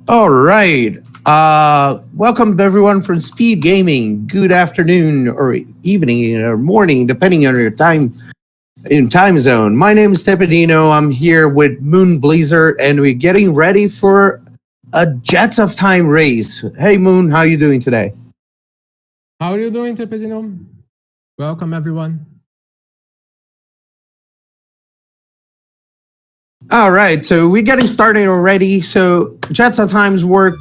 All right. Welcome everyone from Speed Gaming. Good afternoon or evening or morning, depending on your time zone. My name is Stephanino. I'm here with Moon Blazer, and we're getting ready for a Jets of Time race. Hey Moon, how you doing today? How are you doing, Tepedino? Welcome, everyone. All right, so we're getting started already. So Jets of Time's work.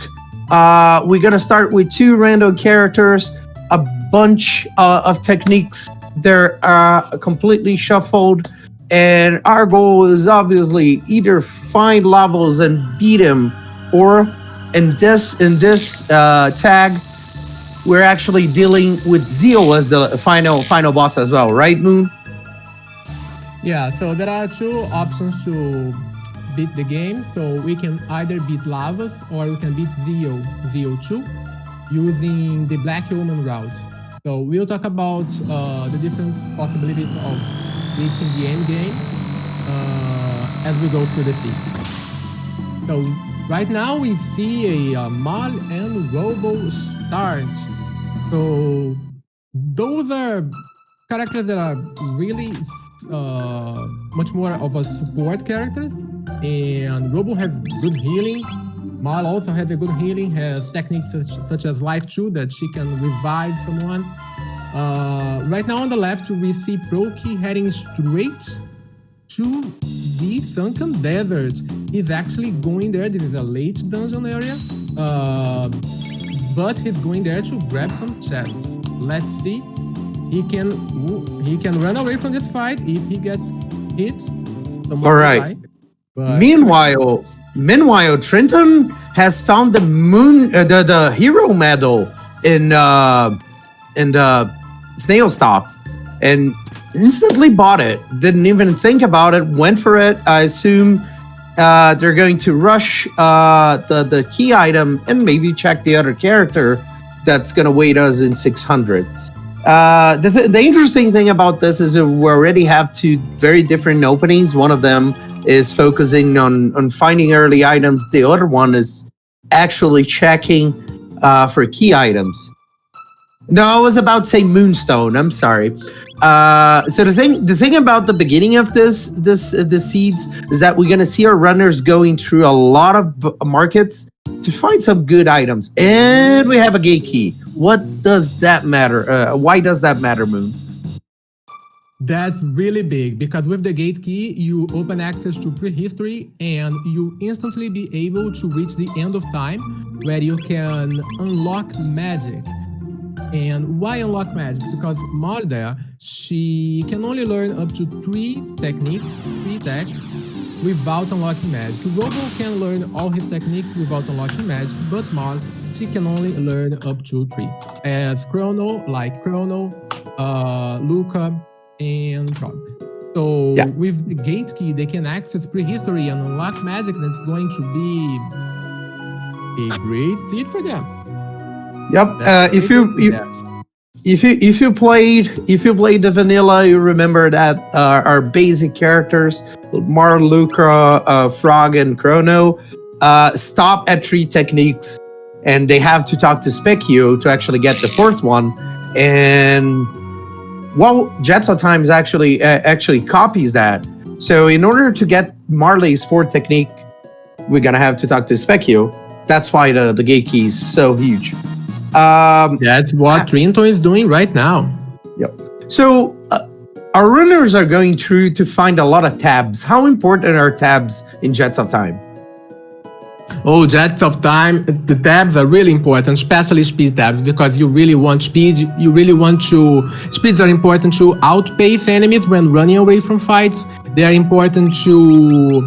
We're gonna start with two random characters, a bunch of techniques. They're completely shuffled, and our goal is obviously either find levels and beat him, or in this tag, we're actually dealing with Zeal as the final boss as well, right, Moon? Yeah, so there are two options to beat the game. So we can either beat Lavas or we can beat Zeo 2 using the Black Human route. So we'll talk about the different possibilities of reaching the end game as we go through the sea. So right now we see a Mal and Robo start. So those are characters that are really much more of a support characters, and Robo has good healing. Mal also has a good healing, has techniques such as Life 2 that she can revive someone. Right now on the left we see Proccy heading straight to the Sunken Desert. He's actually going there. This is a late dungeon area, but he's going there to grab some chests. Let's see. He can run away from this fight if he gets hit. All right. Meanwhile, Trinton has found the the hero medal in the snail stop, and instantly bought it. Didn't even think about it. Went for it. I assume they're going to rush the key item and maybe check the other character that's gonna wait us in 600. The interesting thing about this is that we already have two very different openings. One of them is focusing on finding early items. The other one is actually checking for key items. No, I was about to say Moonstone. I'm sorry. So the thing about the beginning of the seeds is that we're gonna see our runners going through a lot of markets to find some good items, and we have a gate key. What does that matter? Why does that matter, Moon? That's really big, because with the gate key, you open access to prehistory and you instantly be able to reach the end of time, where you can unlock magic. And why unlock magic? Because Marda, she can only learn up to 3 techniques, 3 techs, without unlocking magic. Robo can learn all his techniques without unlocking magic, but Mark, she can only learn up to 3. As Chrono, Luca, and Frog. So yeah, with the gate key, they can access prehistory and unlock magic. That's going to be a great feat for them. Yep. If you played the vanilla, you remember that our basic characters, Mar, Luca, Frog, and Chrono, stop at 3 techniques, and they have to talk to Specchio to actually get the 4th one. And well, Jets of Time actually copies that. So in order to get Marley's 4th technique, we're gonna have to talk to Specchio. That's why the gate key is so huge. That's what Trinton is doing right now. Yep. So our runners are going through to find a lot of tabs. How important are tabs in Jets of Time? Oh, Jets of Time, the tabs are really important, especially speed tabs, because you really want speed. Speeds are important to outpace enemies when running away from fights. They are important to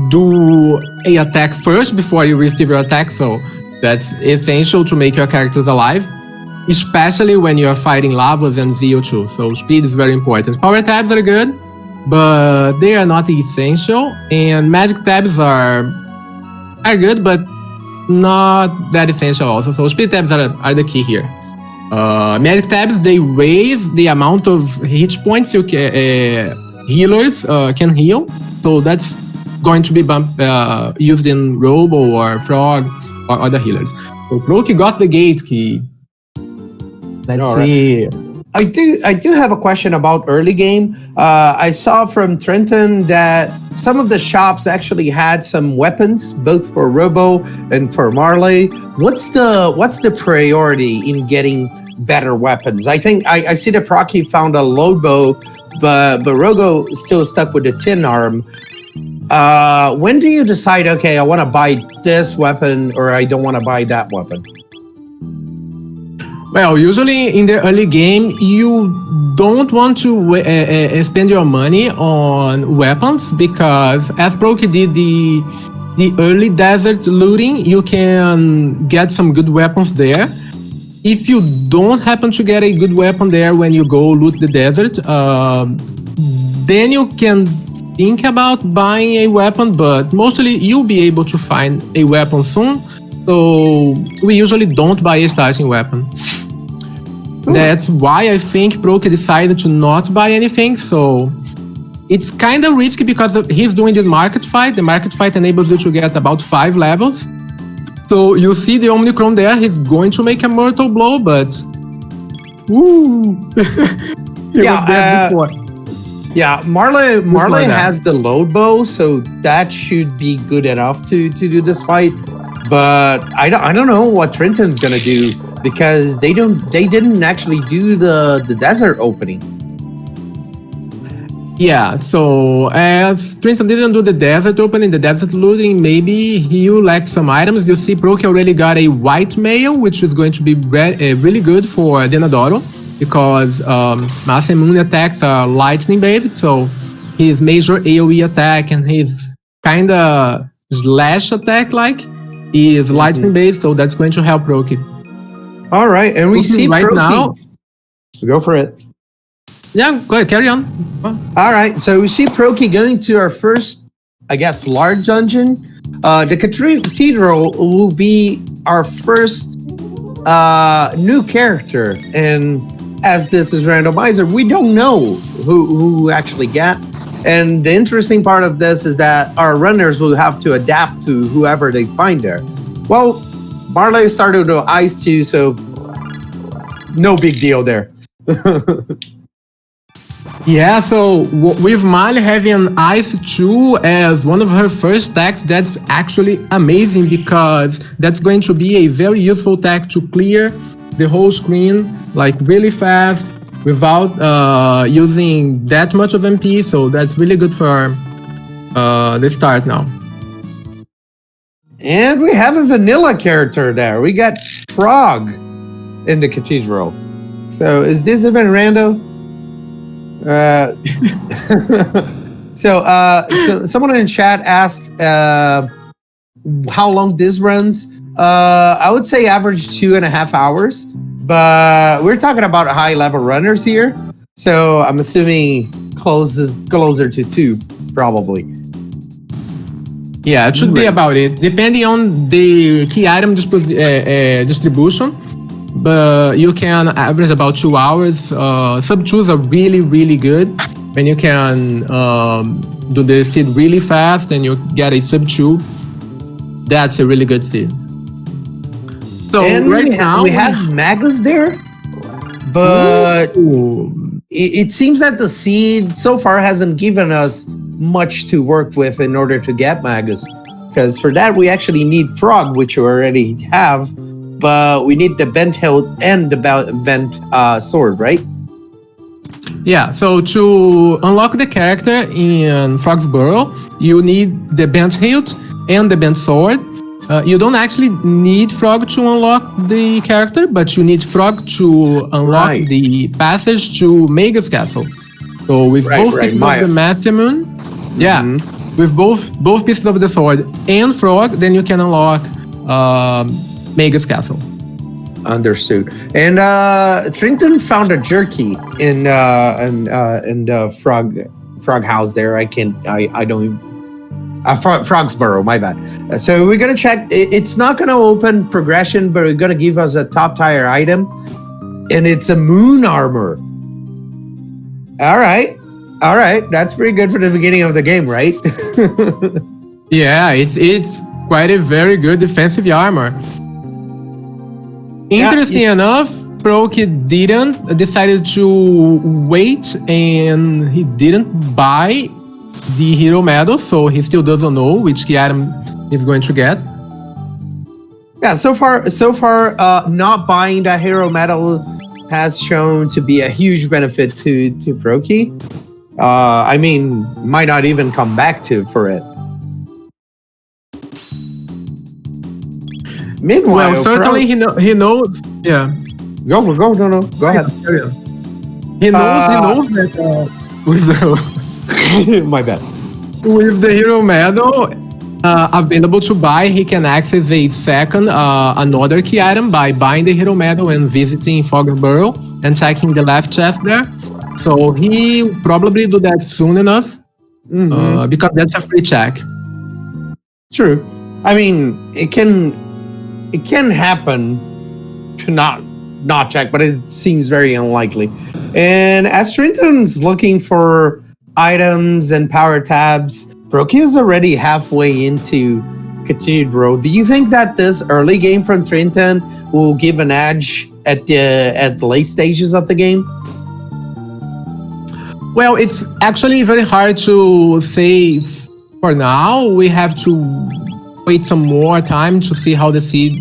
do a attack first before you receive your attack. So that's essential to make your characters alive, especially when you're fighting Lavas and Zeo 2. So speed is very important. Power tabs are good, but they are not essential. And magic tabs are good, but not that essential also. So speed tabs are the key here. Magic tabs, they raise the amount of hit points you healers can heal. So that's going to be used in Robo or Frog or other healers. So Proki got the gate key. Let's see. I do have a question about early game. I saw from Trinton that some of the shops actually had some weapons, both for Robo and for Marley. What's the priority in getting better weapons? I think I see that Procky found a Lobo, but Rogo still stuck with the tin arm. When do you decide, okay, I want to buy this weapon or I don't want to buy that weapon? Well, usually in the early game, you don't want to spend your money on weapons because as Proki did the early desert looting, you can get some good weapons there. If you don't happen to get a good weapon there when you go loot the desert, then you can think about buying a weapon, but mostly you'll be able to find a weapon soon. So we usually don't buy a starting weapon. That's why I think Proki decided to not buy anything. So it's kind of risky because he's doing the market fight. The market fight enables you to get about 5 levels. So you see the Omnicron there. He's going to make a mortal blow, but woo! He was there before. Yeah, Marley has the load bow, so that should be good enough to do this fight. But I don't know what Trinton's gonna do because they didn't actually do the desert opening. Yeah, so as Trinton didn't do the desert opening, the desert looting, maybe he'll lack some items. You see Proki already got a white mail, which is going to be really good for Denadoro because Mass Immune attacks are lightning based, so his major AoE attack and his kinda slash attack is lightning based, so that's going to help Proki. All right, and we see right Proki now. Go for it. Yeah, go ahead, carry on. All right, so we see Proki going to our first, I guess, large dungeon. The Cathedral will be our first new character, and as this is randomizer, we don't know who actually got. And the interesting part of this is that our runners will have to adapt to whoever they find there. Well, Marley started with Ice 2, so no big deal there. Yeah, so with Marley having an Ice 2 as one of her first attacks, that's actually amazing because that's going to be a very useful attack to clear the whole screen really fast without using that much of MP, so that's really good for the start now. And we have a vanilla character there. We got Frog in the Cathedral. So is this even rando? So someone in chat asked how long this runs. I would say average 2.5 hours, but we're talking about high level runners here. So I'm assuming closer to 2, probably. Yeah, it should be about it, depending on the key item distribution. But you can average about 2 hours. Sub 2s are really, really good. When you can do the seed really fast and you get a sub 2, that's a really good seed. So and right now we have Magus there, but it seems that the seed so far hasn't given us much to work with in order to get Magus. Because for that we actually need Frog, which we already have. But we need the bent hilt and the bent sword, right? Yeah, so to unlock the character in Frog's Burrow, you need the bent hilt and the bent sword. You don't actually need Frog to unlock the character, but you need Frog to unlock the passage to Magus Castle. So with both pieces of the Mathemun, with both pieces of the sword and Frog, then you can unlock Magus Castle. Understood. And Trinton found a jerky in the frog house there. I don't even Frog's Burrow, my bad. So we're gonna check. It's not gonna open progression, but we're gonna give us a top tier item, and it's a moon armor. All right, that's pretty good for the beginning of the game, right? Yeah, it's quite a very good defensive armor. Interesting enough, Proki decided to wait, and he didn't buy the hero medal, so he still doesn't know which key item he's going to get. Yeah, so far, not buying that hero medal has shown to be a huge benefit to Proki. I mean, might not even come back for it. Meanwhile, well, certainly he knows. Yeah. Go ahead. He knows that with the my bad. With the hero medal available to buy, he can access a second another key item by buying the hero medal and visiting Fogborough and checking the left chest there. So he probably do that soon enough because that's a free check. True. I mean, it can happen to not check, but it seems very unlikely. And as Trinton's looking for items and power tabs, Proki is already halfway into continued road. Do you think that this early game from Trinton will give an edge at the late stages of the game? Well, it's actually very hard to say for now. We have to wait some more time to see how the seed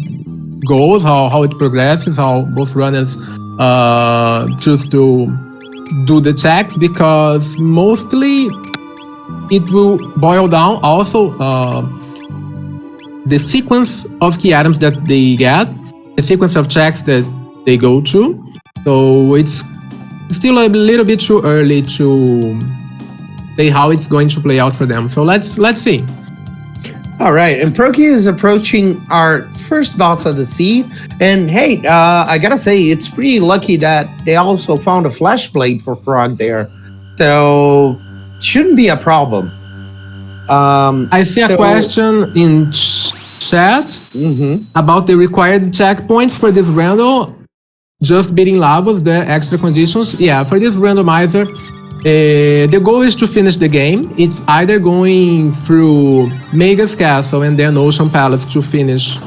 goes, how it progresses, how both runners choose to do the checks, because mostly it will boil down also the sequence of key items that they get, the sequence of checks that they go to. So it's still a little bit too early to say how it's going to play out for them. So let's see. All right, and Proki is approaching our first boss of the seed. And hey, I gotta say, it's pretty lucky that they also found a flash blade for Frog there. So, shouldn't be a problem. I see a question in chat about the required checkpoints for this random. Just beating Lavos, the extra conditions. Yeah, for this randomizer, the goal is to finish the game. It's either going through Mega's Castle and then Ocean Palace to finish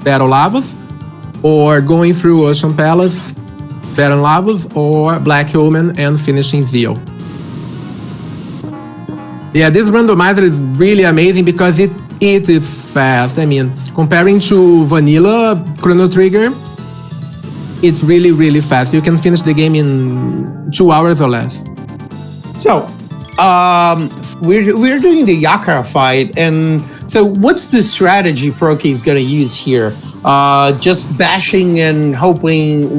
Battle Lavos, or going through Ocean Palace, Battle Lavos, or Black Omen and finishing Zio. Yeah, this randomizer is really amazing because it is fast. I mean, comparing to vanilla Chrono Trigger, it's really, really fast. You can finish the game in 2 hours or less. So, we're doing the Yakra fight, and so what's the strategy Proki is going to use here? Just bashing and hoping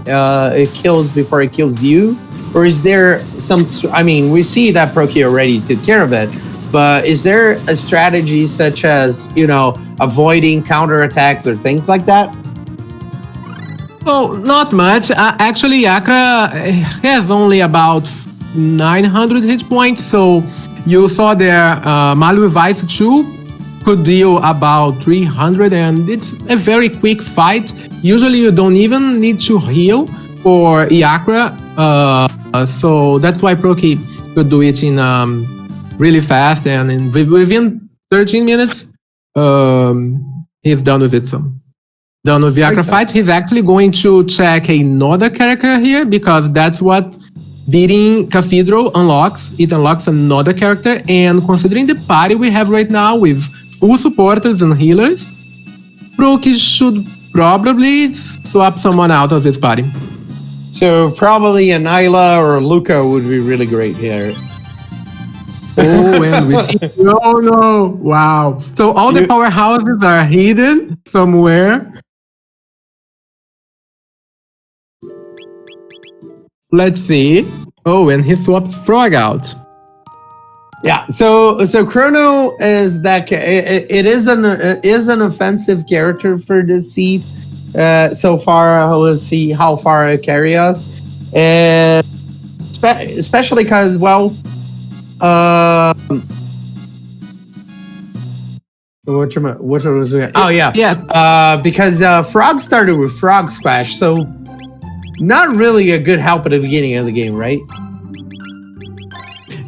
it kills before it kills you? Or is there some, I mean, we see that Proki already took care of it, but is there a strategy such as, avoiding counterattacks or things like that? Oh, not much. Actually, Yakra has only about 900 hit points, so you saw there Malvivice 2 could deal about 300, and it's a very quick fight. Usually you don't even need to heal for Yakra, so that's why Proki could do it in really fast, and within 13 minutes he's done with it. So done with Yakra fight. He's actually going to check another character here, because that's what beating Cathedral unlocks. It unlocks another character, and considering the party we have right now with full supporters and healers, Proki should probably swap someone out of his party. So probably an Ayla or a Luca would be really great here. Oh, and we see Chrono. Wow. So all the powerhouses are hidden somewhere. Let's see. Oh, and he swaps Frog out. Yeah. So Chrono is that. It is an offensive character for this seed. So far, we'll see how far it carries us, and especially because what was we? Oh yeah. Because Frog started with Frog Splash, so not really a good help at the beginning of the game, right?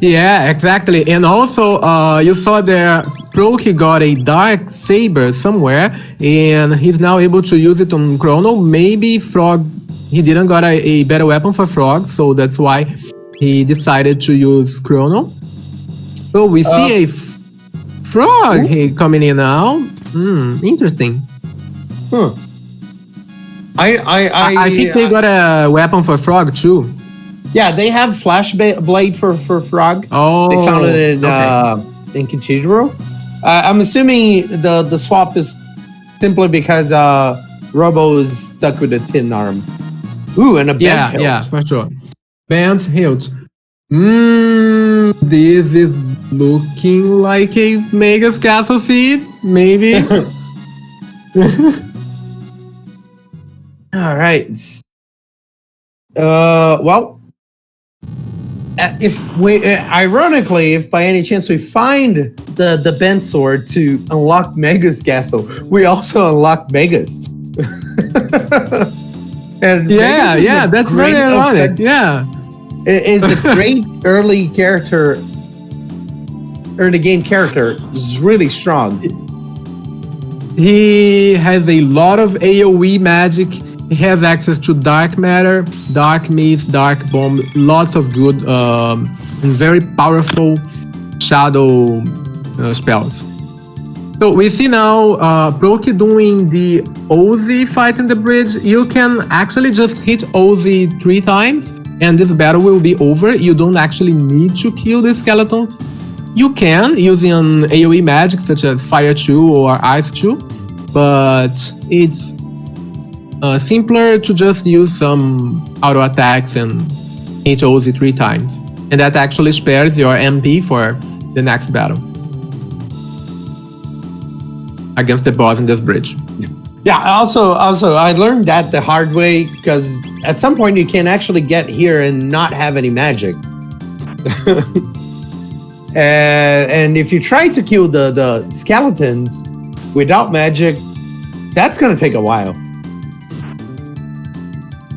Yeah, exactly. And also, you saw there Proccy got a dark saber somewhere, and he's now able to use it on Chrono. Maybe Frog, he didn't got a better weapon for Frog, so that's why he decided to use Chrono. So we see a Frog coming in now. Interesting. I think they got a weapon for Frog too. Yeah, they have Flash Blade for Frog. Oh, they found it in Cathedral. I'm assuming the swap is simply because Robo is stuck with a tin arm. Ooh, and a bent hilt. Yeah, for sure. Bent hilt. This is looking like a Mega's Castle seed, maybe. All right. Well, if we ironically, if by any chance we find the bent sword to unlock Mega's Castle, we also unlock Mega's. And yeah, that's very ironic. Yeah, is a great early game character. Is really strong. He has a lot of AoE magic. He has access to dark matter, dark mist, dark bomb, lots of good and very powerful shadow spells. So we see now Proccy doing the Ozzy fight in the bridge. You can actually just hit Ozzy 3 times and this battle will be over. You don't actually need to kill the skeletons. You can using AoE magic such as Fire 2 or Ice 2, but it's simpler to just use some auto attacks and hit Ozzy 3 times. And that actually spares your MP for the next battle against the boss in this bridge. Yeah, also I learned that the hard way because at some point you can actually get here and not have any magic. And if you try to kill the skeletons without magic, that's going to take a while.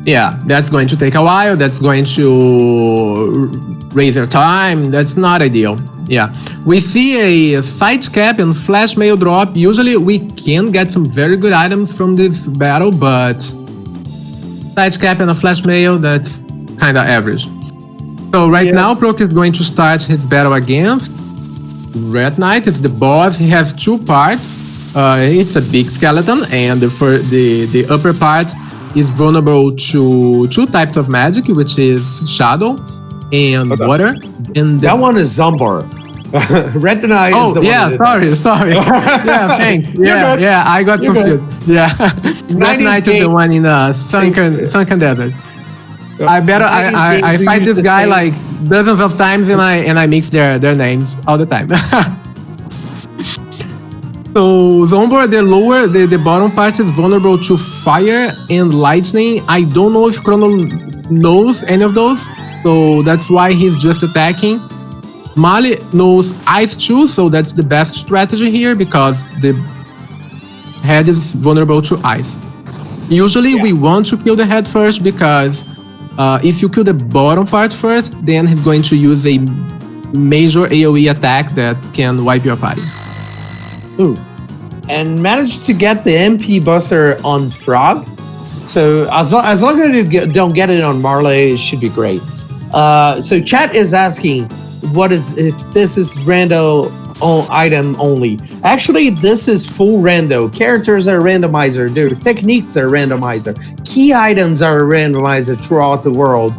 Yeah, that's going to take a while. That's going to raise your time. That's not ideal. Yeah, we see a side cap and flash mail drop. Usually we can get some very good items from this battle, but side cap and a flash mail, that's kind of average. So now Proccy is going to start his battle against Red Knight. It's the boss. He has 2 parts. It's a big skeleton, and the upper part is vulnerable to 2 types of magic, which is shadow and water. And that one is Zombar. Red Knight is the one. Sorry. Yeah, thanks. Yeah, I got confused. Yeah, Red Knight is the one in the sunken desert. I fight this guy like dozens of times, and I mix their names all the time. So Zombar, the bottom part is vulnerable to fire and lightning. I don't know if Chrono knows any of those, so that's why he's just attacking. Mali knows ice too, so that's the best strategy here because the head is vulnerable to ice. Usually we want to kill the head first because if you kill the bottom part first, then he's going to use a major AoE attack that can wipe your party. Ooh. And managed to get the MP buster on Frog. So as long as you don't get it on Marley, it should be great. So chat is asking, if this is rando item only? Actually, this is full rando. Characters are randomizer. Their techniques are randomizer. Key items are randomizer throughout the world.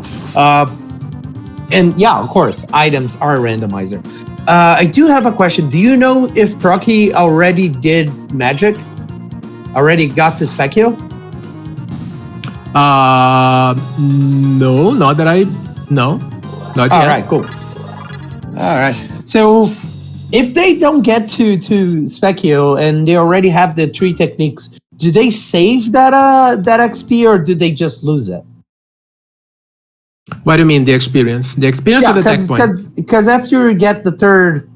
And yeah, of course, items are randomizer. I do have a question. Do you know if Proccy already did magic? Already got to spec heal? No, not that I know. Not yet. All right, cool. All right. So if they don't get to spec heal and they already have the 3 techniques, do they save that XP or do they just lose it? What do you mean the experience? The experience or the tech point? Because after you get the third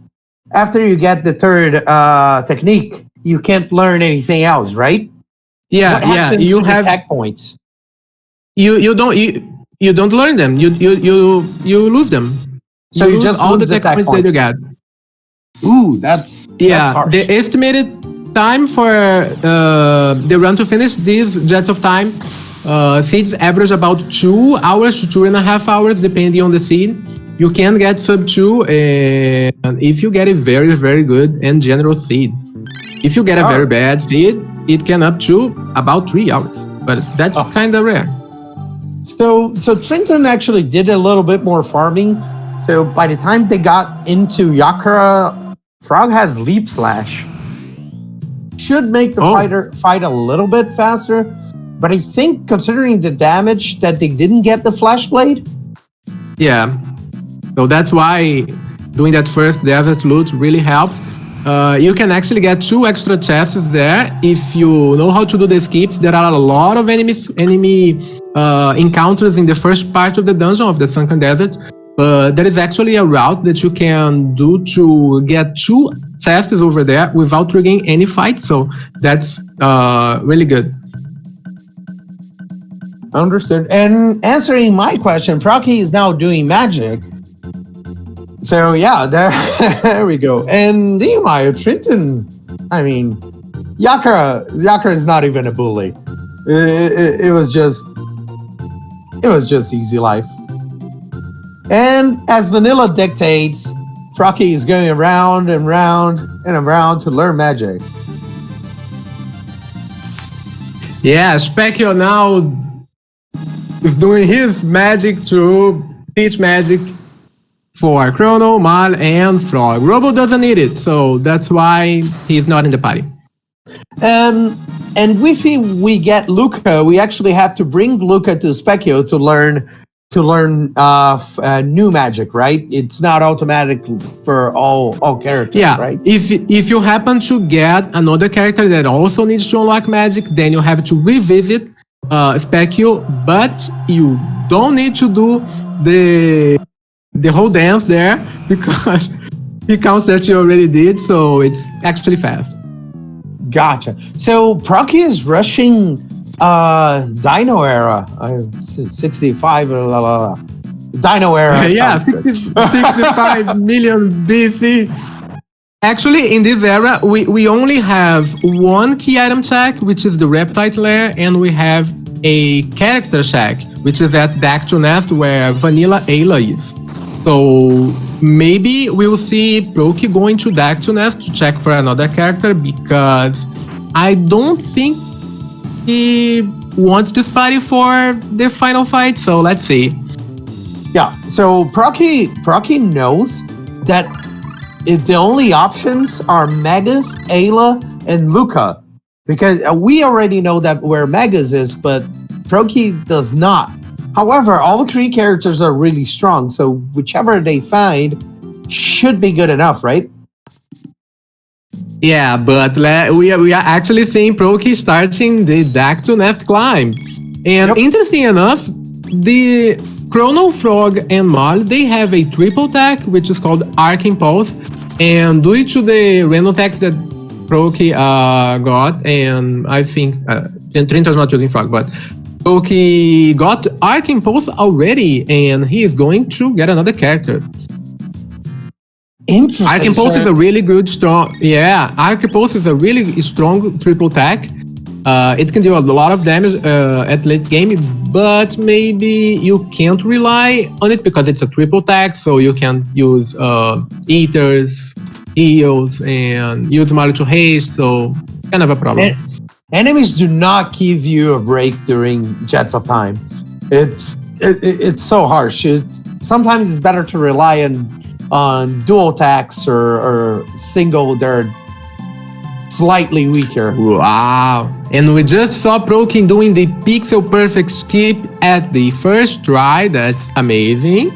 technique, you can't learn anything else, right? Yeah. You have tech points. You don't learn them. You lose them. So you just all lose the tech points that you get. Ooh, that's harsh. The estimated time for the run to finish these Jets of Time seeds average about 2 hours to 2.5 hours, depending on the seed. You can get sub 2 if you get a very, very good and generous seed. If you get a very bad seed, it can up to about 3 hours, but that's kind of rare. So Trinton actually did a little bit more farming. So by the time they got into Yakura, Frog has Leap Slash. Should make the fighter fight a little bit faster, but I think considering the damage that they didn't get the Flash Blade. Yeah, so that's why doing that first desert loot really helps. You can actually get 2 extra chests there if you know how to do the skips. There are a lot of enemy encounters in the first part of the dungeon of the Sunken Desert. But there is actually a route that you can do to get 2 chests over there without triggering any fight. So that's really good. Understood. And answering my question, Procky is now doing magic. So yeah, there we go. And Trinton, I mean, Yakura is not even a bully. It was just easy life. And as vanilla dictates, Procky is going around and round and around to learn magic. Yeah, Specchio now is doing his magic to teach magic for Chrono, Mal, and Frog. Robo doesn't need it, so that's why he's not in the party. And if we get Luca, we actually have to bring Luca to Specchio to learn new magic, right? It's not automatic for all characters, right? If you happen to get another character that also needs to unlock magic, then you have to revisit Specchio, but you don't need to do the whole dance there because he counts that you already did, so it's actually fast. Gotcha. So Procky is rushing Dino Era, 65, Dino Era. Yeah, 65 million BC. Actually, in this era, we only have 1 key item check, which is the Reptile Lair, and we have a character check, which is at Dactyl Nest, where Vanilla Ayla is. So maybe we'll see Procky going to Dactyl Nest to check for another character, because I don't think he wants this party for the final fight, so let's see. Yeah, so Procky knows that the only options are Magus, Ayla, and Luca, because we already know that where Magus is, but Procky does not. However, all 3 characters are really strong, so whichever they find should be good enough, right? Yeah, but we are actually seeing Procky starting the Dactyl Nest climb. And interesting enough, the Chrono, Frog, and Mal, they have a triple attack, which is called Arc Impulse. And due to the random attacks that Procky got, and I think Trinton's not using Frog, but Procky got Arc Impulse already, and he is going to get another character. Interesting. Arc Impulse is a really good, strong. Yeah, Arc Impulse is a really strong triple attack. It can do a lot of damage at late game, but maybe you can't rely on it because it's a triple attack, so you can use Eaters, Heals, and use Mario to haste, so kind of a problem. Enemies do not give you a break during Jets of Time. It's so harsh. Sometimes it's better to rely on dual attacks or single. They're slightly weaker. Wow. And we just saw Procky doing the pixel perfect skip at the first try. That's amazing.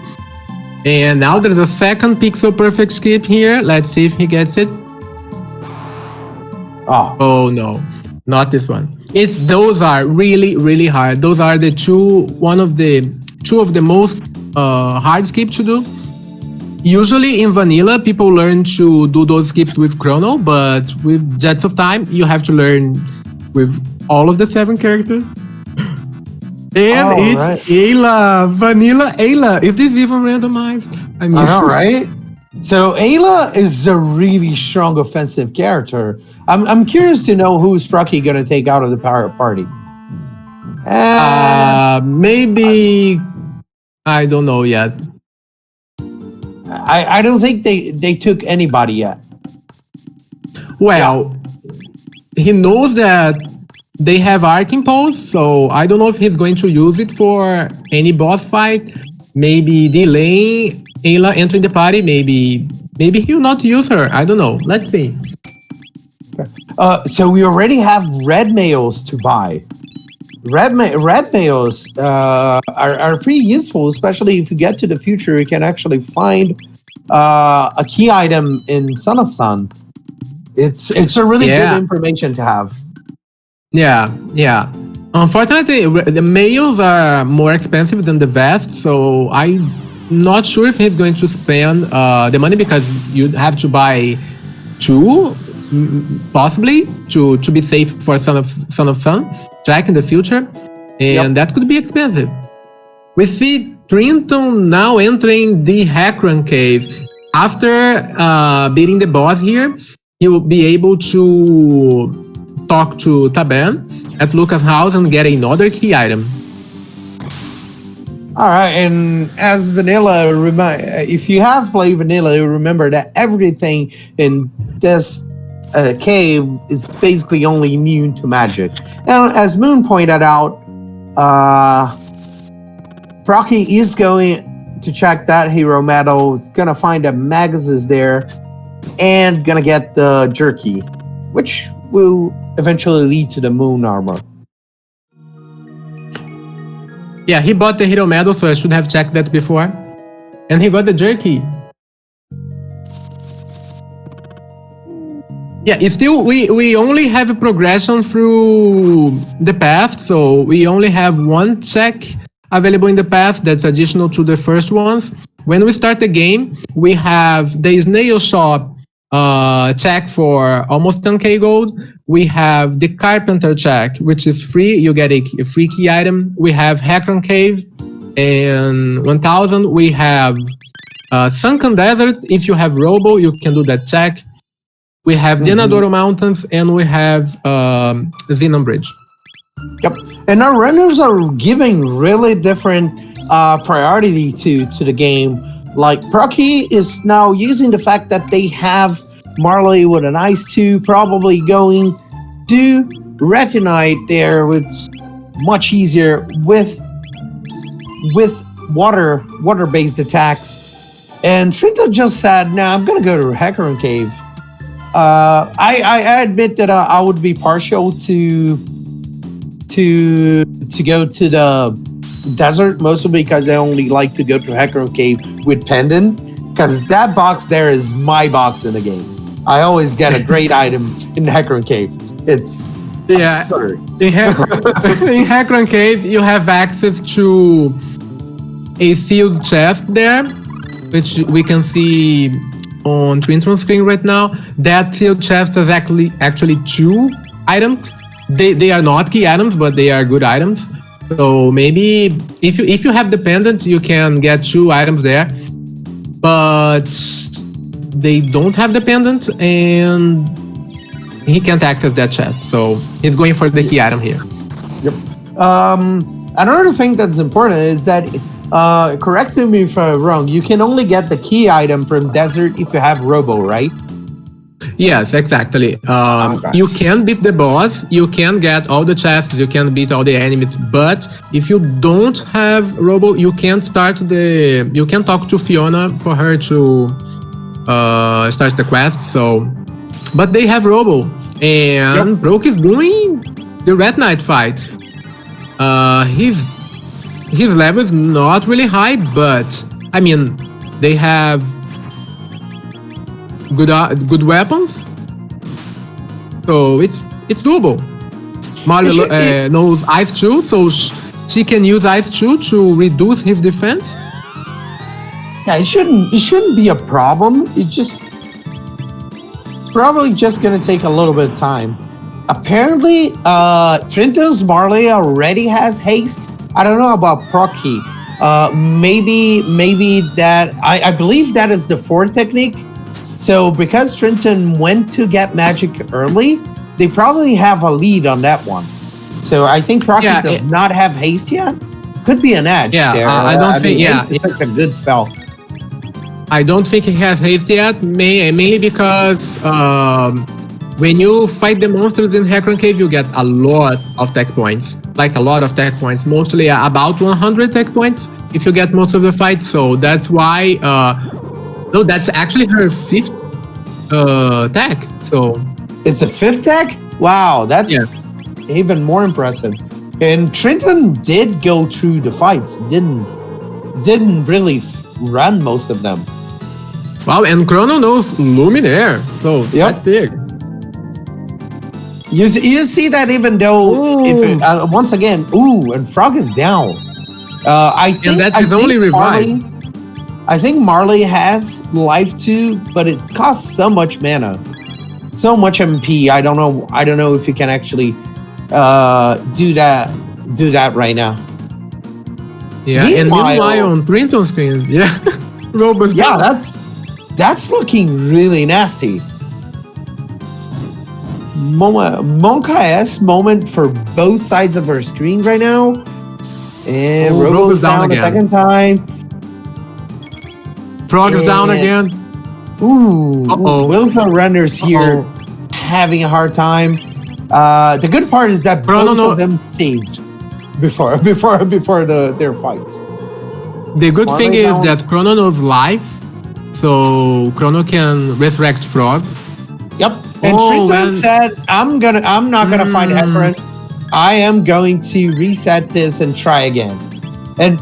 And now there's a second pixel perfect skip here. Let's see if he gets it. Oh no, not this one. Those are really, really hard. Those are the two of the most hard skips to do. Usually in vanilla, people learn to do those skips with Chrono, but with Jets of Time, you have to learn with all of the 7 characters. And it's right. Ayla, vanilla Ayla. Is this even randomized? I know, right? So Ayla is a really strong offensive character. I'm curious to know who's Procky gonna take out of the power party. Maybe I don't know yet. I don't think they took anybody yet. Well, he knows that they have Arc Impulse, so I don't know if he's going to use it for any boss fight. Maybe delaying Ayla entering the party. Maybe he'll not use her. I don't know. Let's see. So we already have red mails to buy. Red mails are pretty useful, especially if you get to the future. You can actually find a key item in Son of Sun. It's a really good information to have. Yeah. Unfortunately, the mails are more expensive than the vest, so I'm not sure if he's going to spend the money, because you have to buy 2, possibly, to be safe for Son of Sun track in the future, and that could be expensive. We see Trinton now entering the Hakron Cave. After beating the boss here, he will be able to talk to Taban at Lucas' house and get another key item. All right, and as Vanilla, if you have played Vanilla, you remember that everything in this cave is basically only immune to magic. And as Moon pointed out, Procky is going to check that hero medal. It's gonna find a Magus there, and gonna get the jerky, which will eventually lead to the moon armor. Yeah, he bought the hero medal, so I should have checked that before. And he got the jerky. Yeah, still we only have a progression through the past, so we only have 1 check available in the past that's additional to the first ones. When we start the game, we have the snail shop check for almost 10k gold. We have the carpenter check, which is free. You get a free key item. We have Hakron Cave and 1000. We have Sunken Desert. If you have Robo, you can do that check. We have Denadoro Mountains, and we have Xenon Bridge. Yep, and our runners are giving really different priority to the game. Like Procky is now using the fact that they have Marley with an Ice 2, probably going to Retinite there, which is much easier with water-based attacks. And Trinton just said, "No, I'm gonna go to Hakron Cave." I admit that I would be partial to go to the desert, mostly because I only like to go to Hakron Cave with Pendant, because that box there is my box in the game. I always get a great item in Hakron Cave. It's absurd. In Hakron Cave, you have access to a sealed chest there, which we can see on Trinton's screen right now. That sealed chest is actually 2 items. They are not key items, but they are good items. So maybe if you have the pendant, you can get 2 items there. But they don't have the pendant, and he can't access that chest. So he's going for the key item here. Yep. Another thing that's important is that, correct me if I'm wrong, you can only get the key item from desert if you have Robo, right? Yes, exactly. Okay. You can beat the boss, you can get all the chests, you can beat all the enemies, but if you don't have Robo, you can talk to Fiona for her to start the quest. So, but they have Robo, and Broke is doing the Red Knight fight. His level is not really high, but I mean, they have good weapons, so it's doable. Marley knows Ice 2, so she can use Ice 2 to reduce his defense. Yeah, it shouldn't be a problem. It's probably just gonna take a little bit of time. Apparently, Trinton's Marley already has haste. I don't know about Procky, maybe that I believe that is the fourth technique. So because Trinton went to get magic early, they probably have a lead on that one. So I think Procky does not have haste yet. Could be an edge there. I don't think. Haste is such a good spell. I don't think he has haste yet, mainly because when you fight the monsters in Hecarim Cave, you get a lot of tech points. Like a lot of tech points, mostly about 100 tech points if you get most of the fights. So that's why. No, that's actually her fifth tech. So it's the fifth tech? Wow, that's even more impressive. And Trinton did go through the fights, didn't really run most of them. Wow, and Chrono knows Luminaire, so that's big. You see that even though if it, once again, and Frog is down. I think and that's his only revive. I think Marley has life too, but it costs so much mana, so much MP. I don't know if you can actually do that right now. Yeah, meanwhile on Trinton screen, Robo's down. That's looking really nasty. Monka S moment for both sides of her screen right now, and Robo's down a second time. Frog is down again. Both our runners here having a hard time. The good part is that both of them saved before their fight. The good thing is that Chrono knows life, so Chrono can resurrect Frog. Yep. And Trinton said, "I'm not gonna find Hecarim. I am going to reset this and try again." And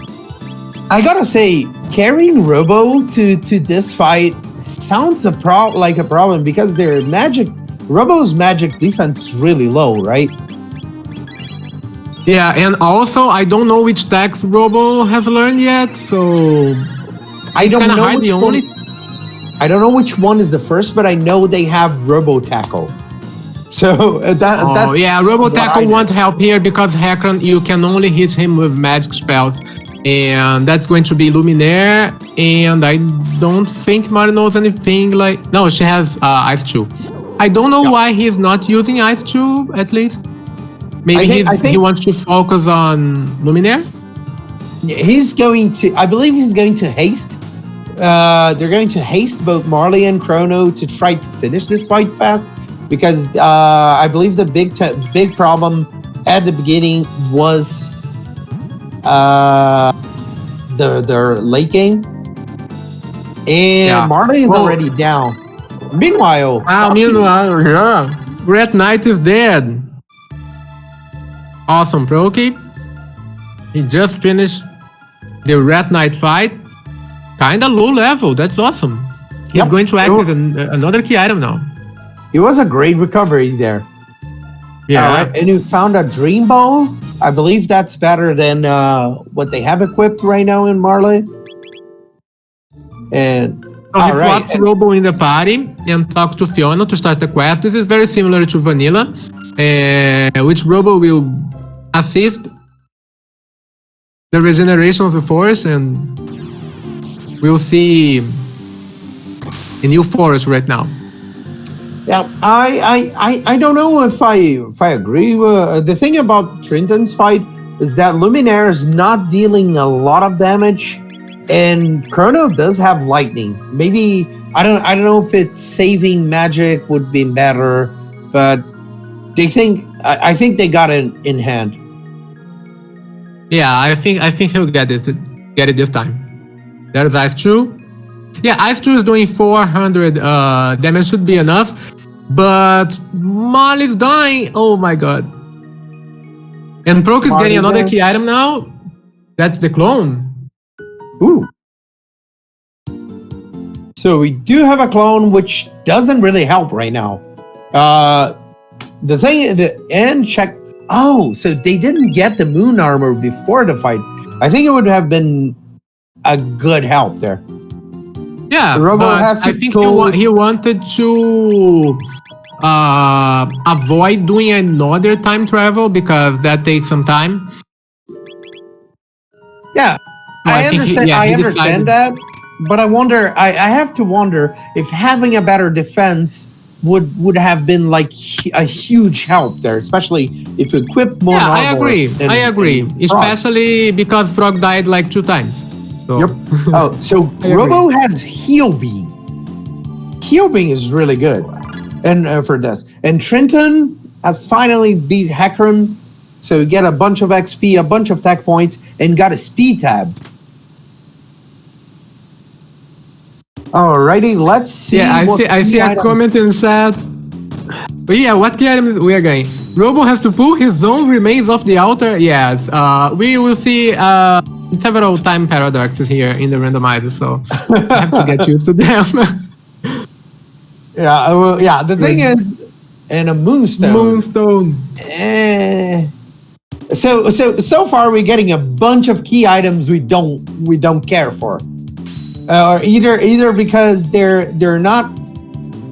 I gotta say, carrying Robo to this fight sounds like a problem because Robo's magic defense is really low, right? Yeah, and also I don't know which tags Robo has learned yet, so I don't know which one is the first, but I know they have Robo Tackle. So that's Robo Tackle won't help here because Hecarim, you can only hit him with magic spells. And that's going to be Luminaire, and I don't think Mari knows anything like... No, she has Ice Chew. I don't know why he's not using Ice Chew, at least. Maybe he wants to focus on Luminaire? I believe he's going to haste. They're going to haste both Marley and Chrono to try to finish this fight fast, because I believe the big problem at the beginning was their late game, and Marley is already down. Meanwhile, Red Knight is dead. Awesome, Procky. He just finished the Red Knight fight. Kinda low level. That's awesome. He's going to act as another key item now. It was a great recovery there. Yeah. And you found a Dream Ball. I believe that's better than what they have equipped right now in Marley. And he swapped Robo in the party and talked to Fiona to start the quest. This is very similar to Vanilla, which Robo will assist the regeneration of the forest, and we'll see a new forest right now. Yeah, I don't know if I agree. The thing about Trinton's fight is that Luminaire is not dealing a lot of damage, and Chrono does have lightning. Maybe I don't know if it's saving magic would be better, but I think they got it in hand. Yeah, I think he'll get it this time. There's Ice Chew. Yeah, Ice Chew is doing 400 damage, should be enough. But Marley's dying. Oh my god. And Proc is getting another key item now. That's the clone. Ooh. So we do have a clone, which doesn't really help right now. Check. Oh, so they didn't get the moon armor before the fight. I think it would have been a good help there. Yeah, but I think he wanted to avoid doing another time travel because that takes some time. Yeah, I understand. I understand that, but I wonder. I have to wonder if having a better defense would have been like a huge help there, especially if you equip more. Yeah, I agree. Especially because Frog died like 2 times. So. Yep. Oh, so Robo has heal beam. Heal beam is really good, and for this. And Trinton has finally beat Hecarim, so you get a bunch of XP, a bunch of tech points, and got a speed tab. Alrighty, let's see. Yeah, I see a comment in chat. But yeah, what key items we are getting? Robo has to pull his own remains off the altar. Yes, we will see several time paradoxes here in the randomizer, so I have to get used to them. Yeah, the thing is, and a moonstone. Moonstone. So far we're getting a bunch of key items we don't care for, or either because they're not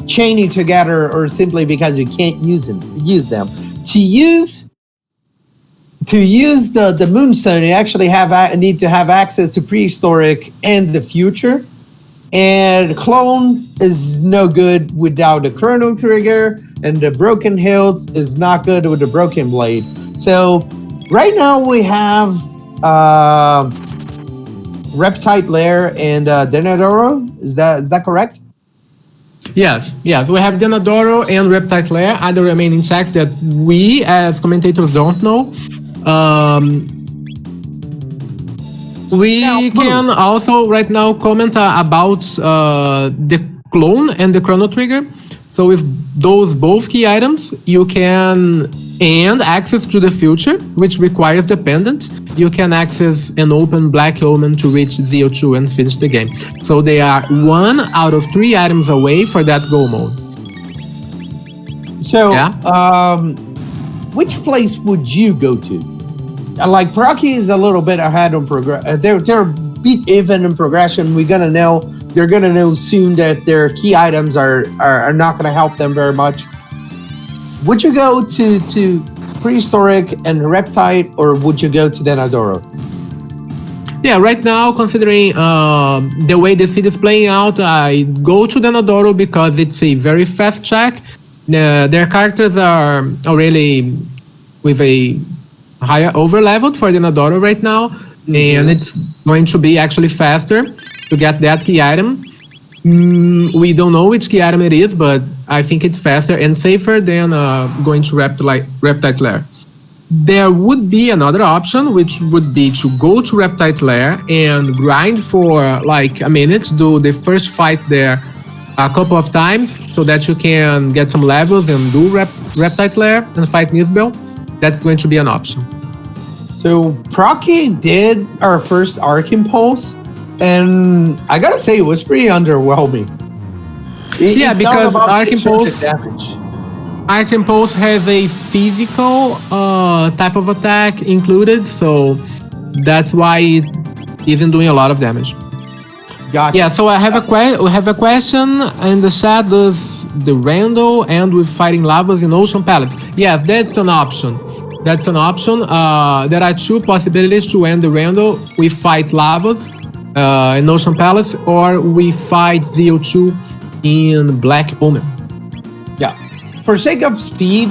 chaining together, or simply because you can't use them. To use the moonstone, you actually need to have access to prehistoric and the future, and clone is no good without the chrono trigger, and the broken hilt is not good with the broken blade. So right now we have Reptite Lair and Denadoro. Is that correct? Yes. We have Denadoro and Reptite Lair are the remaining checks that we as commentators don't know. We can also right now comment about the clone and the chrono trigger. So with those both key items, you can and access to the future, which requires the pendant. You can access and open Black Omen to reach ZO2 and finish the game. So they are 1 out of 3 items away for that go mode. So, which place would you go to? Like Proccy is a little bit ahead on progress. They're beat even in progression. They're gonna know soon that their key items are not gonna help them very much. Would you go to prehistoric and Reptite, or would you go to Denadoro? Yeah, right now, considering the way the city is playing out, I go to Denadoro because it's a very fast check. Their characters are really with a higher overleveled for Denadoro right now, and it's going to be actually faster to get that key item. We don't know which key item it is, but I think it's faster and safer than going to Reptite Lair. There would be another option, which would be to go to Reptite Lair and grind for like a minute, do the first fight there a couple of times so that you can get some levels and do Reptite Lair and fight Nisbel. That's going to be an option. So Proccy did our first Arc Impulse, and I gotta say it was pretty underwhelming. Because Arc Impulse has a physical type of attack included, so that's why it isn't doing a lot of damage. Gotcha. Yeah, so we have a question in the chat. Does the Rando end with fighting lavas in Ocean Palace? Yes, that's an option. There are 2 possibilities to end the Rando. We fight lavas in Ocean Palace, or we fight ZO2 in Black Omen. Yeah. For sake of speed,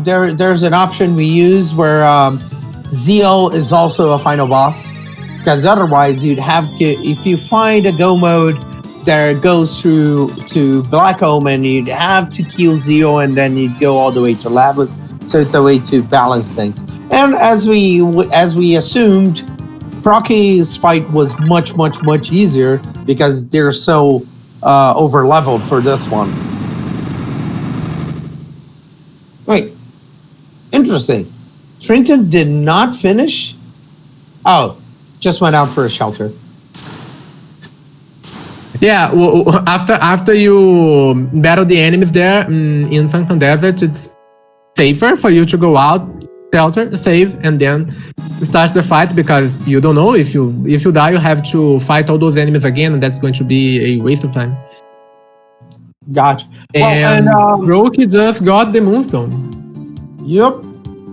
there's an option we use where ZO is also a final boss, because otherwise you'd have to, if you find a go mode that goes through to Black Omen, you'd have to kill ZO and then you'd go all the way to Lavas. So it's a way to balance things. And as we assumed, Proccy's fight was much easier because they're so over leveled for this one. Wait, interesting. Trinton did not finish? Oh, just went out for a shelter. Yeah, well, after you battle the enemies there in Sunken Desert, it's safer for you to go out, shelter, save, and then start the fight, because you don't know if you die, you have to fight all those enemies again, and that's going to be a waste of time. Gotcha. And Roki just got the Moonstone. Yep.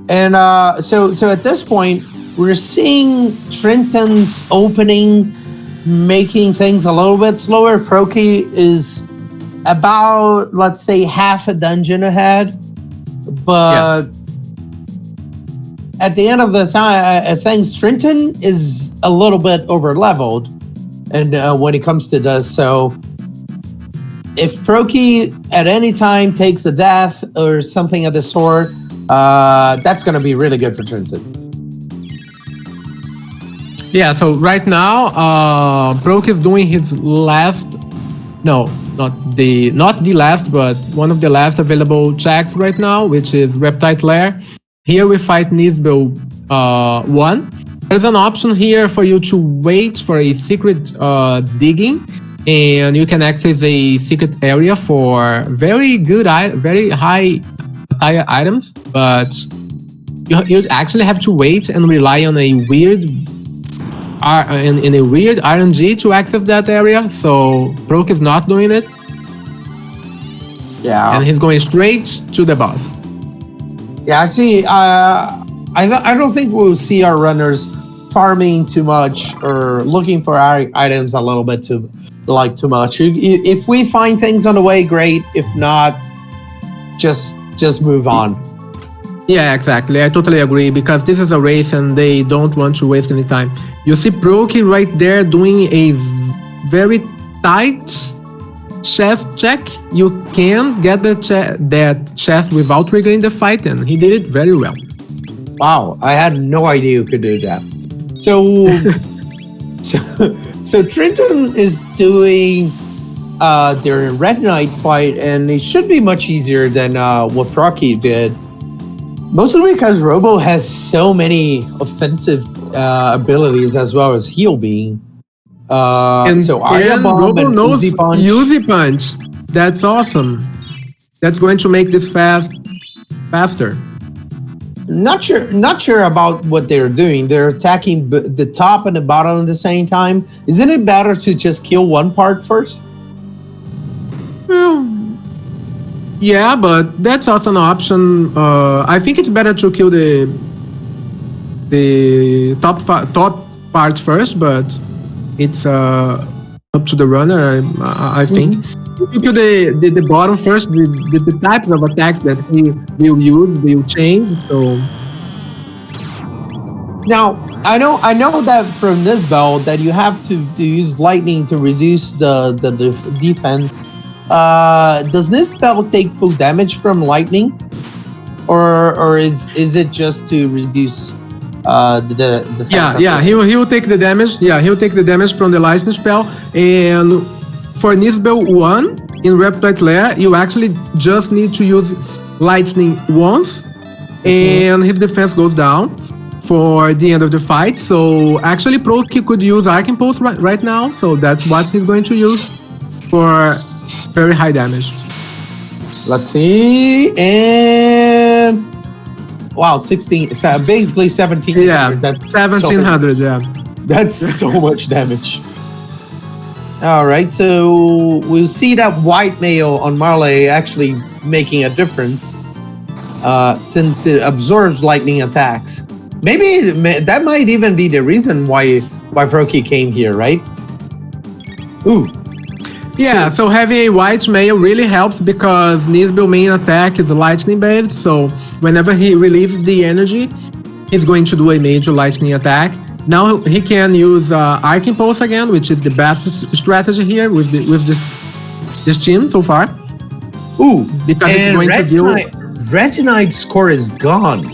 And so at this point, we're seeing Trinton's opening, making things a little bit slower. Proccy is about, let's say, half a dungeon ahead. But at the end of the time, things, Trinton is a little bit over leveled, and when it comes to this, so if Proccy at any time takes a death or something of the sort, that's going to be really good for Trinton. Yeah, so right now, Proccy is doing his last, no, not the last, but one of the last available checks right now, which is Reptite Lair. Here we fight Nisbel 1. There's an option here for you to wait for a secret digging, and you can access a secret area for very good, very high attire items, but you actually have to wait and rely on a weird in a weird RNG to access that area. So Proccy is not doing it. Yeah, and he's going straight to the boss. Yeah, I see. I don't think we'll see our runners farming too much or looking for our items a little bit too much. If we find things on the way, great. If not, just move on. Yeah, exactly. I totally agree, because this is a race and they don't want to waste any time. You see Proccy right there doing a very tight chest check. You can get that chest without triggering the fight, and he did it very well. Wow, I had no idea you could do that. So Trinton is doing their Red Knight fight, and it should be much easier than what Proccy did. Mostly because Robo has so many offensive abilities as well as heal being. And Robo knows Uzi Punch. That's awesome. That's going to make this faster. Not sure about what they're doing. They're attacking the top and the bottom at the same time. Isn't it better to just kill one part first? Well, yeah, but that's also an option. I think it's better to kill the top part first, but it's up to the runner, I think. If you kill the bottom first, the type of attacks that he will use will change. So now I know that from this build that you have to use lightning to reduce the defense. Does this spell take full damage from lightning, or is it just to reduce the defense? Yeah, he will take the damage. Yeah, he'll take the damage from the lightning spell. And for Nisbel 1 in Reptite Lair, you actually just need to use lightning once, and his defense goes down for the end of the fight. So actually Proccy could use Arcane Pulse right now, so that's what he's going to use for very high damage. Let's see, and wow, 16, basically 1700. Yeah, that's 1700. Yeah, that's so much damage. All right, so we'll see that white mail on Marley actually making a difference, since it absorbs lightning attacks. Maybe that might even be the reason why Proccy came here, right? Ooh. Yeah, so having a white mail really helps, because Nisbel's main attack is lightning based, so whenever he releases the energy, he's going to do a major lightning attack. Now he can use Arcane Pulse again, which is the best strategy here with this team so far. Ooh, because it's going to deal. Red Knight's score is gone.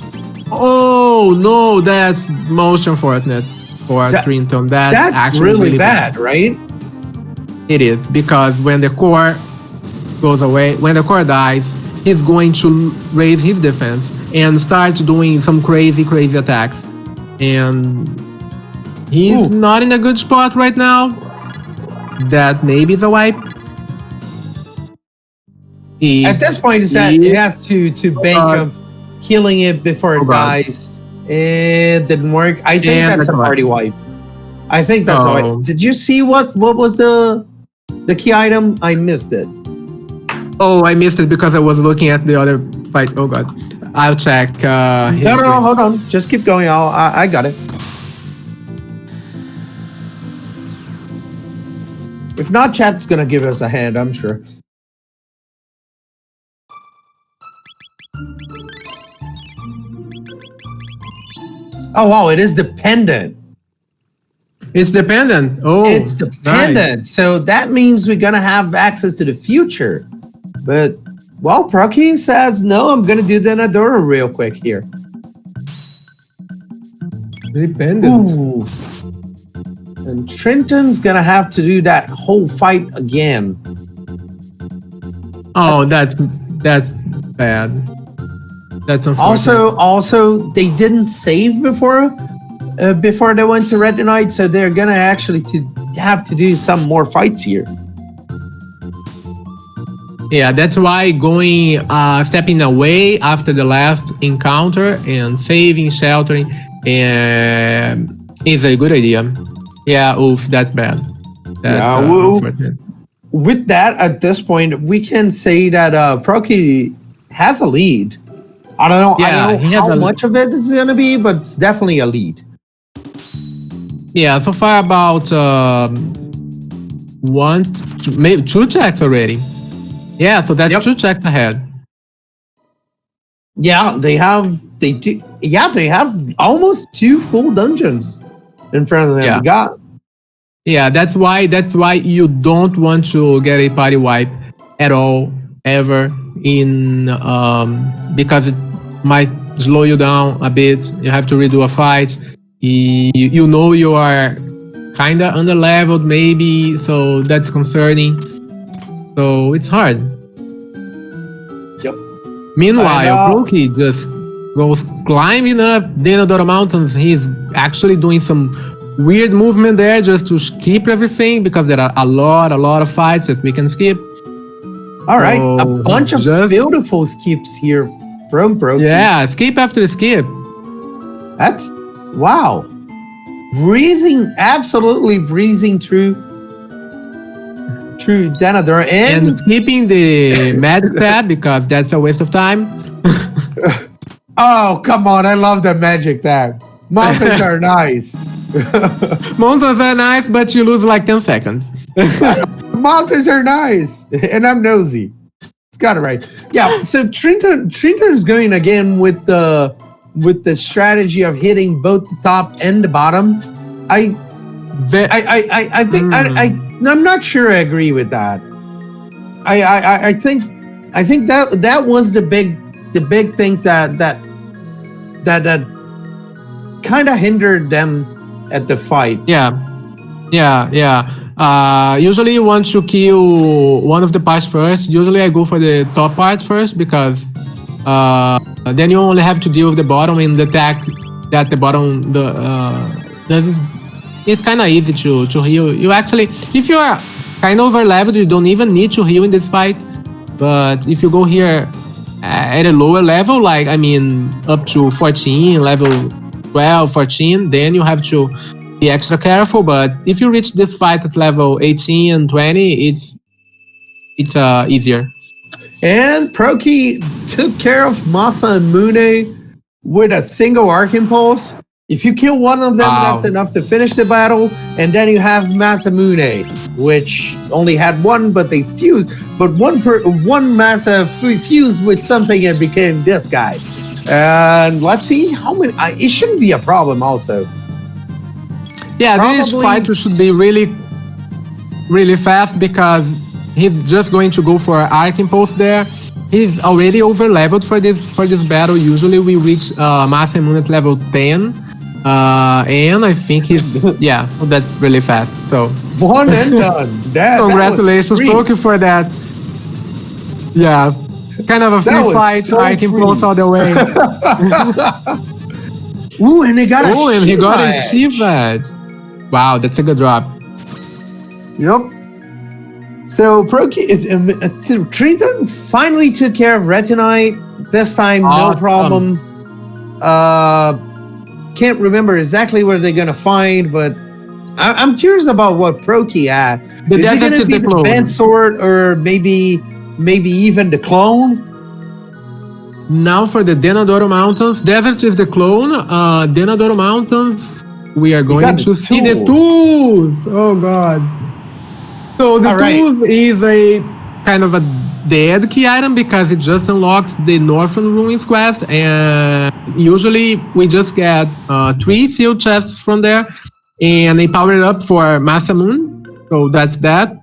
Oh no, that's most unfortunate for Trinton. That's actually really bad, right? It is, because when the core goes away, when the core dies, he's going to raise his defense and start doing some crazy attacks. And he's not in a good spot right now. That maybe is a wipe. At this point, he has to bank of killing it before it dies. It didn't work. I think that's a party wipe. I think that's a wipe. Did you see what was the key item? I missed it. Oh, I missed it because I was looking at the other fight. Oh god, I'll check. No, hold on. Just keep going. I got it. If not, chat's gonna give us a hand, I'm sure. Oh wow, it is dependent. It's dependent. Oh, it's dependent. Nice. So that means we're gonna have access to the future. But well, Procky says no. I'm gonna do the Nadora real quick here. Dependent. Ooh. And Trinton's gonna have to do that whole fight again. Oh, that's bad. That's unfortunate. Also, they didn't save before they went to Red Knight, so they're gonna actually have to do some more fights here. Yeah, that's why going stepping away after the last encounter and saving, sheltering, is a good idea. Yeah, oof, that's bad. That's unfortunate. With that, at this point, we can say that Procky has a lead. I don't know how much of it is going to be, but it's definitely a lead. Yeah, so far about maybe 2 checks already. Yeah, so that's 2 checks ahead. Yeah, they have almost 2 full dungeons in front of them. Yeah, that's why you don't want to get a party wipe at all ever in because it might slow you down a bit. You have to redo a fight. You know you are kinda under-leveled maybe, so that's concerning. So it's hard. Yep. Meanwhile, Procky just goes climbing up Denadora Mountains. He's actually doing some weird movement there just to skip everything because there are a lot of fights that we can skip. All right, a bunch of beautiful skips here from Procky. Yeah, skip after skip. That's wow. Absolutely breezing through Denadora and skipping the magic tab because that's a waste of time. Oh, come on. I love the magic tab. Mountains are nice. Mountains are nice, but you lose like 10 seconds. Mountains are nice. And I'm nosy. It's got it right. Yeah, so Trinton's going again with the strategy of hitting both the top and the bottom. I think I'm not sure I agree with that. I think that was the big thing that kind of hindered them at the fight. Yeah. Usually you want to kill one of the parts first. Usually I go for the top part first because then you only have to deal with the bottom and the attack that the bottom does. It's kind of easy to heal. You actually, if you are kind of over leveled, you don't even need to heal in this fight. But if you go here at a lower level, like up to 14, level 12, 14, then you have to be extra careful. But if you reach this fight at level 18 and 20, it's easier. And Procky took care of Masa and Mune with a single arc impulse. If you kill one of them, that's enough to finish the battle. And then you have Masamune, which only had one, but they fused. But one Masa fused with something and became this guy. And let's see how many. It shouldn't be a problem, also. Yeah, this fight should be really, really fast because he's just going to go for arc impulse there. He's already over leveled for this battle. Usually we reach Masamune at level 10. And I think he's so that's really fast. So one and done. Congratulations, Procky, for that. Yeah, kind of a free fight. So I can pulse all the way. Ooh, and he got a Shiva. Wow, that's a good drop. Yep. So Trinton finally took care of Retinite. This time, no problem. Can't remember exactly where they're gonna find, but I'm curious about what Procky had. Is it gonna be the band sword or maybe even the clone? Now for the Denadora Mountains, Desert is the clone. Denadora Mountains, we are going to see the tools. Oh god. So the All right. tools is a kind of a dead key item because it just unlocks the Northern Ruins quest, and usually we just get 3 sealed chests from there, and they power it up for Massa Moon. So that's that.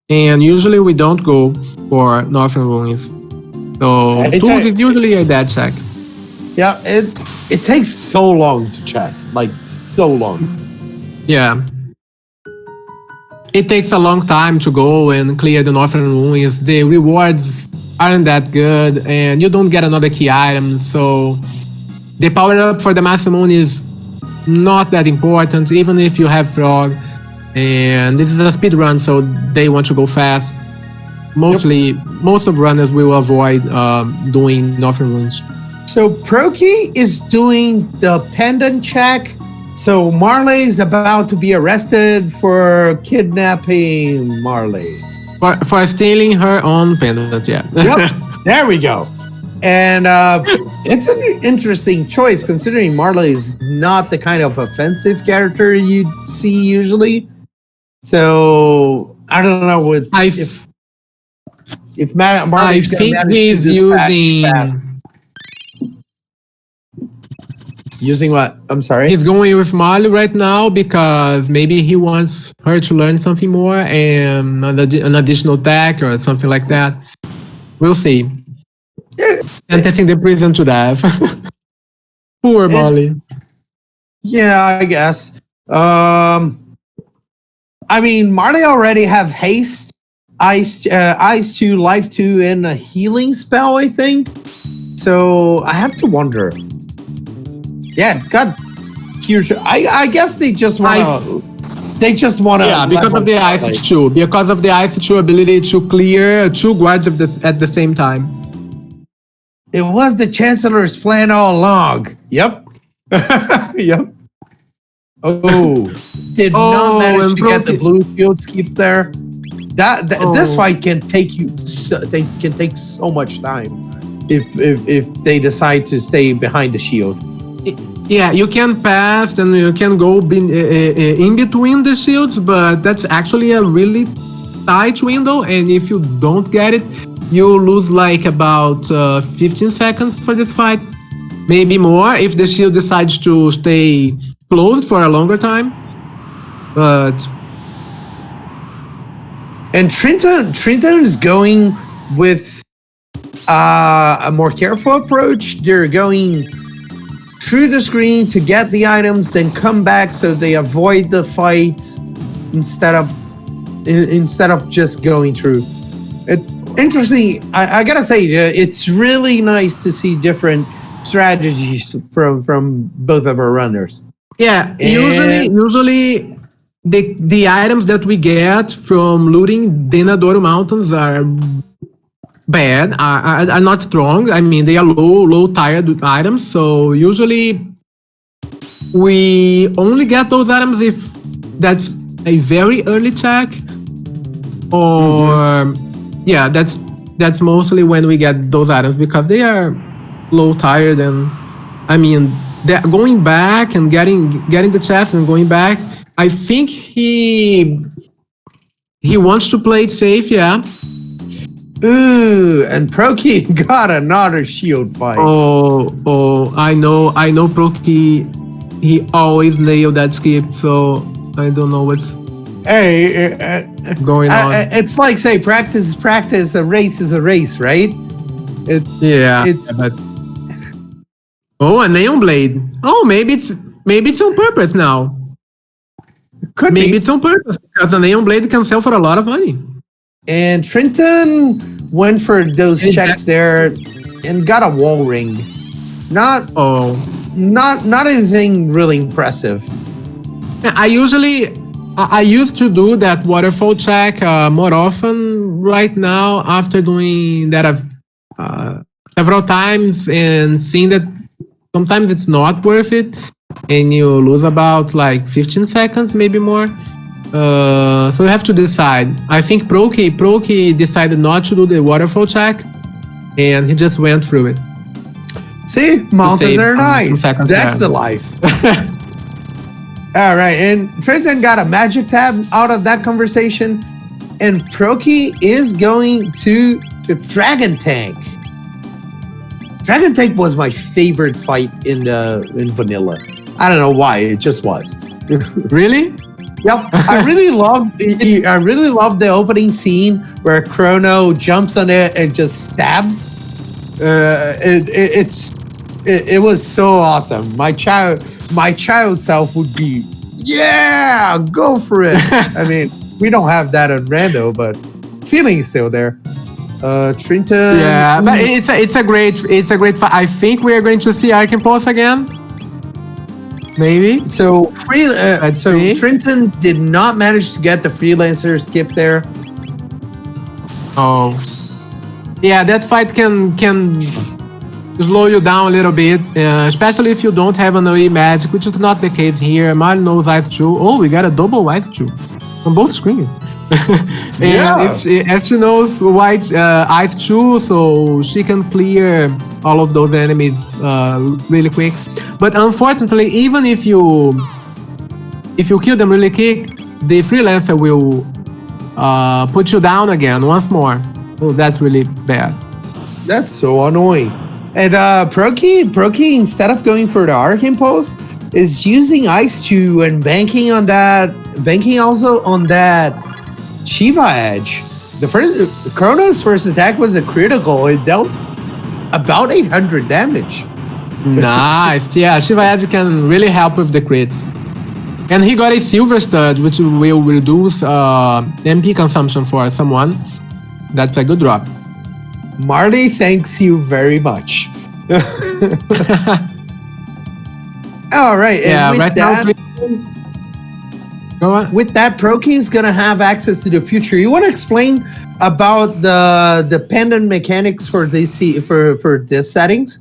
And usually we don't go for Northern Ruins. So tools is usually a dead check. Yeah, it takes so long to check, like so long. Yeah. It takes a long time to go and clear the Northern Ruins. The rewards aren't that good, and you don't get another key item. So the power up for the Massa Moon is not that important, even if you have Frog. And this is a speed run, so they want to go fast. Most of runners will avoid doing Northern Ruins. So Proccy is doing the pendant check. So Marley's about to be arrested for kidnapping Marley. For stealing her own pendant, yeah. Yep, there we go. And it's an interesting choice considering Marley is not the kind of offensive character you'd see usually. So I don't know if Marley's I think he's using what? I'm sorry? He's going with Marley right now because maybe he wants her to learn something more and an additional tech or something like that. We'll see. Sentencing the prison to death. Poor Marley. Yeah, I guess. I mean, Marley already have haste, ice 2, life 2, and a healing spell, I think. So I have to wonder. Yeah, it's got huge. I guess they just want to. They just want to. Yeah, because of the ice 2. Because of the ice 2 ability to clear 2 guards at the same time. It was the Chancellor's plan all along. Yep. Yep. Oh, did not manage to get the blue shield skip there. This fight can take take so much time if they decide to stay behind the shield. Yeah, you can pass and you can go in between the shields, but that's actually a really tight window, and if you don't get it, you lose like about 15 seconds for this fight, maybe more if the shield decides to stay closed for a longer time. But and Trinton is going with a more careful approach. They're going through the screen to get the items, then come back so they avoid the fights instead of just going through. Interesting. I gotta say, it's really nice to see different strategies from both of our runners. Yeah, usually the items that we get from looting Denadoro Mountains are bad, are not strong. I mean, they are low tired items. So usually we only get those items if that's a very early check, or yeah, that's mostly when we get those items because they are low tired. And I mean, they're going back and getting the chest and going back. I think he wants to play it safe, yeah. Ooh, and Proccy got another shield fight. Oh, I know Proccy. He always nailed that skip, so I don't know what's going on. It's like, say, practice is practice, a race is a race, right? Oh, a neon blade. Oh, maybe it's on purpose now. Maybe it's on purpose because a neon blade can sell for a lot of money. And Trinton went for those checks there and got a wall ring. Not anything really impressive. I used to do that waterfall check more often. Right now, after doing that several times and seeing that sometimes it's not worth it, and you lose about like 15 seconds, maybe more. So you have to decide. I think Proccy decided not to do the waterfall check, and he just went through it. See, mountains are nice. That's the life. All right, and Trinton got a magic tab out of that conversation, and Proccy is going to Dragon Tank. Dragon Tank was my favorite fight in vanilla. I don't know why, it just was. Really? Yep, I really love the opening scene where Chrono jumps on it and just stabs. It was so awesome. My child self would be, yeah, go for it. I mean, we don't have that on Rando, but feeling is still there. Trinton. Yeah, but it's a great fight. I think we are going to see Arcane Pulse again. Maybe. So Trinton did not manage to get the freelancer skip there. Oh, yeah, that fight can slow you down a little bit, especially if you don't have an OE magic, which is not the case here. Marley knows Ice 2. Oh, we got a double Ice 2 on both screens. And as she knows white Ice 2, so she can clear all of those enemies really quick. But unfortunately, even if you kill them really quick, the freelancer will put you down again once more. Oh, that's really bad. That's so annoying. And Proccy, instead of going for the Arcane Pulse, is using Ice 2 and banking also on that Shiva Edge. Chrono's first attack was a critical. It dealt about 800 damage. Nice. Yeah, Shiva Edge can really help with the crits. And he got a Silver Stud, which will reduce MP consumption for someone. That's a good drop. Marley thanks you very much. All right. Yeah, and right that, now. Go on. With that, Proccy is going to have access to the future. You want to explain about the pendant mechanics for this settings?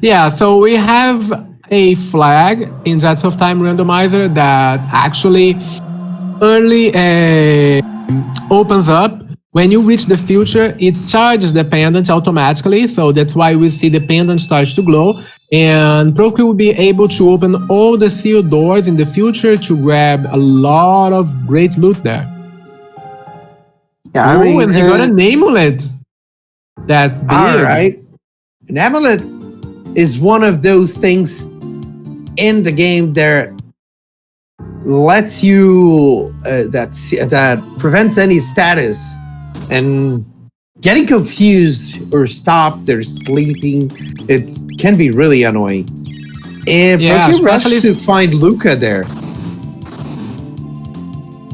Yeah, so we have a flag in Jets of Time randomizer that actually early opens up. When you reach the future, it charges the pendant automatically, so that's why we see the pendant starts to glow. And Proccy will be able to open all the sealed doors in the future to grab a lot of great loot there. Yeah, and he got an amulet. That's big. All right. An amulet is one of those things in the game that lets you that prevents any status and getting confused or stopped or sleeping. It can be really annoying. And Proccy rushed to find Luca there.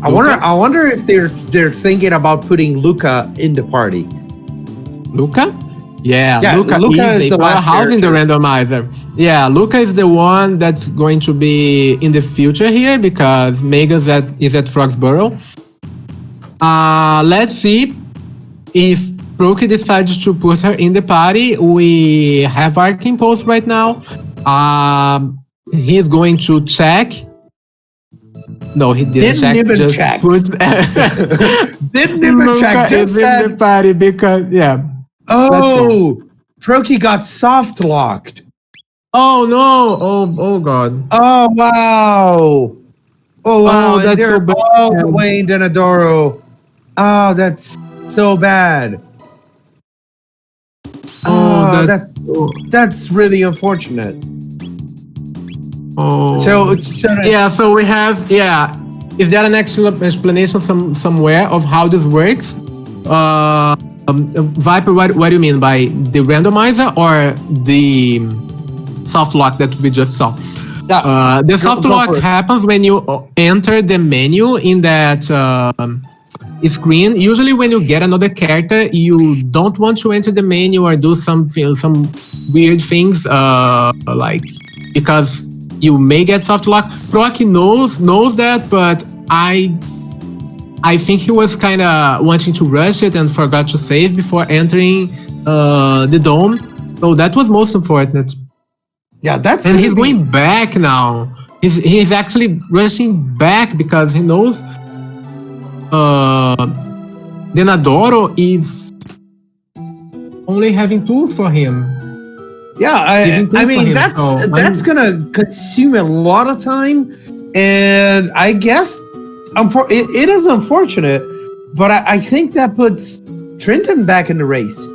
I wonder if they're thinking about putting Luca in the party. Luca? Yeah, Luca is the last powerhouse in the randomizer. Yeah, Luca is the one that's going to be in the future here because Megas is at Frogsborough. Let's see if Proccy decides to put her in the party. We have Arcane Pulse right now. He's going to check. No, he didn't check. Even just check. Didn't even Luca check. Just is in the party because Oh, Proccy got soft locked. Oh no! Oh god! Oh wow! Oh wow! Oh, that's they're so bad. all the way in Denadoro. Oh, that's so bad. Oh, that's really unfortunate. Oh. So we have Is there an actual explanation somewhere of how this works? Viper, what do you mean by the randomizer or the soft lock that we just saw? The soft lock happens when you enter the menu in that screen. Usually when you get another character, you don't want to enter the menu or do some weird things like because you may get soft lock. Proccy knows that, but I think he was kind of wanting to rush it and forgot to save before entering the dome. So that was most unfortunate. Yeah, and he's going back now. He's actually rushing back because he knows Denadoro is only having tools for him. Yeah, I mean that's gonna consume a lot of time, and I guess it is unfortunate but I think that puts Trinton back in the race.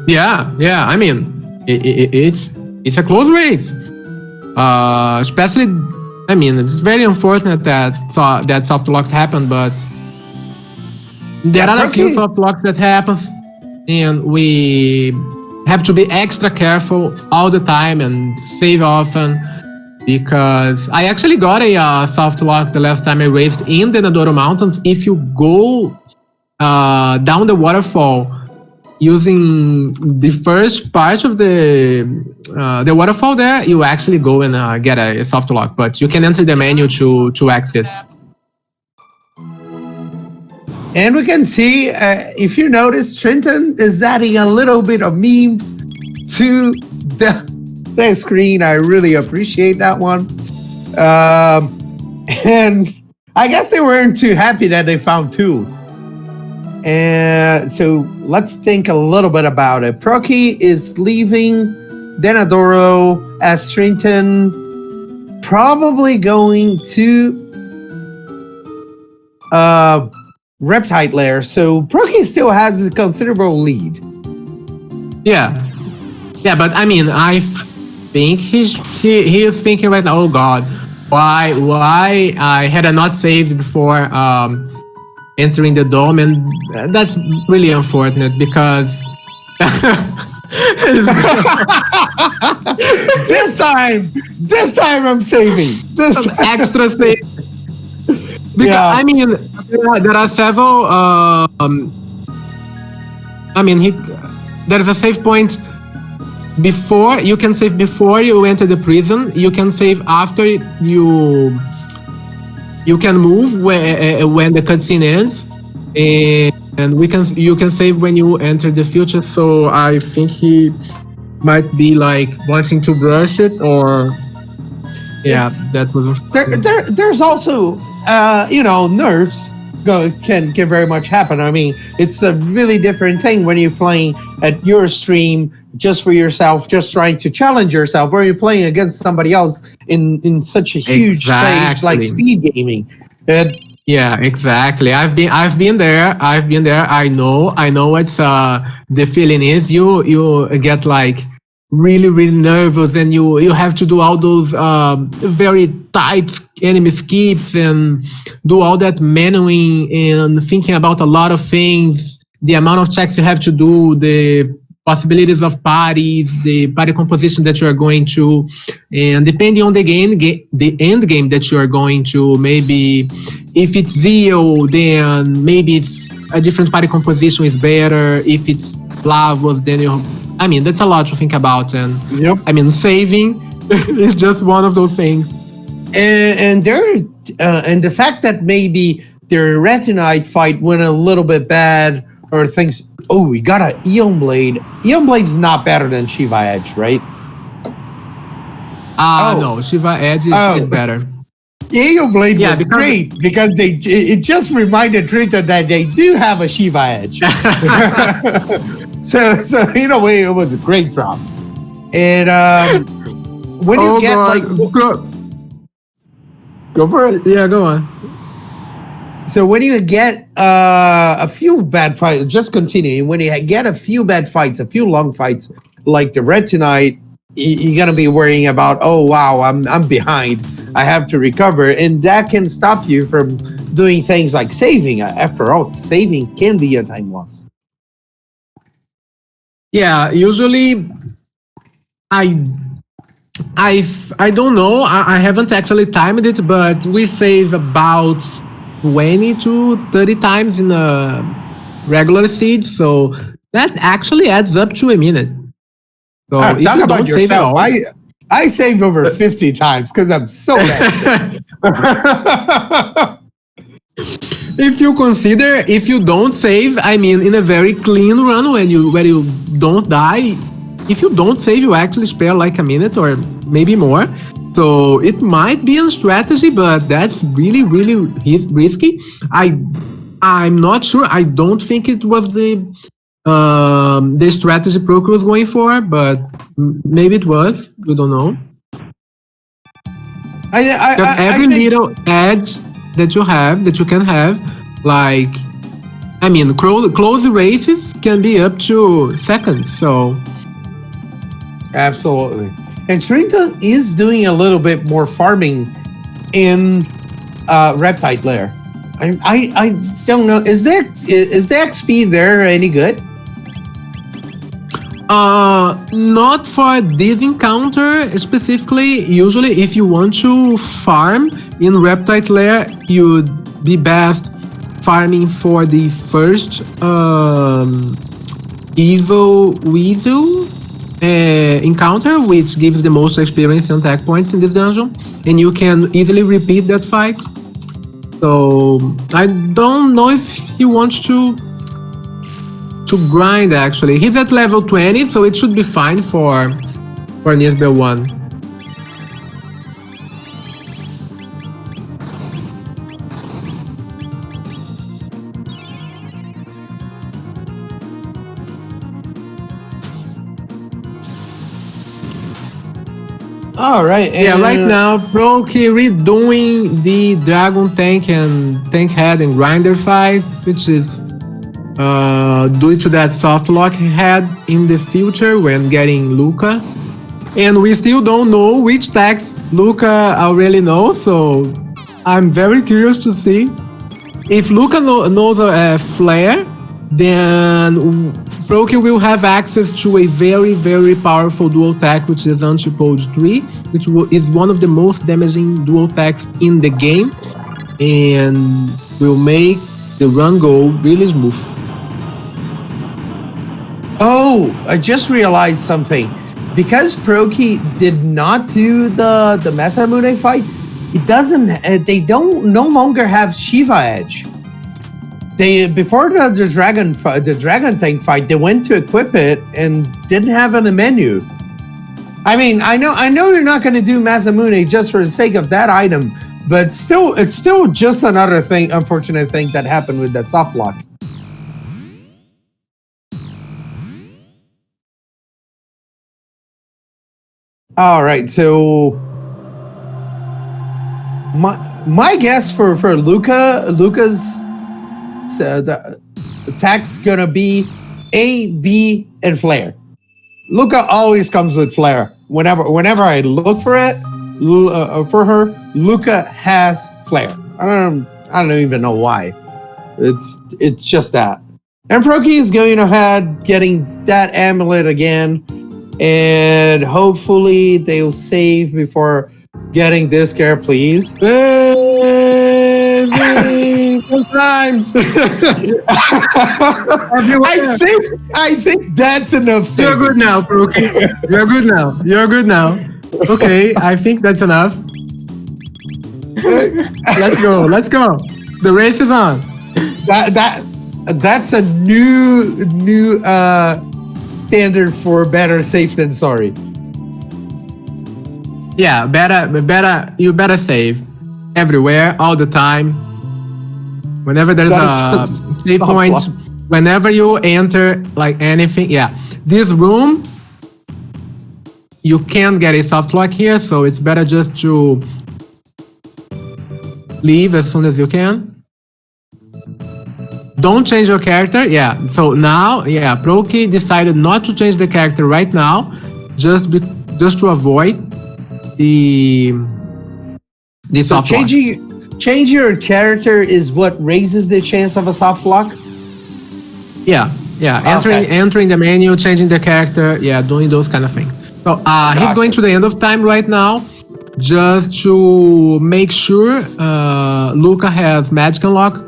Yeah. I mean, it's a close race. Especially, I mean, it's very unfortunate that soft lock happened, but there are a few soft locks that happens, and we have to be extra careful all the time and save often, because I actually got a soft lock the last time I raced in the Nadoro Mountains. If you go down the waterfall using the first part of the waterfall there, you actually go and get a soft lock, but you can enter the menu to exit. And we can see, if you notice, Trinton is adding a little bit of memes to the screen. I really appreciate that one. And I guess they weren't too happy that they found tools. And so let's think a little bit about it. Proccy is leaving Denadoro as Trinton, probably going to Reptile Lair. So Proccy still has a considerable lead. Yeah, but I mean, I think he is thinking right now, oh God, why I had not saved before entering the dome, and that's really unfortunate because this time I'm saving. This extra save. Because I mean, there are several. There's a save point before. You can save before you enter the prison. You can save after you can move when the cutscene ends, and you can save when you enter the future. So I think he might be like wanting to brush it, or that was there's also nerfs can very much happen. I mean, it's a really different thing when you're playing at your stream just for yourself, just trying to challenge yourself, or you're playing against somebody else in such a huge stage like SpeedGaming. Yeah, exactly. I've been there. I know what the feeling is. You get like really nervous, and you have to do all those very tight enemy skips and do all that menuing and thinking about a lot of things, the amount of checks you have to do, the possibilities of parties, the party composition that you are going to, and depending on the end game that you are going to, maybe if it's Zio, then maybe it's a different party composition is better. If it's Lavos, then I mean, that's a lot to think about, and I mean, saving is just one of those things. And the fact that maybe their Retinite fight went a little bit bad, or things. Oh, we got an Eon Blade. Eon Blade's not better than Shiva Edge, right? No, Shiva Edge is better. Eon Blade was great because it just reminded Trinton that they do have a Shiva Edge. So in a way, it was a great drop. And when you get go for it. Yeah, go on. So when you get a few bad fights, just continuing, when you get a few bad fights, a few long fights, like the Retinite, you're going to be worrying about, oh, wow, I'm behind. I have to recover. And that can stop you from doing things like saving. After all, saving can be a time loss. Yeah, usually I don't know. I haven't actually timed it, but we save about 20 to 30 times in a regular seed, so that actually adds up to a minute. So talk about yourself. I saved over 50 times because I'm so bad. If you consider, if you don't save, I mean, in a very clean run where you don't die, if you don't save, you actually spare like a minute or maybe more. So it might be a strategy, but that's really risky. I'm not sure. I don't think it was the strategy Proccy was going for, but maybe it was. We don't know. Every little edge that you can have, like I mean, close races can be up to seconds, so... Absolutely. And Trinton is doing a little bit more farming in Reptile Lair. I don't know. Is the XP there any good? Not for this encounter specifically. Usually, if you want to farm in Reptile Lair, you'd be best farming for the first Evil Weasel encounter, which gives the most experience and attack points in this dungeon, and you can easily repeat that fight. So I don't know if he wants to grind. Actually, he's at level 20, so it should be fine for Nisbel 1. All right. Yeah, right now, proccy redoing the Dragon Tank and Tank Head and Grinder fight, which is due to that soft lock he had in the future when getting Luca. And we still don't know which tags Luca already knows, so I'm very curious to see. If Luca knows a flare, then proccy will have access to a very, very powerful dual tech, which is Antipode 3, which is one of the most damaging dual techs in the game, and will make the run go really smooth. Oh, I just realized something. Because proccy did not do the Masamune fight, it doesn't. They no longer have Shiva Edge. They before the dragon tank fight, they went to equip it and didn't have it in the menu. I mean, I know you're not going to do Masamune just for the sake of that item, but it's still just another unfortunate thing that happened with that soft lock. All right, so my guess for Luca's the attack's gonna be A, B, and flare. Luca always comes with flare. Whenever I look for it for her, Luca has flare. I don't even know why. It's just that. And proccy is going ahead getting that amulet again, and hopefully they'll save before getting this care, please. Sometimes. I think that's enough. Saving. You're good now, proccy. You're good now. Okay, I think that's enough. Let's go. The race is on. That's a new standard for better safe than sorry. Yeah, you better save everywhere, all the time. Whenever there's a save point, whenever you enter like anything, yeah. This room, you can't get a soft lock here, so it's better just to leave as soon as you can. Don't change your character, yeah. So now, yeah, proccy decided not to change the character right now, just to avoid the soft lock. Change your character is what raises the chance of a soft lock? Yeah. Entering the menu, changing the character, yeah, doing those kind of things. So he's going to the end of time right now, just to make sure Luca has magic unlock.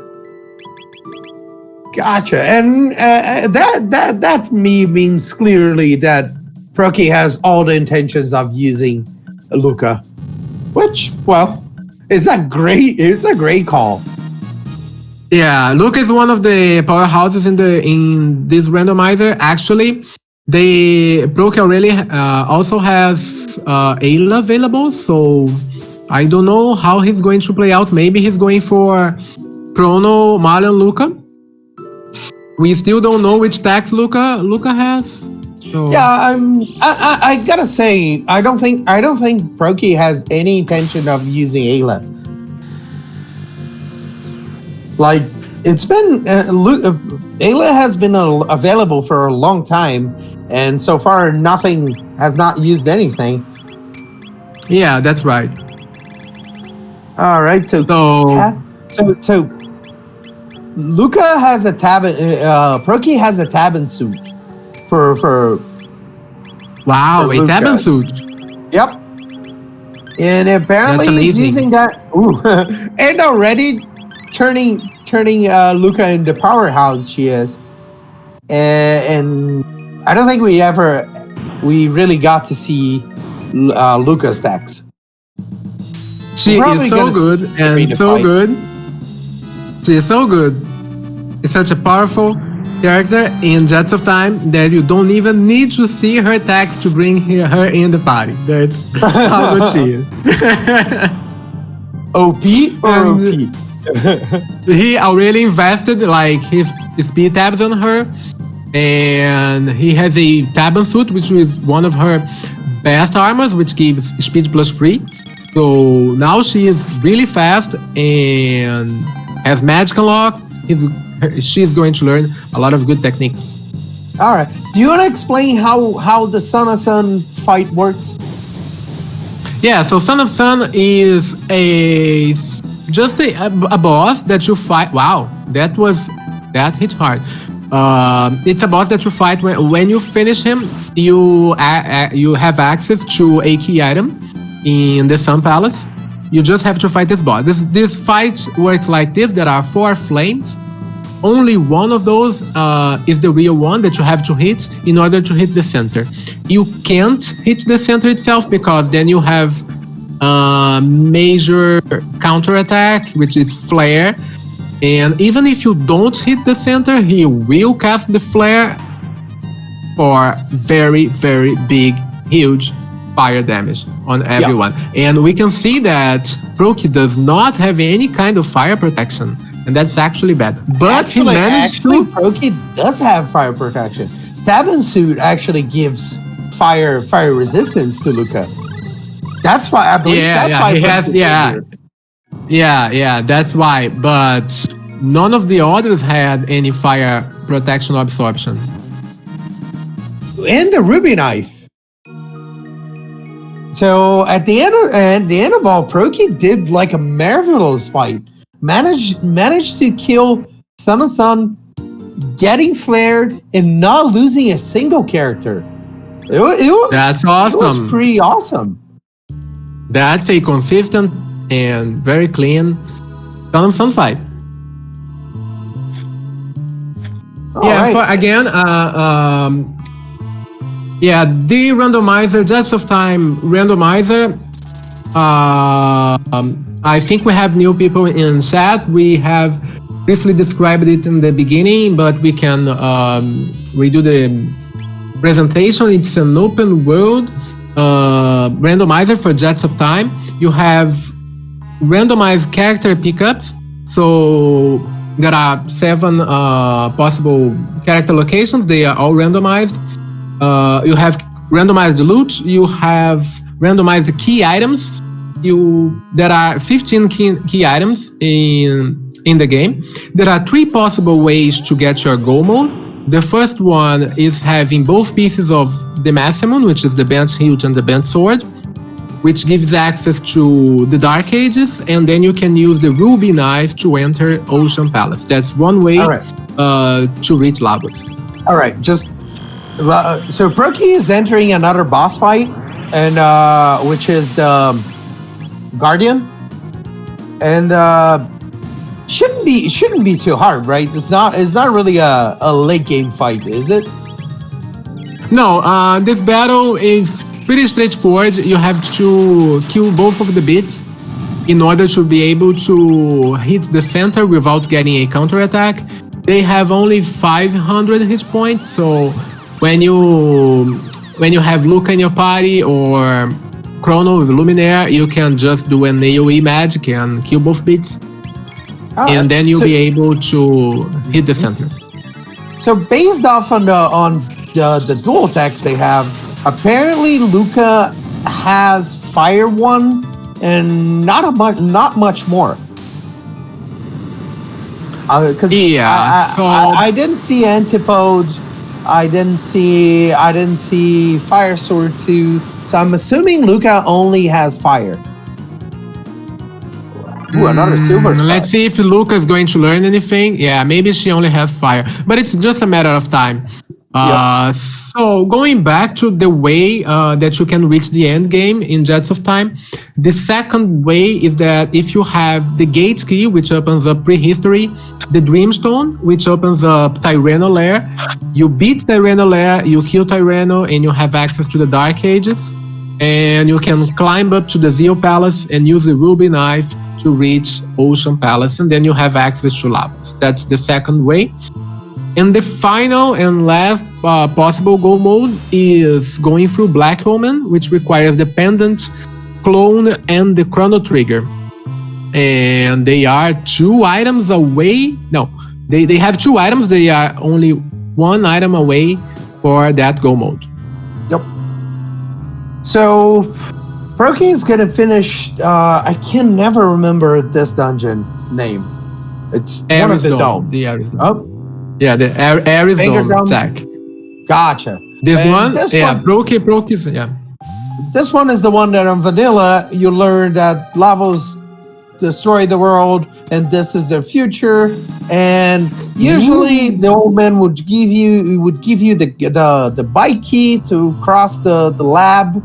Gotcha. And that means clearly that proccy has all the intentions of using Luca, which, well, it's a great call. Yeah, Luca is one of the powerhouses in this randomizer. Actually, proccy already also has Ayla available, so I don't know how he's going to play out. Maybe he's going for Chrono, Marlon, Luca. We still don't know which tax Luca has. So. Yeah, I gotta say, I don't think proccy has any intention of using Ayla. Like, it's been Ayla has been available for a long time, and so far nothing has not used anything. Yeah, that's right. All right, so Luca has a Proccy has a Tabin suit for wow, a Tabin suit. Yep. And apparently he's using that. Ooh, and already turning Luca into powerhouse she is. And I don't think we really got to see Luca's stacks. She is so good and so good. She is so good. It's such a powerful character in Jets of Time that you don't even need to see her attacks to bring her in the party. That's how good she is. OP or OP? He already invested like his speed tabs on her, and he has a Tabin suit, which is one of her best armors, which gives speed +3. So now she is really fast and has magic unlock. She's going to learn a lot of good techniques. All right. Do you want to explain how the Son of Sun fight works? Yeah. So Son of Sun is just a boss that you fight. Wow, that hit hard. It's a boss that you fight when you finish him. You have access to a key item in the Sun Palace. You just have to fight this boss. This fight works like this. There are 4 flames. Only one of those is the real one that you have to hit in order to hit the center. You can't hit the center itself because then you have major counterattack, which is flare. And even if you don't hit the center, he will cast the flare for very, very big, huge fire damage on everyone. Yeah. And we can see that Proccy does not have any kind of fire protection, and that's actually bad. But he managed to. Proccy does have fire protection. Tabin suit actually gives fire resistance to Luca. That's why I believe. He has. Yeah, that's why. But none of the others had any fire protection or absorption. And the ruby knife. So at the end of all, Proccy did like a marvelous fight. Managed to kill Son of Sun, getting flared and not losing a single character. That's awesome. It was pretty awesome. That's a consistent and very clean Son of Sun fight. The randomizer, Jets of Time randomizer. I think we have new people in chat. We have briefly described it in the beginning, but we can redo the presentation. It's an open world randomizer for Jets of Time. You have randomized character pickups. So there are 7 possible character locations. They are all randomized. You have randomized loot. You have randomized key items. There are 15 key items in the game. There are 3 possible ways to get your go mode. The first one is having both pieces of the Masamune, which is the bent hilt and the bent sword, which gives access to the Dark Ages, and then you can use the ruby knife to enter Ocean Palace. That's one way to reach Lavos. All right, so Proccy is entering another boss fight, and which is the Guardian, and shouldn't be too hard, right? It's not really a late game fight, is it? No, this battle is pretty straightforward. You have to kill both of the beats in order to be able to hit the center without getting a counterattack. They have only 500 hit points, so when you have Luca in your party or Chrono with Luminaire, you can just do an AoE magic and kill both beats. And then you'll be able to hit the center. So based off on the dual attacks they have, apparently Luca has Fire 1 and not much more. Because I didn't see Antipode. I didn't see Fire Sword 2. So I'm assuming Luca only has fire. Ooh, another silver star. Let's see if Luca is going to learn anything. Yeah, maybe she only has fire, but it's just a matter of time. So going back to the way that you can reach the end game in Jets of Time, the second way is that if you have the gate key, which opens up prehistory, the Dreamstone, which opens up Tyranno Lair, you beat Tyranno Lair, you kill Tyranno, and you have access to the Dark Ages, and you can climb up to the Zeo Palace and use the Ruby Knife to reach Ocean Palace, and then you have access to Lavas. That's the second way. And the final and last possible go mode is going through Black Omen, which requires the Pendant, Clone, and the Chrono Trigger. And they are 2 items away. No, they have 2 items. They are only 1 item away for that go mode. Yep. So, Proki is going to finish... I can never remember this dungeon name. It's one of the dome. The Ares Dome. Oh. Yeah, the Ares Dome attack. Gotcha. This one, Proki, yeah. This one is the one that on vanilla you learn that Lavos destroyed the world and this is the future. And usually the old man would give you the bike key to cross the lab.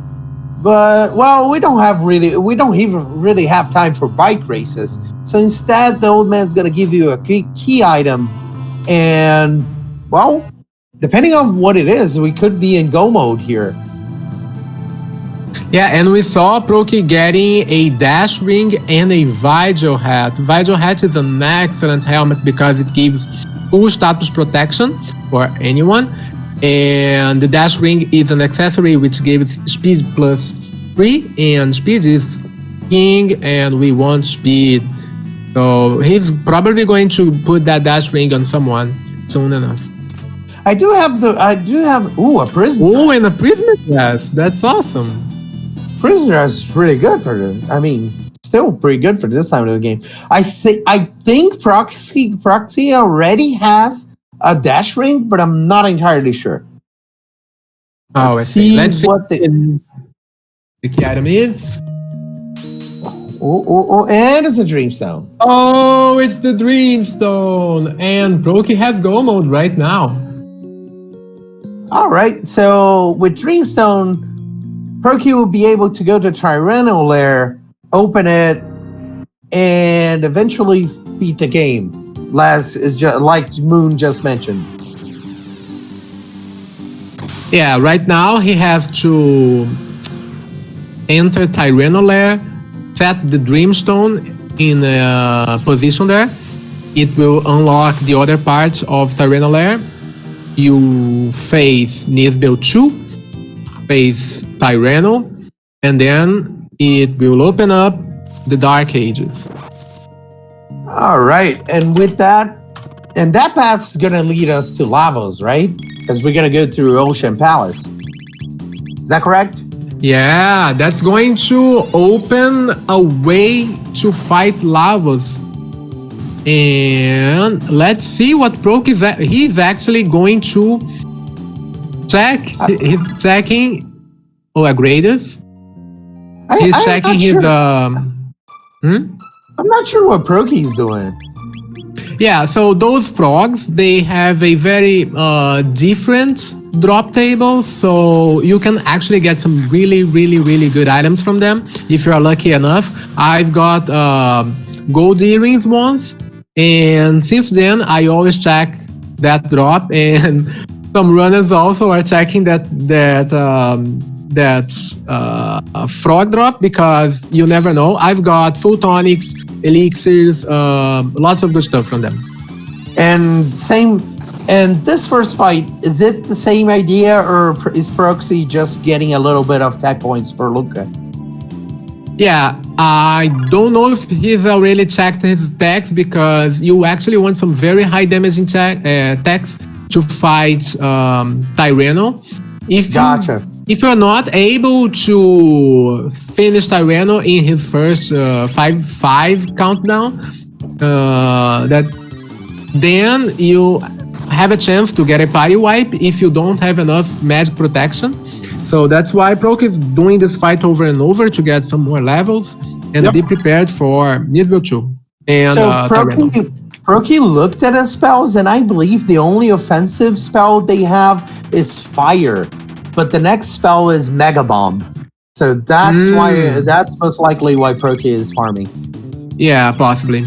But well, we don't even really have time for bike races. So instead, the old man's gonna give you a key item. And, well, depending on what it is, we could be in go mode here. Yeah, and we saw Proki getting a dash ring and a Vigil hat. Vigil hat is an excellent helmet because it gives full status protection for anyone. And the dash ring is an accessory which gives speed +3, and speed is king, and we want speed. So he's probably going to put that dash ring on someone soon enough. I do have a prism. Oh, and a prism dress. That's awesome. Prism dress is pretty good still pretty good for this time of the game. I think Proxy already has a dash ring, but I'm not entirely sure. Let's see what the key item is. Oh, and it's a Dreamstone. Oh, it's the Dreamstone. And Proki has go mode right now. All right, so with Dreamstone, Proki will be able to go to Tyranno Lair, open it, and eventually beat the game, like Moon just mentioned. Yeah, right now he has to enter Tyranno Lair, set the Dreamstone in a position there. It will unlock the other parts of Tyranno Lair. You face Nisbel 2, face Tyranno, and then it will open up the Dark Ages. All right, and with that, and that path's gonna lead us to Lavos, right? Because we're gonna go through Ocean Palace. Is that correct? Yeah, that's going to open a way to fight Lavos. And let's see what Proki is. He's actually going to check. He's checking. Oh, Agradus. He's checking his. I'm not sure what Proki is doing. Yeah, so those frogs, they have a very different drop table, so you can actually get some really good items from them if you are lucky enough. I've got gold earrings once, and since then I always check that drop, and some runners also are checking that frog drop, because you never know. I've got full tonics, elixirs, lots of good stuff from them. And this first fight, is it the same idea, or is Proxy just getting a little bit of tech points for Luca? Yeah, I don't know if he's already checked his techs, because you actually want some very high damaging techs to fight Tyranno. If you're not able to finish Tyranno in his first 5-5 countdown, then you have a chance to get a party wipe if you don't have enough magic protection. So that's why Proc is doing this fight over and over to get some more levels and be prepared for Nisbel 2 and Procy looked at his spells, and I believe the only offensive spell they have is Fire, but the next spell is Mega Bomb. So that's most likely why Procy is farming. Yeah, possibly.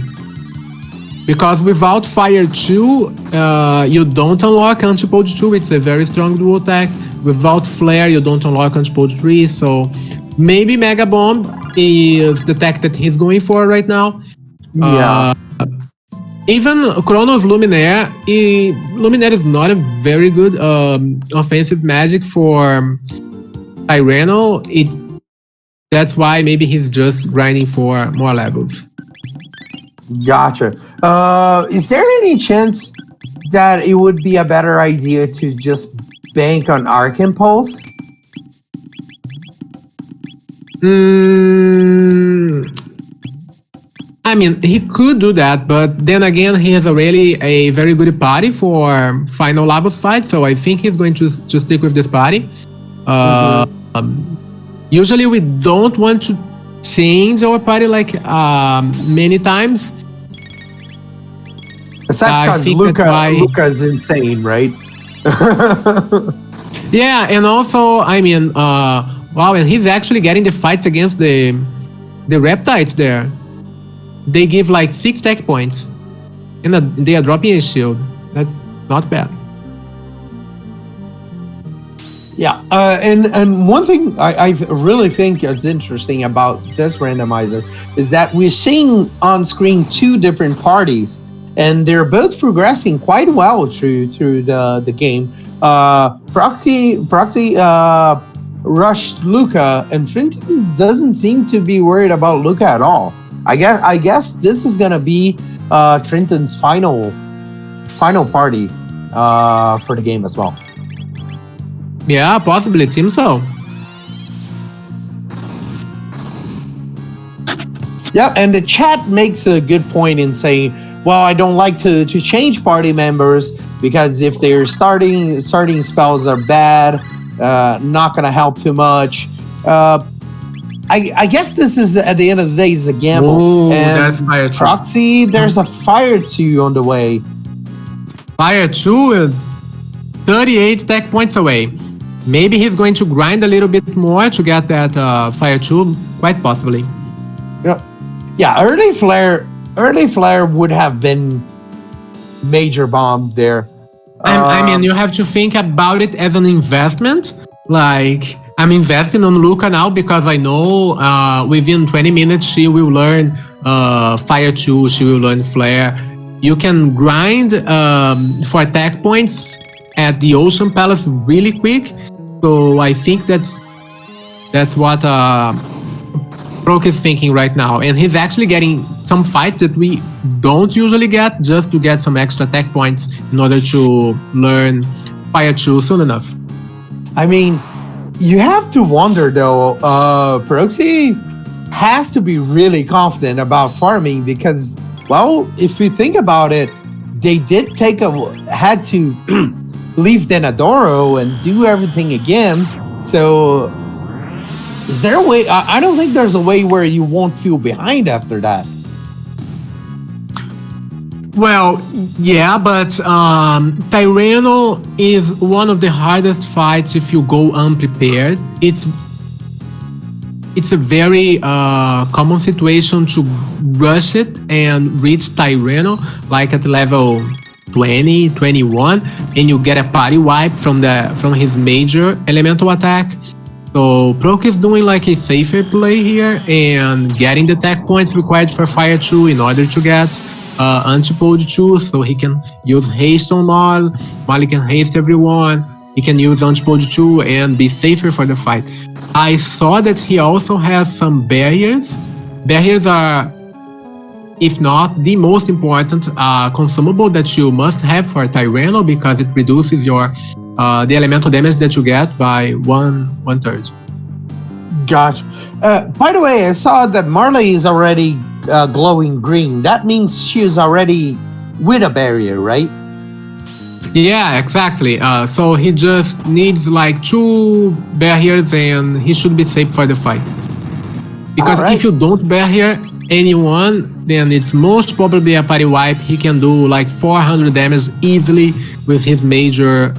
Because without Fire 2, you don't unlock Antipode 2, it's a very strong dual attack. Without Flare, you don't unlock Antipode 3, so maybe Mega Bomb is the tech that he's going for right now. Yeah. Even Chrono of Luminaire, Luminaire is not a very good offensive magic for Tyranno. That's why maybe he's just grinding for more levels. Gotcha. Is there any chance that it would be a better idea to just bank on Arc Impulse? I mean, he could do that, but then again, he has already a very good party for final Lavos fight, so I think he's going to stick with this party. Usually we don't want to change our party like many times. Aside because Luca's insane, right? Yeah, and also, I mean, wow, and he's actually getting the fights against the reptiles there. They give like 6 tech points, and they are dropping a shield. That's not bad. Yeah, and one thing I really think is interesting about this randomizer is that we're seeing on screen 2 different parties, and they're both progressing quite well through the game. Proccy rushed Luca, and Trinton doesn't seem to be worried about Luca at all. I guess this is gonna be Trinton's final party for the game as well. Yeah, possibly. Seems so. Yeah, and the chat makes a good point in saying, well, I don't like to change party members because if their starting spells are bad, not gonna help too much. I guess this is, at the end of the day, is a gamble. Ooh, and that's Fire 2. Proccy, there's a Fire 2 on the way. Fire 2, 38 tech points away. Maybe he's going to grind a little bit more to get that Fire 2, quite possibly. Yeah, early flare would have been major bomb there. I mean, you have to think about it as an investment. Like, I'm investing on Luca now because I know within 20 minutes she will learn Fire 2, she will learn Flare. You can grind for attack points at the Ocean Palace really quick. So I think that's what Proc is thinking right now. And he's actually getting some fights that we don't usually get, just to get some extra attack points in order to learn Fire 2 soon enough. I mean, you have to wonder though, Proccy has to be really confident about farming because, well, if you think about it, they did had to leave Denadoro and do everything again. So is there a way? I don't think there's a way where you won't feel behind after that. Well, yeah, but Tyranno is one of the hardest fights if you go unprepared. It's a very common situation to rush it and reach Tyranno, like at level 20, 21, and you get a party wipe from his major elemental attack. So Proc is doing like a safer play here and getting the attack points required for Fire 2 in order to get Antipode 2, so he can use haste on Mal. He can haste everyone. He can use Antipode 2 and be safer for the fight. I saw that he also has some barriers. Barriers are, if not the most important consumable that you must have for Tyranno, because it reduces your the elemental damage that you get by one third. Gosh. By the way, I saw that Marley is already glowing green. That means she is already with a barrier, right? Yeah, exactly. So he just needs like 2 barriers and he should be safe for the fight. Because if you don't barrier anyone, then it's most probably a party wipe. He can do like 400 damage easily with his major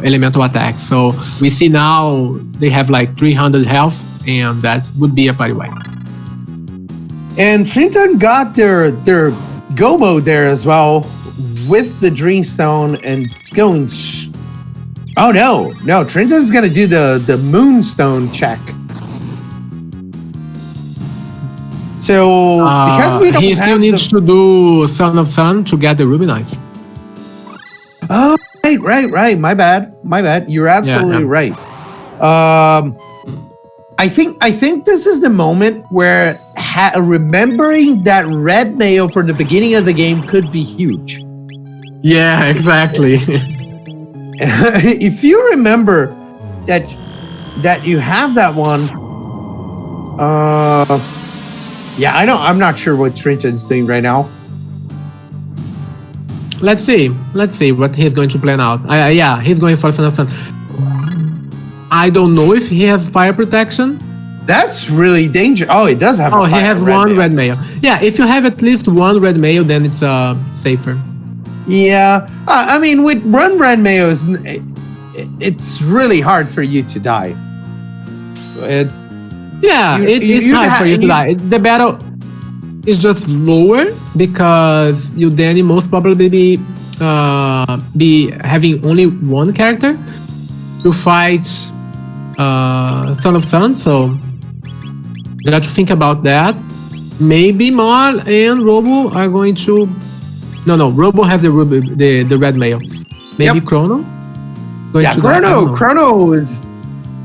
elemental attacks. So we see now they have like 300 health, and that would be a party wipe. And Trinton got their go mode there as well with the Dreamstone and going. Oh no! Trinton's gonna do the Moonstone check. So because we don't he still needs to do Son of Sun to get the Ruby Knife. Oh, right. My bad. You're absolutely right. I think this is the moment where remembering that red mail from the beginning of the game could be huge. Yeah, exactly. If you remember that you have that one, yeah, I'm not sure what Trinton's doing right now. Let's see what he's going to plan out. Yeah, he's going for Son of Sun. I don't know if he has fire protection. That's really dangerous. Oh, he does have. Oh, he has one red mail. Yeah, if you have at least one red mail, then it's safer. Yeah, I mean, with one red mail, it's really hard for you to die. It's hard for you to die. The battle is just lower because you then most probably be having only one character to fight Son of Sun. So you got to think about that. Maybe Mar and Robo are going to. No. Robo has the red mail. Maybe Chrono. Chrono is.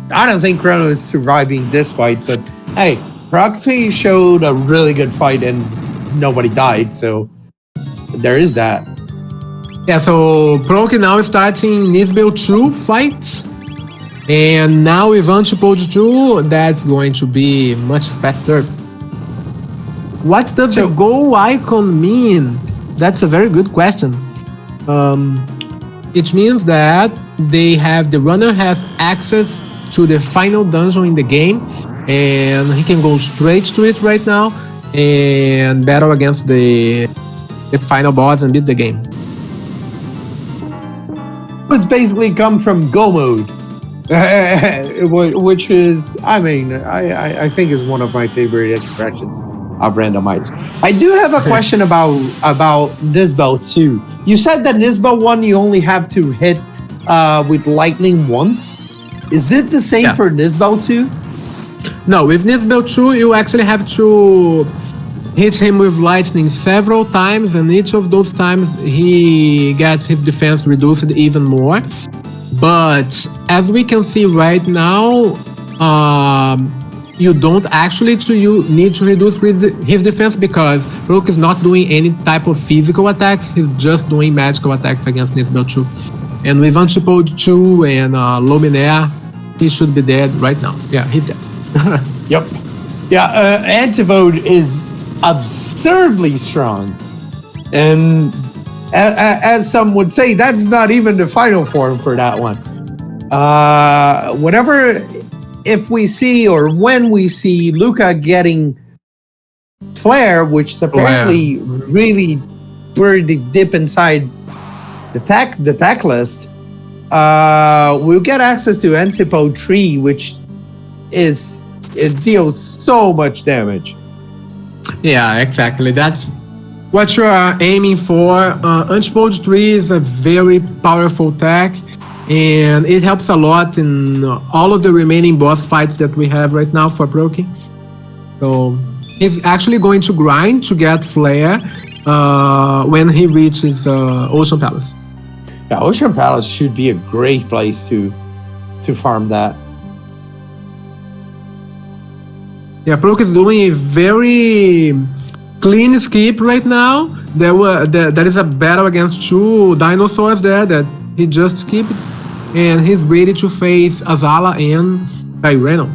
I don't think Chrono is surviving this fight, but hey, Proccy showed a really good fight and nobody died, so there is that. Yeah, so Proc now starting Nisbel 2 fight. And now with Antipode 2, that's going to be much faster. What does the go icon mean? That's a very good question. It means that the runner has access to the final dungeon in the game, and he can go straight to it right now and battle against the final boss and beat the game. It's basically come from go mode, which is, I mean, I think is one of my favorite expressions of randomizer. I do have a question about Nisbel 2. You said that Nisbel 1 you only have to hit with lightning once. Is it the same for Nisbel 2? No, with Nisbel 2 you actually have to hit him with lightning several times, and each of those times he gets his defense reduced even more. But as we can see right now, you don't actually need to reduce his defense because Rook is not doing any type of physical attacks. He's just doing magical attacks against Nisbel 2. And with Antipode 2 and Luminaire, he should be dead right now. Yeah, he's dead. Yep. Yeah, Antipode is absurdly strong. And as some would say, that's not even the final form for that one. If we see or when we see Luca getting Flare, which is apparently really pretty deep inside the tech list, we'll get access to Antipode 3, which deals so much damage. Yeah, exactly. That's what you are aiming for. Antipode 3 is a very powerful tech, and it helps a lot in all of the remaining boss fights that we have right now for Proc. So he's actually going to grind to get Flare when he reaches Ocean Palace. Yeah, Ocean Palace should be a great place to farm that. Yeah, Proc is doing a very clean skip right now. There is a battle against 2 dinosaurs there that he just skipped, and he's ready to face Azala and Reno.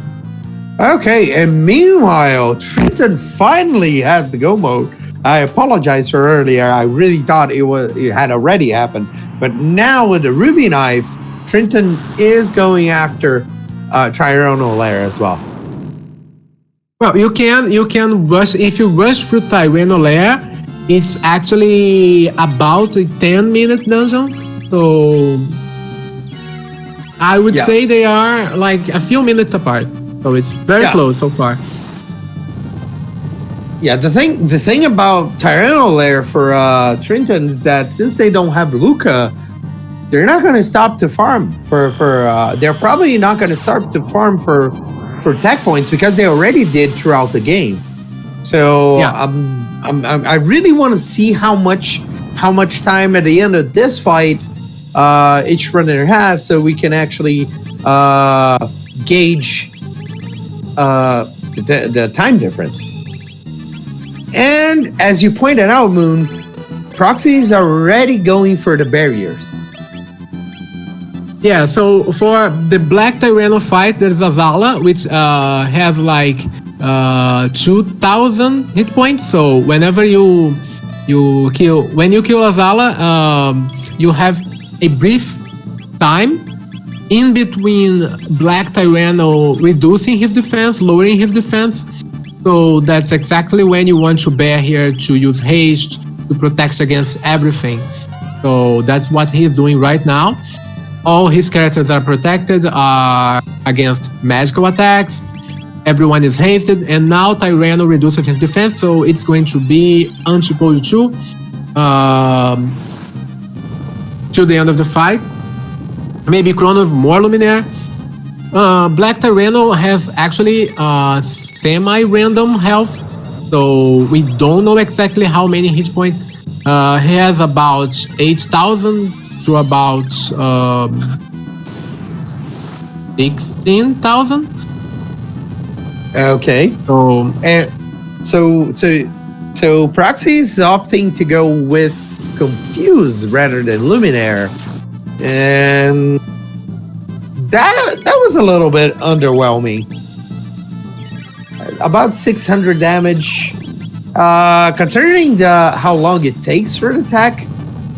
Okay, and meanwhile, Trinton finally has the go mode I apologize for earlier. I really thought it had already happened. But now with the Ruby Knife, Trinton is going after Chrono Lair as well. Well, you can rush if you rush through Chrono Lair. It's actually about a 10-minute dungeon. So I would say they are like a few minutes apart. So it's very close so far. Yeah, the thing about Chrono Lair for Trinton is that since they don't have Luca, they're not going to stop to farm they're probably not going to start to farm for tech points because they already did throughout the game. So I really want to see how much time at the end of this fight each runner has, so we can actually gauge the time difference. And as you pointed out, Moon, proxies are already going for the barriers. Yeah, so for the Black Tyranno fight, there's Azala, which has like 2,000 hit points. So whenever you kill Azala, you have a brief time in between Black Tyranno reducing his defense, lowering his defense. So that's exactly when you want to bear here to use haste to protect against everything. So that's what he's doing right now. All his characters are protected against magical attacks. Everyone is hasted, and now Tyranno reduces his defense, so it's going to be Antipode 2 till the end of the fight. Maybe Chrono more Luminaire. Black Tyranno has actually semi-random health, so we don't know exactly how many hit points. He has about 8,000 to about 16,000. Okay. So Proxy's opting to go with Confuse rather than Luminaire, and that was a little bit underwhelming. About 600 damage. Considering how long it takes for the attack,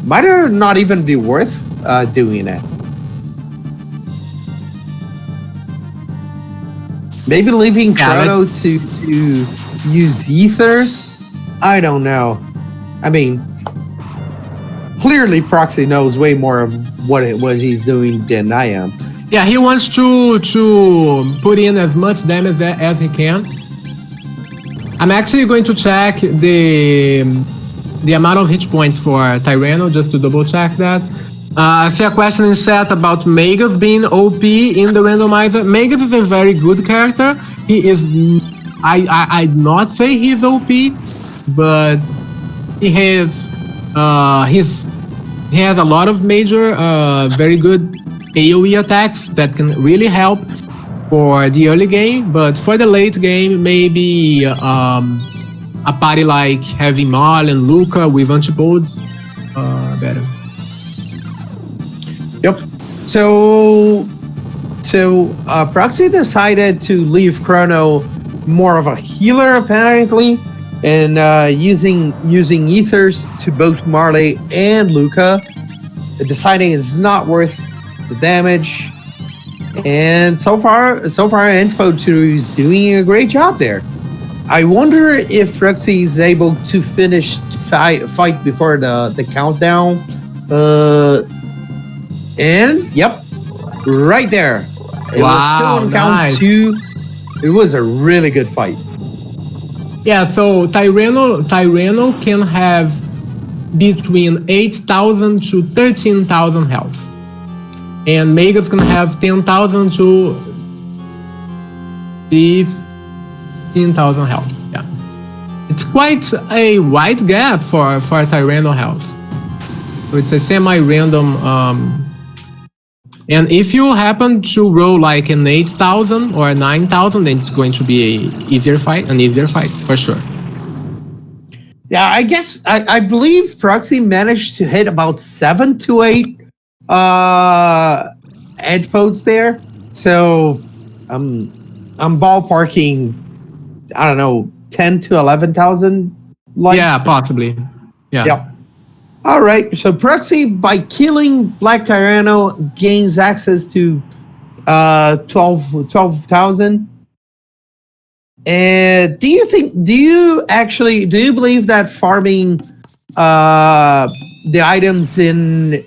might not even be worth doing it. Maybe leaving Chrono to use ethers? I don't know. I mean, clearly Proxy knows way more of what it was he's doing than I am. Yeah, he wants to put in as much damage as he can. I'm actually going to check the amount of hit points for Tyranno just to double check that. I see a question in chat about Magus being OP in the randomizer. Magus is a very good character. He is, I'd not say he's OP, but he has a lot of major, very good AoE attacks that can really help for the early game. But for the late game, maybe a party like having Mal and Luca with antipodes better. Yep. So Proxy decided to leave Chrono more of a healer apparently, and using ethers to both Marley and Luca, deciding it's not worth the damage. And so far Antipode 2 is doing a great job there. I wonder if Proxy is able to finish the fight before the countdown. And yep, right there. It was still on count 2. It was a really good fight. Yeah, so Tyranno can have between 8,000 to 13,000 health. And Magus can have 10,000 to 15,000 health. Yeah. It's quite a wide gap for Tyranno health. So it's a semi-random and if you happen to roll like an 8,000 or 9,000, then it's going to be an easier fight for sure. Yeah, I guess I believe Proxy managed to hit about 7 to 8 antipodes there. So I'm ballparking, I don't know, 10 to 11,000 life? Yeah, possibly. Yeah. Yep. All right. So Proxy, by killing Black Tyranno, gains access to 12,000. And do you believe that farming the items in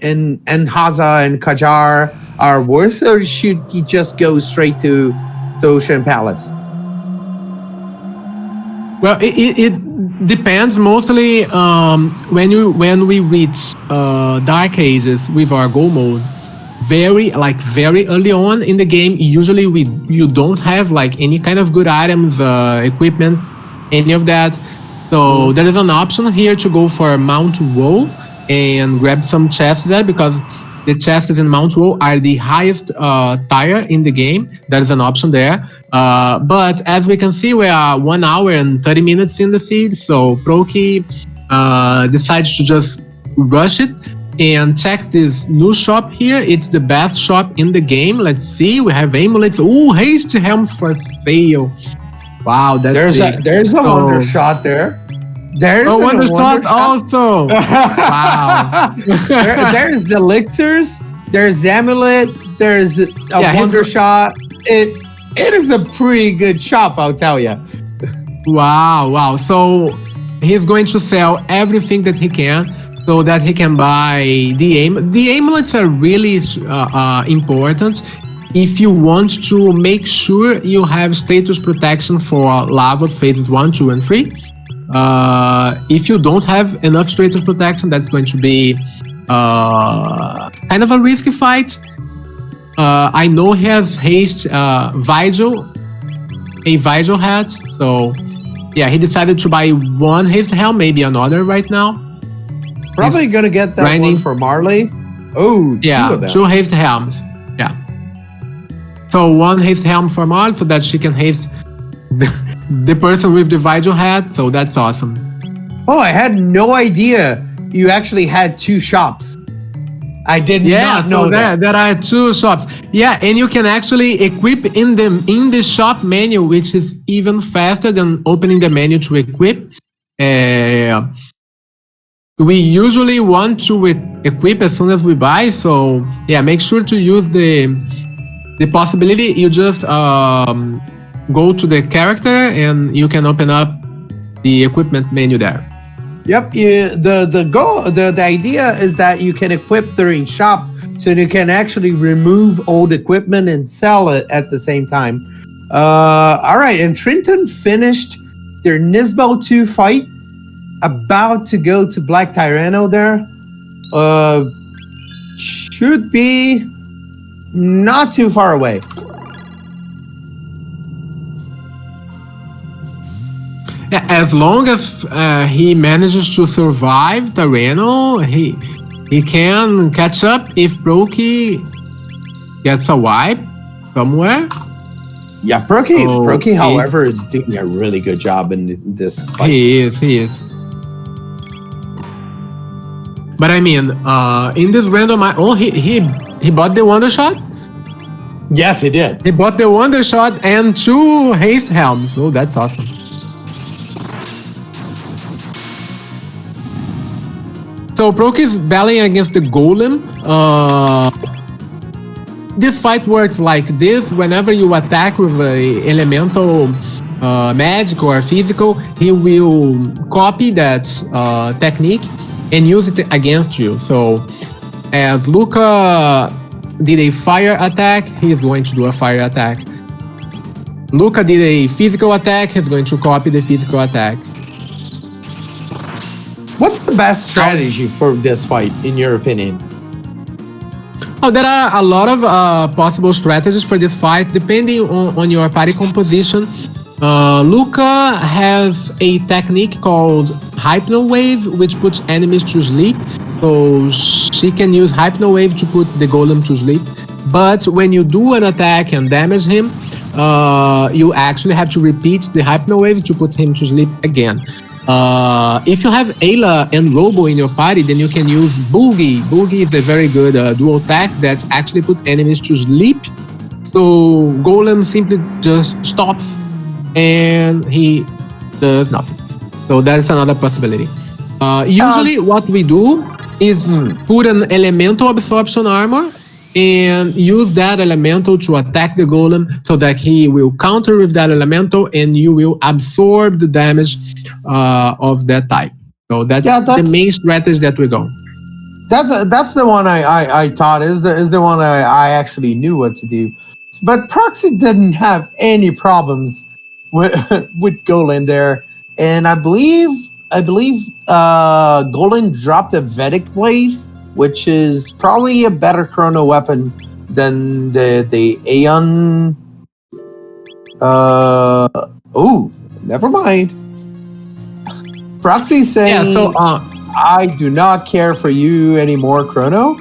Haza and Kajar are worth, or should he just go straight to the Ocean Palace? Well, it depends mostly when we reach Dark Ages with our Go mode. Very early on in the game, usually you don't have like any kind of good items, equipment, any of that. So there is an option here to go for Mount Woe and grab some chests there, because the chests in Mount Woe are the highest tier in the game. There is an option there. But as we can see, we are 1 hour and 30 minutes in the siege. So Proki decides to just rush it and check this new shop here. It's the best shop in the game. Let's see. We have amulets. Ooh, haste helms for sale. Wow, that's there's a wonder shot there. There's a wonder shot also. Wow. There's elixirs. There's amulet. There's a wonder shot. It is a pretty good shop, I'll tell you. Wow. So he's going to sell everything that he can, so that he can buy the aim. The amulets are really important if you want to make sure you have status protection for Lavos phases 1, 2, and 3. If you don't have enough status protection, that's going to be kind of a risky fight. I know he has haste a Vigil hat, so yeah, he decided to buy one haste helm, maybe another right now. Probably gonna get that one for Marley. Oh, yeah, 2 of them. 2 haste helms. Yeah. So 1 haste helm for Marley, so that she can haste the person with the Vigil hat. So that's awesome. Oh, I had no idea you actually had 2 shops. I did not know that. There are 2 shops. Yeah, and you can actually equip in the shop menu, which is even faster than opening the menu to equip. We usually want to equip as soon as we buy, so yeah, make sure to use the possibility. You just go to the character and you can open up the equipment menu there. Yep. The idea is that you can equip during shop, so you can actually remove old equipment and sell it at the same time. All right, and Trinton finished their Nisbel 2 fight. About to go to Black Tyranno there. Should be not too far away. Yeah, as long as he manages to survive Tyranno, he can catch up if Proki gets a wipe somewhere. Yeah, Proki, however, is doing a really good job in this fight. He is. But I mean, in this random, he bought the wonder shot. Yes, he did. He bought the wonder shot and 2 haste helms. Oh, that's awesome. So Proki is battling against the Golem. This fight works like this. Whenever you attack with a elemental magic or physical, he will copy that technique and use it against you. So as Luca did a fire attack, he's going to do a fire attack. Luca did a physical attack, he's going to copy the physical attack. What's the best strategy for this fight, in your opinion? Oh, there are a lot of possible strategies for this fight, depending on your party composition. Luca has a technique called Hypno Wave, which puts enemies to sleep. So she can use Hypno Wave to put the Golem to sleep. But when you do an attack and damage him, you actually have to repeat the Hypno Wave to put him to sleep again. If you have Ayla and Robo in your party, then you can use Boogie. Boogie is a very good dual attack that actually put enemies to sleep. So Golem simply just stops and he does nothing. So that's another possibility. Usually what we do is put an elemental absorption armor and use that elemental to attack the golem so that he will counter with that elemental and you will absorb the damage of that type. So that's the main strategy that we go. That's the one I thought is the one I actually knew what to do. But Proxy didn't have any problems with Golem there. And I believe Golem dropped a Vedic Blade, which is probably a better Chrono weapon than the Aeon. Oh, never mind. Proxy saying, I do not care for you anymore, Chrono.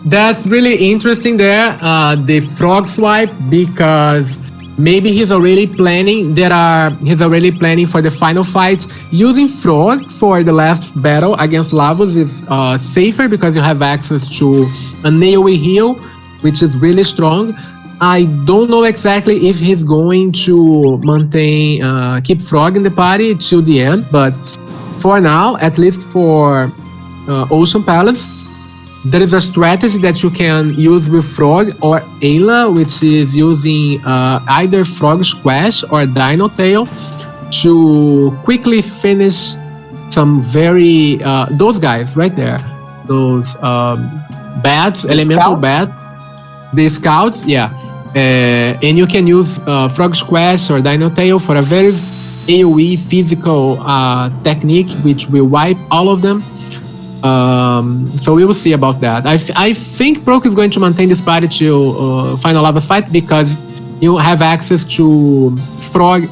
That's really interesting there, the frog swipe, because maybe he's already planning for the final fight. Using frog for the last battle against Lavos is safer because you have access to an AoE heal, which is really strong. I don't know exactly if he's going to keep frog in the party till the end, but for now, at least for Ocean Palace, there is a strategy that you can use with Frog or Ayla, which is using either Frog Squash or Dino Tail to quickly finish some those guys right there, those bats, elemental bats, the scouts, yeah. And you can use Frog Squash or Dino Tail for a very AoE physical technique, which will wipe all of them. So we will see about that. I think Proc is going to maintain this party till final Lavos fight because you have access to Frog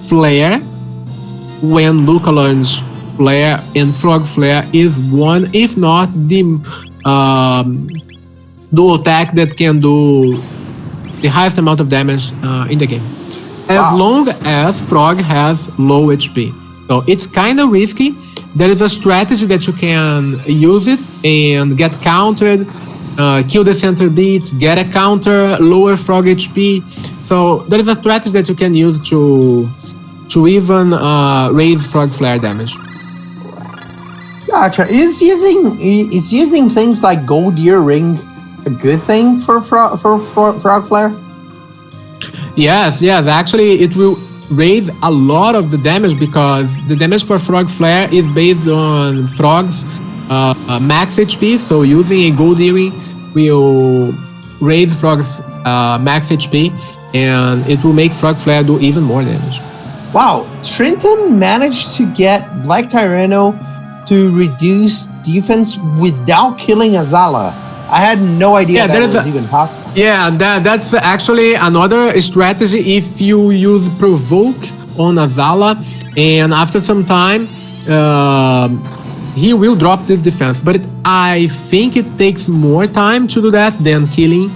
Flare when Luca learns Flare, and Frog Flare is one, if not the dual attack that can do the highest amount of damage in the game. As long as Frog has low HP. So it's kind of risky. There is a strategy that you can use it and get countered, kill the center beat, get a counter, lower Frog HP. So there is a strategy that you can use to even raise Frog Flare damage. Gotcha. Is using things like Gold Ear Ring a good thing for Frog Flare? Yes. Actually, it will raise a lot of the damage because the damage for Frog Flare is based on Frog's max HP. So using a Gold Earring will raise Frog's max HP and it will make Frog Flare do even more damage. Wow, Trinton managed to get Black Tyranno to reduce defense without killing Azala. I had no idea that was even possible. Yeah, that's actually another strategy if you use Provoke on Azala, and after some time, he will drop this defense. But I think it takes more time to do that than killing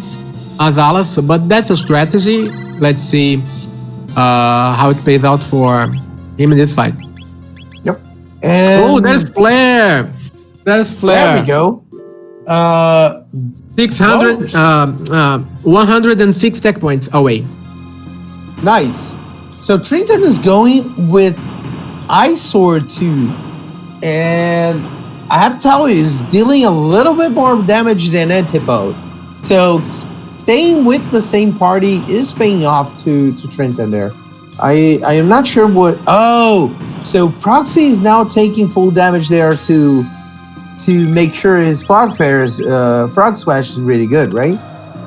Azala, but that's a strategy. Let's see how it pays out for him in this fight. Yep. And there's Flare. There we go. 600, 106 tech points away. Nice. So Trinton is going with Ice Sword 2, and I have to tell you, he's dealing a little bit more damage than Antipote. So staying with the same party is paying off to Trinton there. I am not sure what. Oh, so Proxy is now taking full damage there to make sure his Frog Splash is really good, right?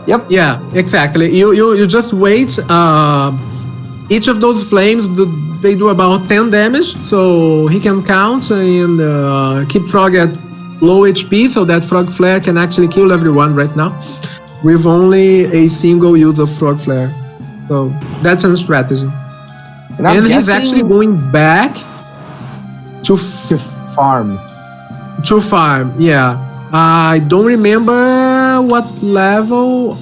Yep. Yeah, exactly. You just wait. Each of those flames, they do about 10 damage, so he can count and keep Frog at low HP, so that Frog Flare can actually kill everyone right now with only a single use of Frog Flare. So that's a strategy. And he's actually going back to farm. To farm, yeah. I don't remember what level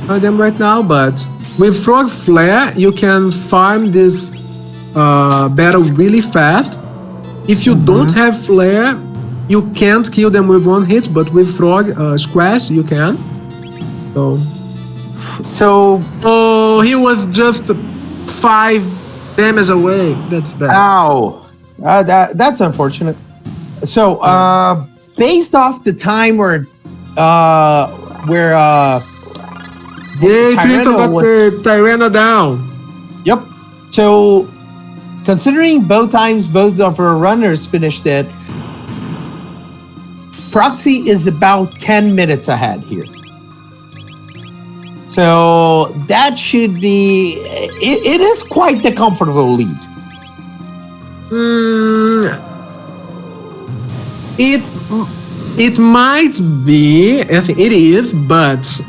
I am right now, but with Frog Flare, you can farm this battle really fast. If you don't have Flare, you can't kill them with one hit, but with Frog Squash, you can. So he was just 5 Damage away. That's bad. Ow. That's unfortunate. So, based off the time where Yay, Trinton got the Tyranno down. Yep. So, considering both times both of our runners finished it, Proxy is about 10 minutes ahead here. So that should be, it is quite the comfortable lead. It might be, as it is, but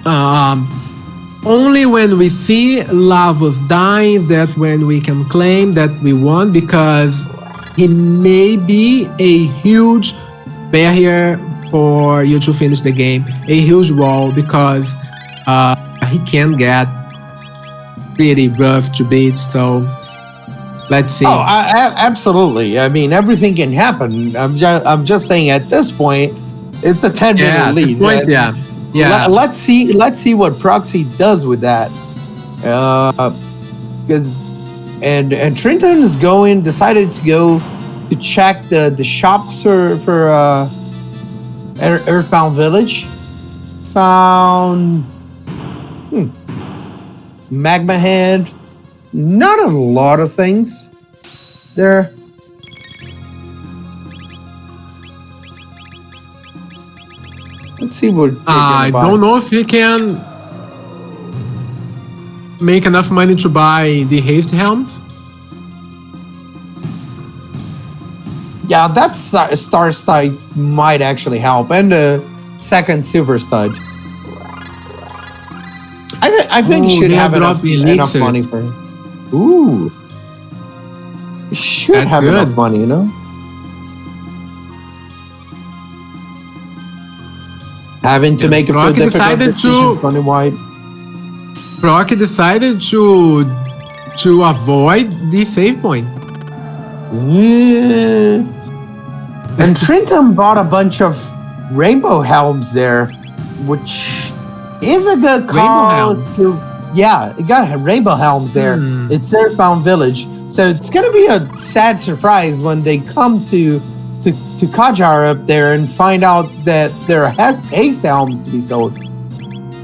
only when we see Lavos dying that when we can claim that we won, because he may be a huge barrier for you to finish the game, a huge wall, because he can get pretty rough to beat. So let's see. Oh, absolutely. I mean, everything can happen. I'm just saying at this point, it's a 10-minute lead. Point, yeah. Let's see what Proxy does with that. Because and Trinton is decided to go to check the shops for Earthbound Village. Found Magma Head. Not a lot of things there. Let's see what. I don't know if he can make enough money to buy the haste helms. Yeah, that star side might actually help, and the second silver stud. I think he should have enough money for him. Ooh, he should have enough money, you know. Having to make it for difficult decisions money-wide. Proc decided to avoid the save point. Yeah. And Trinton bought a bunch of rainbow helms there, which is a good call to. Yeah, it got rainbow helms there. It's Earthbound Village, so it's gonna be a sad surprise when they come to Kajar up there and find out that there has haste helms to be sold.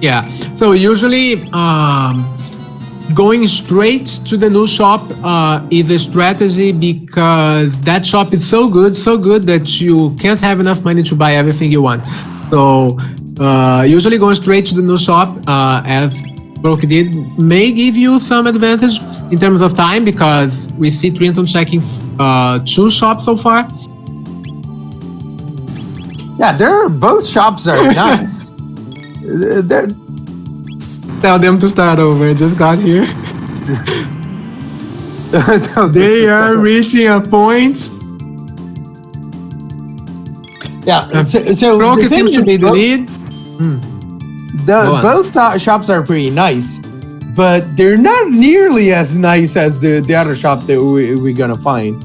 Yeah, so usually going straight to the new shop is a strategy, because that shop is so good that you can't have enough money to buy everything you want. So usually going straight to the new shop, as Broke did, may give you some advantage in terms of time, because we see Trinton checking 2 shops so far. Yeah, both shops are nice. Tell them to start over. I just got here. They are reaching a point. Yeah, so Broke seems to be the lead. Both shops are pretty nice, but they're not nearly as nice as the other shop that we're gonna find.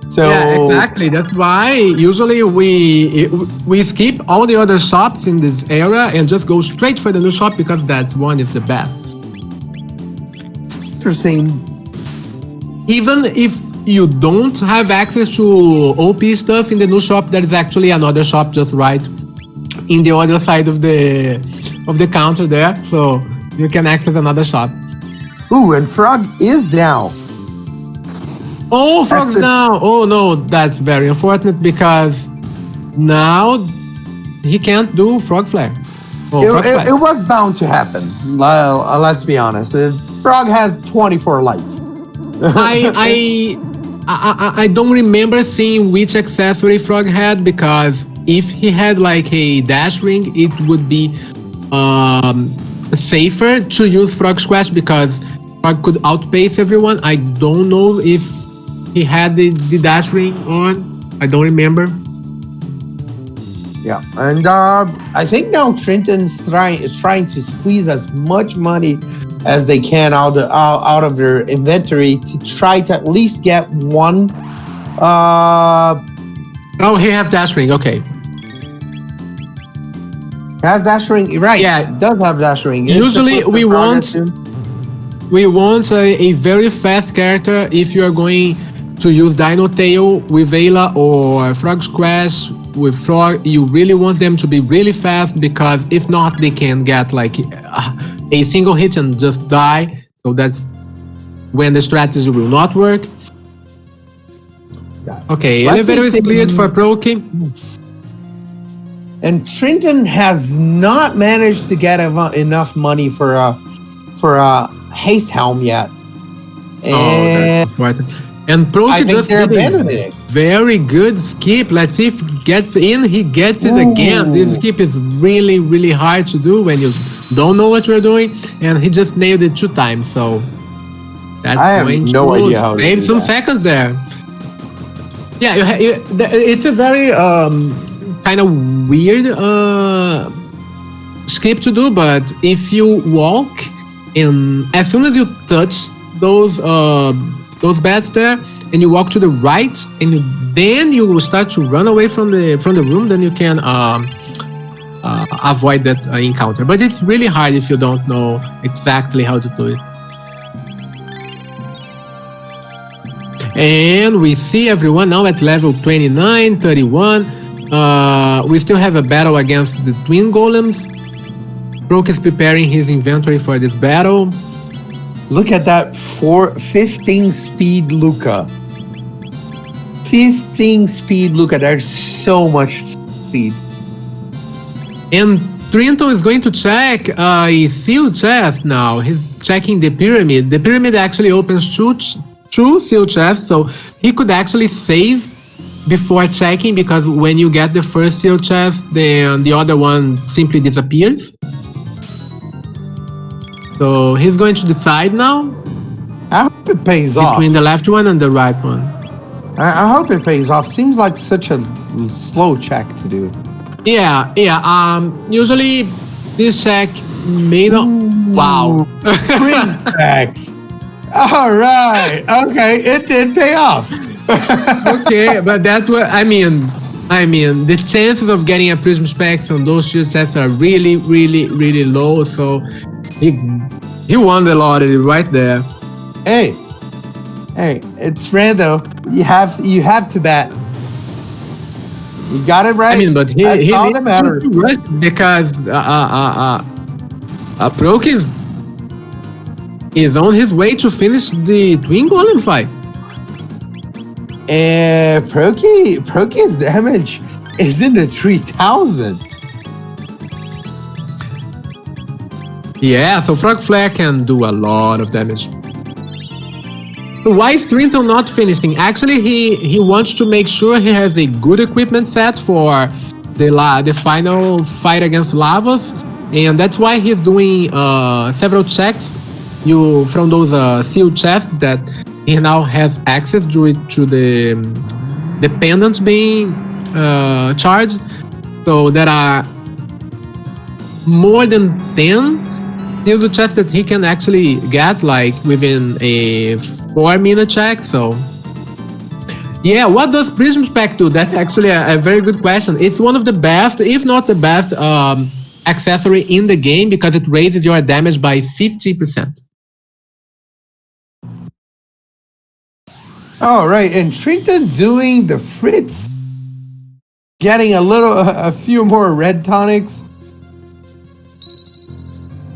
So yeah, exactly. That's why usually we skip all the other shops in this area and just go straight for the new shop, because that's one is the best. Interesting. Even if you don't have access to OP stuff in the new shop, there is actually another shop just right in the other side of the counter there, so you can access another shop. Ooh, and Frog is down. Oh, Frog's down. Oh no, that's very unfortunate, because now he can't do Frog Flare. It was bound to happen. Let's be honest. Frog has 24 life. I don't remember seeing which accessory Frog had, because if he had like a dash ring, it would be safer to use Frog Squash, because Frog could outpace everyone. I don't know if he had the dash ring on. I don't remember. Yeah, and I think now Trinton's trying to squeeze as much money as they can out of their inventory to try to at least get one. Oh, he has dash ring. Okay. Has dash ring, right? Yeah, it does have dash ring. Usually we want. we want a very fast character. If you are going to use Dino Tail with Ayla or Frog's Crash with Frog, you really want them to be really fast, because if not, they can get like a single hit and just die. So that's when the strategy will not work. Okay, elevator is cleared for Proki. And Trinton has not managed to get enough money for a haste helm yet. And that's important. And Proki just did a very good skip. Let's see if he gets in. He gets it again. This skip is really, really hard to do when you don't know what you're doing. And he just nailed it 2 times. So that's going to save some seconds there. Yeah, it's a very kind of weird skip to do, but if you walk in, as soon as you touch those beds there, and you walk to the right, and then you will start to run away from the room, then you can avoid that encounter. But it's really hard if you don't know exactly how to do it. And we see everyone now at level 29, 31. We still have a battle against the twin golems. Broke is preparing his inventory for this battle. Look at that 15 speed Luca. 15 speed Luca. There's so much speed. And Trinton is going to check a sealed chest now. He's checking the pyramid. The pyramid actually opens two sealed chests, so he could actually save before checking, because when you get the first sealed chest, then the other one simply disappears. So he's going to decide now. I hope it pays off. Between the left one and the right one. I hope it pays off. Seems like such a slow check to do. Yeah. Usually this check may not. Wow. 3 checks. All right. Okay, it did pay off. Okay, but that's what I mean, the chances of getting a Prism Specs on those 2 chests are really, really, really low. So he won the lottery right there. Hey, it's random. You have to bet. You got it right. I mean, but That's all that matters. Because Proki is on his way to finish the Twin Golem fight. And Proki's damage is in the 3,000. Yeah, so Frog Flare can do a lot of damage. Why is Trinton not finishing? Actually, he wants to make sure he has a good equipment set for the final fight against Lavos, and that's why he's doing several checks from those sealed chests that he now has access to the pendants being charged. So there are more than 10 sealed chests that he can actually get like within a 4-minute check. So yeah, what does Prism Spec do? That's actually a very good question. It's one of the best, if not the best, accessory in the game, because it raises your damage by 50%. All right, and Trinton doing the Fritz, getting a few more red tonics.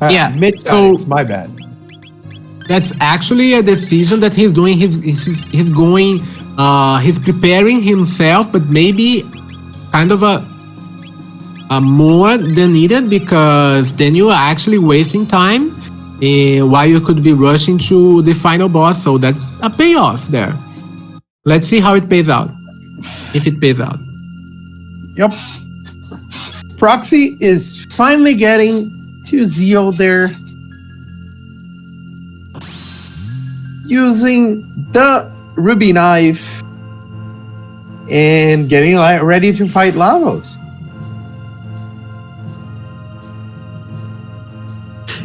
Yeah, mid tonics, my bad. That's actually a decision that he's doing. He's preparing himself, but maybe kind of a more than needed, because then you are actually wasting time while you could be rushing to the final boss. So that's a payoff there. Let's see how it pays out, if it pays out. Yep. Proxy is finally getting to Zeo there, using the Ruby Knife and getting ready to fight Lavos.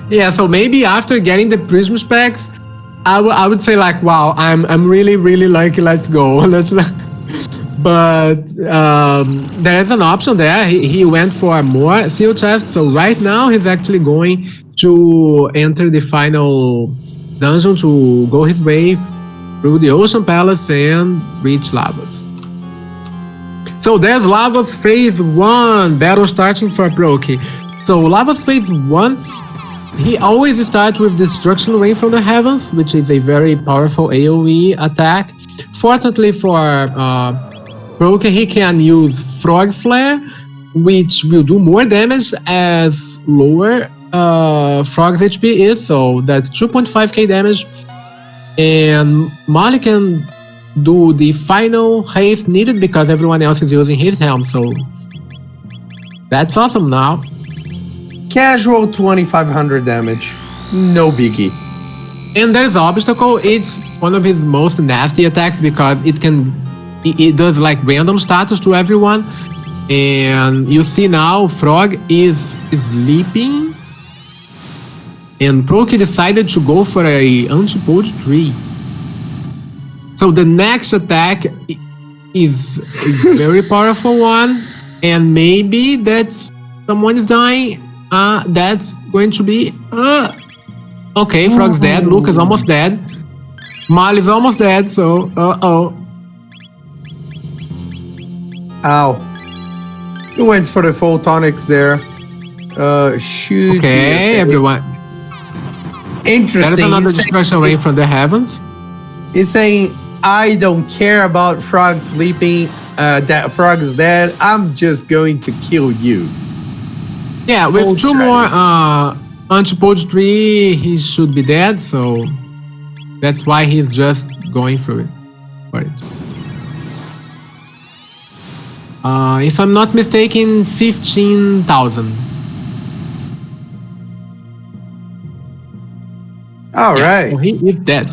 Yeah, so maybe after getting the Prism Specs, I would say like, wow, I'm really, really lucky, let's go. But there is an option there. He went for more seal chests, so right now he's actually going to enter the final dungeon to go his way through the Ocean Palace and reach Lavas. So there's Lavas Phase 1 battle starting for Proki. So Lavas Phase 1, he always starts with Destruction Rain from the Heavens, which is a very powerful AoE attack. Fortunately for Proki, he can use Frog Flare, which will do more damage as lower Frog's HP is, so that's 2.5k damage. And Molly can do the final haste needed because everyone else is using his helm, so that's awesome now. Casual 2500 damage. No biggie. And there's Obstacle. It's one of his most nasty attacks because it does like random status to everyone. And you see now Frog is sleeping. And Proki decided to go for a Antipode tree. So the next attack is a very powerful one. And maybe that's someone is dying. That's going to be okay, Frog's dead, Luke is almost dead, Molly's almost dead, so Ow. He went for the photonics there. Shoot. Okay, everyone. Interesting. There's another destruction rain from the heavens. He's saying, I don't care about Frog sleeping, that Frog is dead, I'm just going to kill you. Yeah, with Old two strategy. more Antipode 3, he should be dead, so that's why he's just going through it. For it. If I'm not mistaken, 15,000. All right. So he is dead.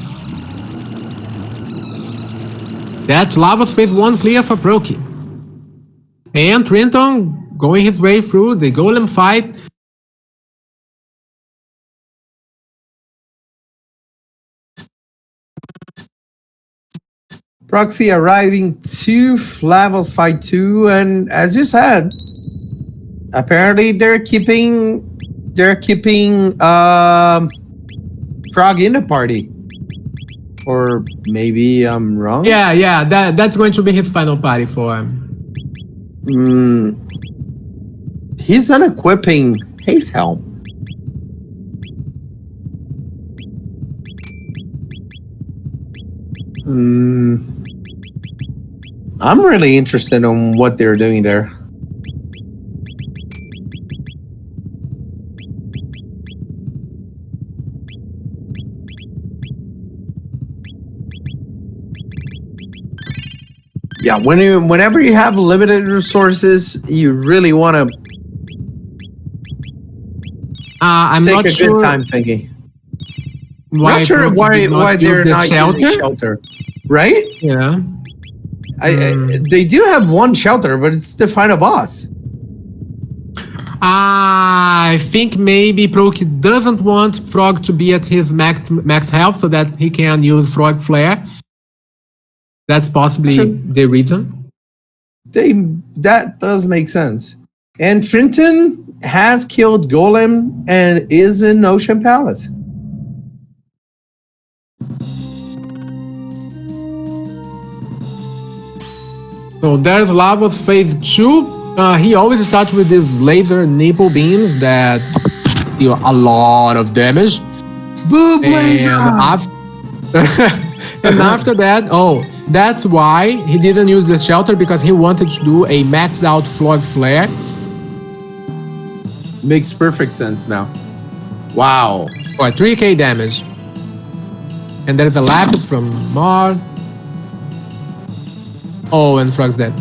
That's Lava's Phase 1 clear for Proki. And Trinton going his way through the golem fight. Proxy arriving to Lavos Fight 2, and as you said, apparently they're keeping Frog in the party. Or maybe I'm wrong? Yeah, that's going to be his final party for him. He's unequipping Haze Helm. I'm really interested in what they're doing there. Yeah, whenever you have limited resources, you really want to I'm take not a sure good time thinking. why Not sure Proki did why use they're the not using shelter, right? Yeah. They do have one shelter, but it's the final boss. I think maybe Proki doesn't want Frog to be at his max health so that he can use Frog Flare. That's possibly the reason. That does make sense. And Trinton has killed Golem and is in Ocean Palace. So there's Lavos Phase 2. He always starts with these laser nipple beams that deal a lot of damage. Boob laser! And after that, that's why he didn't use the shelter, because he wanted to do a maxed out Frog Flare. Makes perfect sense now. Wow. For 3k damage. And there's a Lapis from Mar. Oh, and Frog's dead.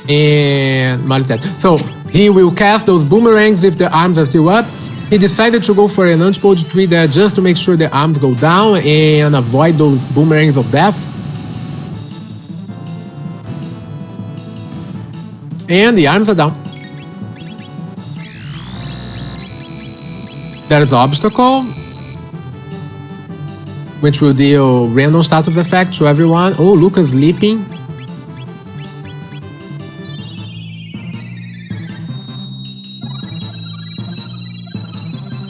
And Mar's dead. So he will cast those boomerangs if the arms are still up. He decided to go for an Antipode 3 there just to make sure the arms go down and avoid those boomerangs of death. And the arms are down. There's Obstacle, which will deal random status effect to everyone. Oh, Lucas leaping.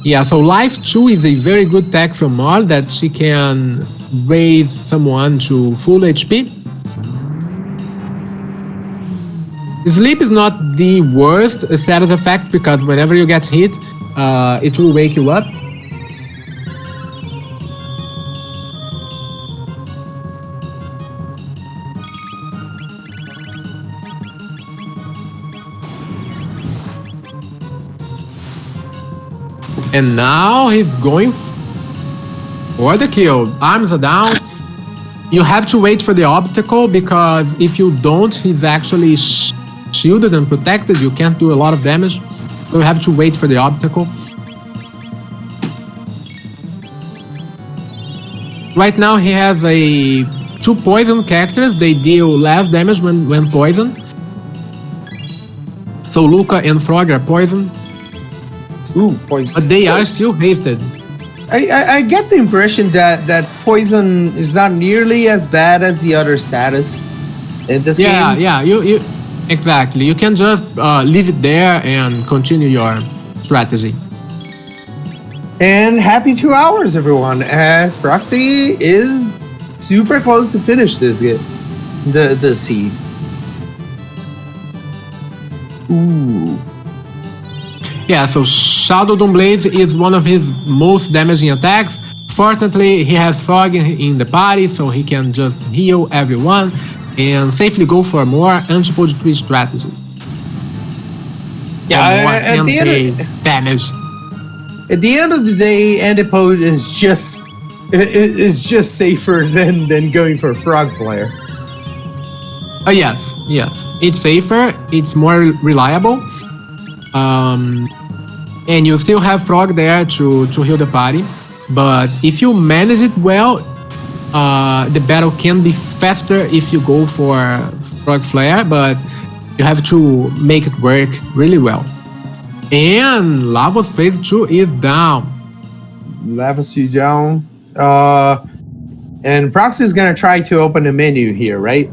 Yeah, so Life 2 is a very good tech from Mod that she can raise someone to full HP. Sleep is not the worst status effect because whenever you get hit, it will wake you up. And now he's going for the kill. Arms are down. You have to wait for the obstacle because if you don't, he's actually shielded and protected. You can't do a lot of damage. So you have to wait for the obstacle. Right now he has two poison characters. They deal less damage when poisoned. So Luca and Frog are poisoned. Ooh, poison. But they are still hasted. I get the impression that poison is not nearly as bad as the other status in this game. Yeah, you exactly. You can just leave it there and continue your strategy. And happy 2 hours, everyone, as Proxy is super close to finish this the seed. Ooh. Yeah, so Shadow Dome Blaze is one of his most damaging attacks. Fortunately, he has Frog in the party, so he can just heal everyone and safely go for more Antipode 3 strategy. Yeah, at the end of damage. At the end of the day, Antipode is just safer than going for Frog Flare. Yes, it's safer. It's more reliable. And you still have Frog there to heal the party. But if you manage it well, the battle can be faster if you go for Frog Flare, but you have to make it work really well. And Lavos phase 2 is down. Lavos 2 down. And Proxy is gonna try to open a menu here, right?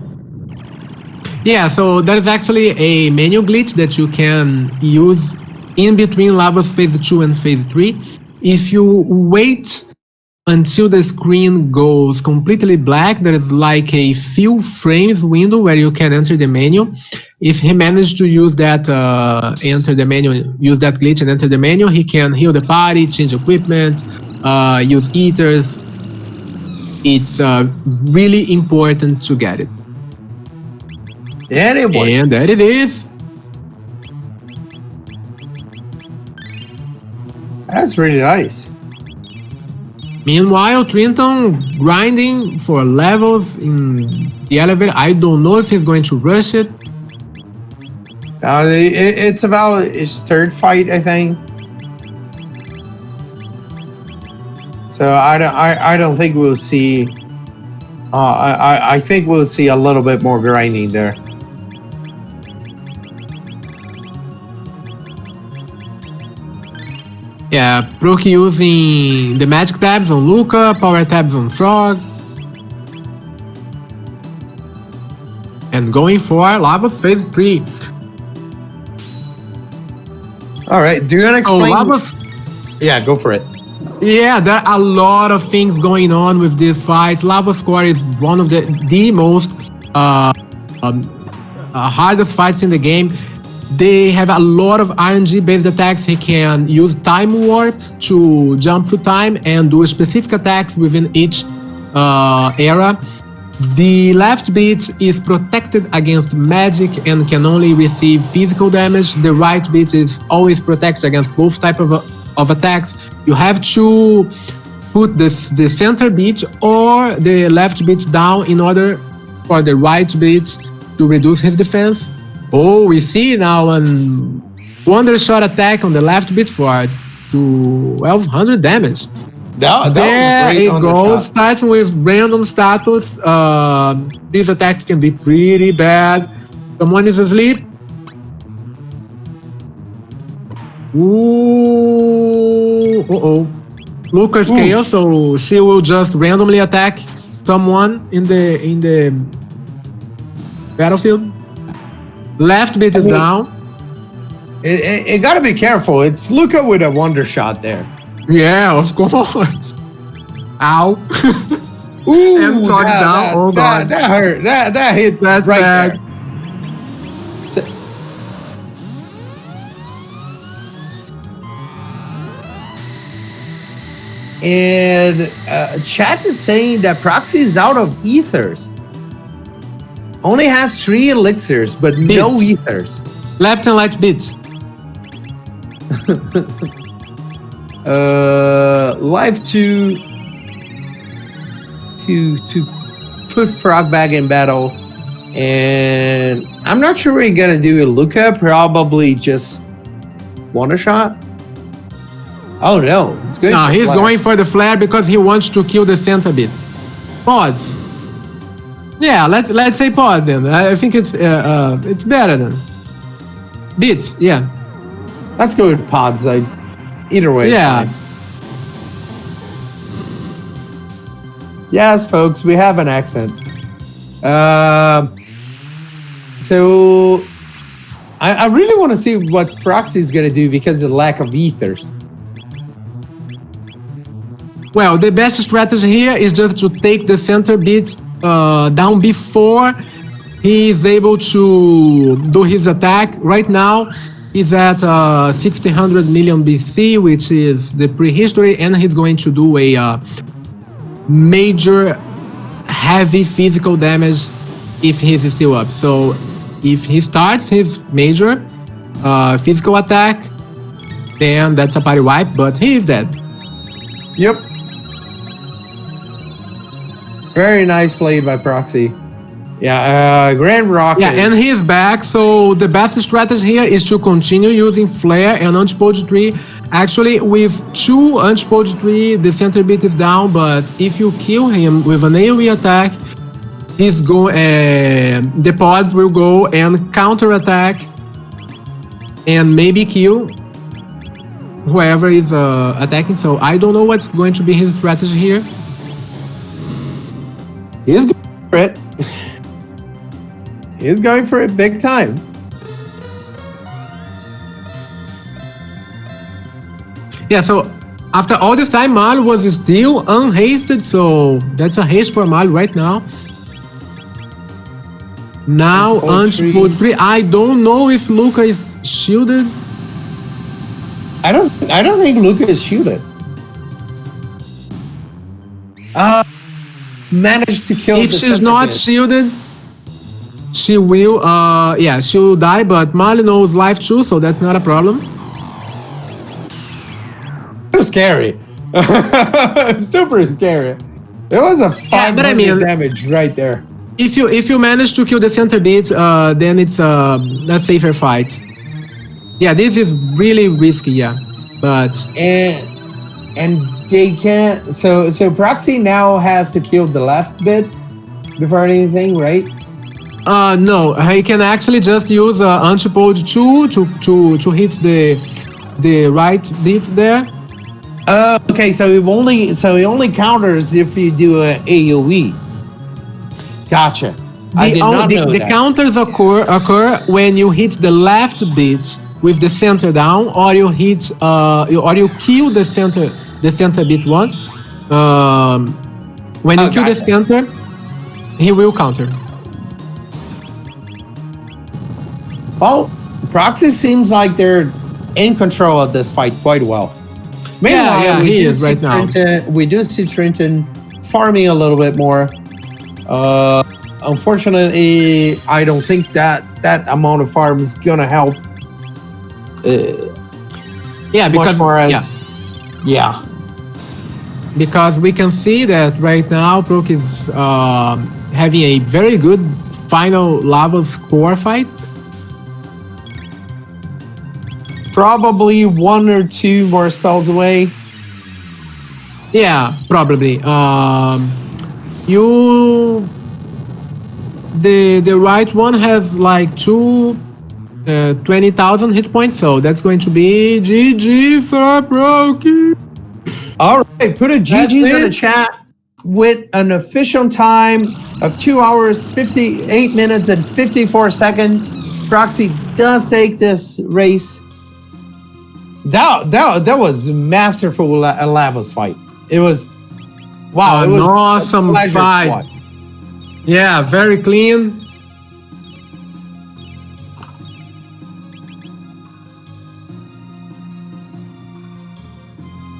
Yeah, so there is actually a menu glitch that you can use in between Lavos phase 2 and phase 3. If you wait until the screen goes completely black, there is like a few frames window where you can enter the menu. If he managed to use that use that glitch and enter the menu, he can heal the party, change equipment, use eaters. It's really important to get it. And it worked. And there it is. That's really nice. Meanwhile, Trinton grinding for levels in the elevator. I don't know if he's going to rush it. It's about his third fight, I think. So I don't think we'll see. I think we'll see a little bit more grinding there. Yeah, Proki using the magic tabs on Luca, power tabs on Frog. And going for Lavos phase 3. Alright, do you want to explain? Lavos, yeah, go for it. yeah, there are a lot of things going on with this fight. Lavos Core is one of the most hardest fights in the game. They have a lot of RNG-based attacks. He can use time warp to jump through time and do specific attacks within each era. The left beat is protected against magic and can only receive physical damage. The right beat is always protected against both types of attacks. You have to put the center beat or the left beat down in order for the right beat to reduce his defense. Oh, we see now a wonder shot attack on the left beat for 1200 damage. That there was a great it goes, starting with random status. This attack can be pretty bad. Someone is asleep. Ooh, uh-oh. Luca's chaos, so she will just randomly attack someone in the battlefield. Left beat is down. It gotta be careful. It's Luca with a wonder shot there. Yeah, of course. Ow. Ooh, And talk down. Oh, God. That hurt. That hit That's right bad. there. So, and chat is saying that Proxy is out of ethers. Only has 3 elixirs, but no Bits. ethers. Left and right bits. Life to put Frogbag in battle, and I'm not sure what you're gonna do. Luca probably just one a shot. Oh no, it's good. No, he's going for the flare because he wants to kill the center bit. Pods. Yeah, let's say pod then. I think it's better than bits. Yeah. Let's go with pods. Either way. Yeah. It's fine. Yes, folks, we have an accent. So I really want to see what Proxy is gonna do because of the lack of ethers. Well, the best strategy here is just to take the center bit down before he is able to do his attack. Right now, he's at 1600 million BC, which is the prehistory, and he's going to do a major heavy physical damage if he's still up. So if he starts his major physical attack, then that's a party wipe, but he is dead. Yep. Very nice played by Proxy. Yeah, Grand Rock. Yeah, and he's back, so the best strategy here is to continue using Flare and Antipode 3. Actually, with 2 Antipode 3, the center bit is down, but if you kill him with an AoE attack, the pods will go and counter attack and maybe kill whoever is attacking. So I don't know what's going to be his strategy here. He's going for it. He's going for it big time. Yeah, so after all this time, Mal was still unhasted, so that's a haste for Mal right now. Now, Antipode 3. I don't know if Luca is shielded. I don't think Luca is shielded. Managed to kill. If she's not shielded, she will. Yeah, she will die. But Mal knows life too, so that's not a problem. It was scary. It's super scary. It was a 500 damage right there. If you manage to kill the center bit, then it's a safer fight. Yeah, this is really risky. Yeah, but and they can't. So Proxy now has to kill the left bit before anything, right? No, he can actually just use Antipode 2 to hit the right bit there. Okay, so he only counters if you do an AoE. Gotcha. The counters occur when you hit the left bit with the center down, or you hit or you kill the center bit one. When you kill the center, he will counter. Well, Proxy seems like they're in control of this fight quite well. Meanwhile, yeah, he is right now. We do see Trinton farming a little bit more. Unfortunately, I don't think that amount of farm is gonna help. Because we can see that right now Proc is having a very good final lava score fight. Probably 1 or 2 more spells away. Yeah, probably. The right one has like 20,000 hit points, so that's going to be GG for Proc. All right, put a GG's in the chat with an official time of 2 hours, 58 minutes, and 54 seconds. Proxy does take this race. That was masterful Lavos fight. It was wow. It An was awesome a pleasure to fight. watch. Yeah, very clean.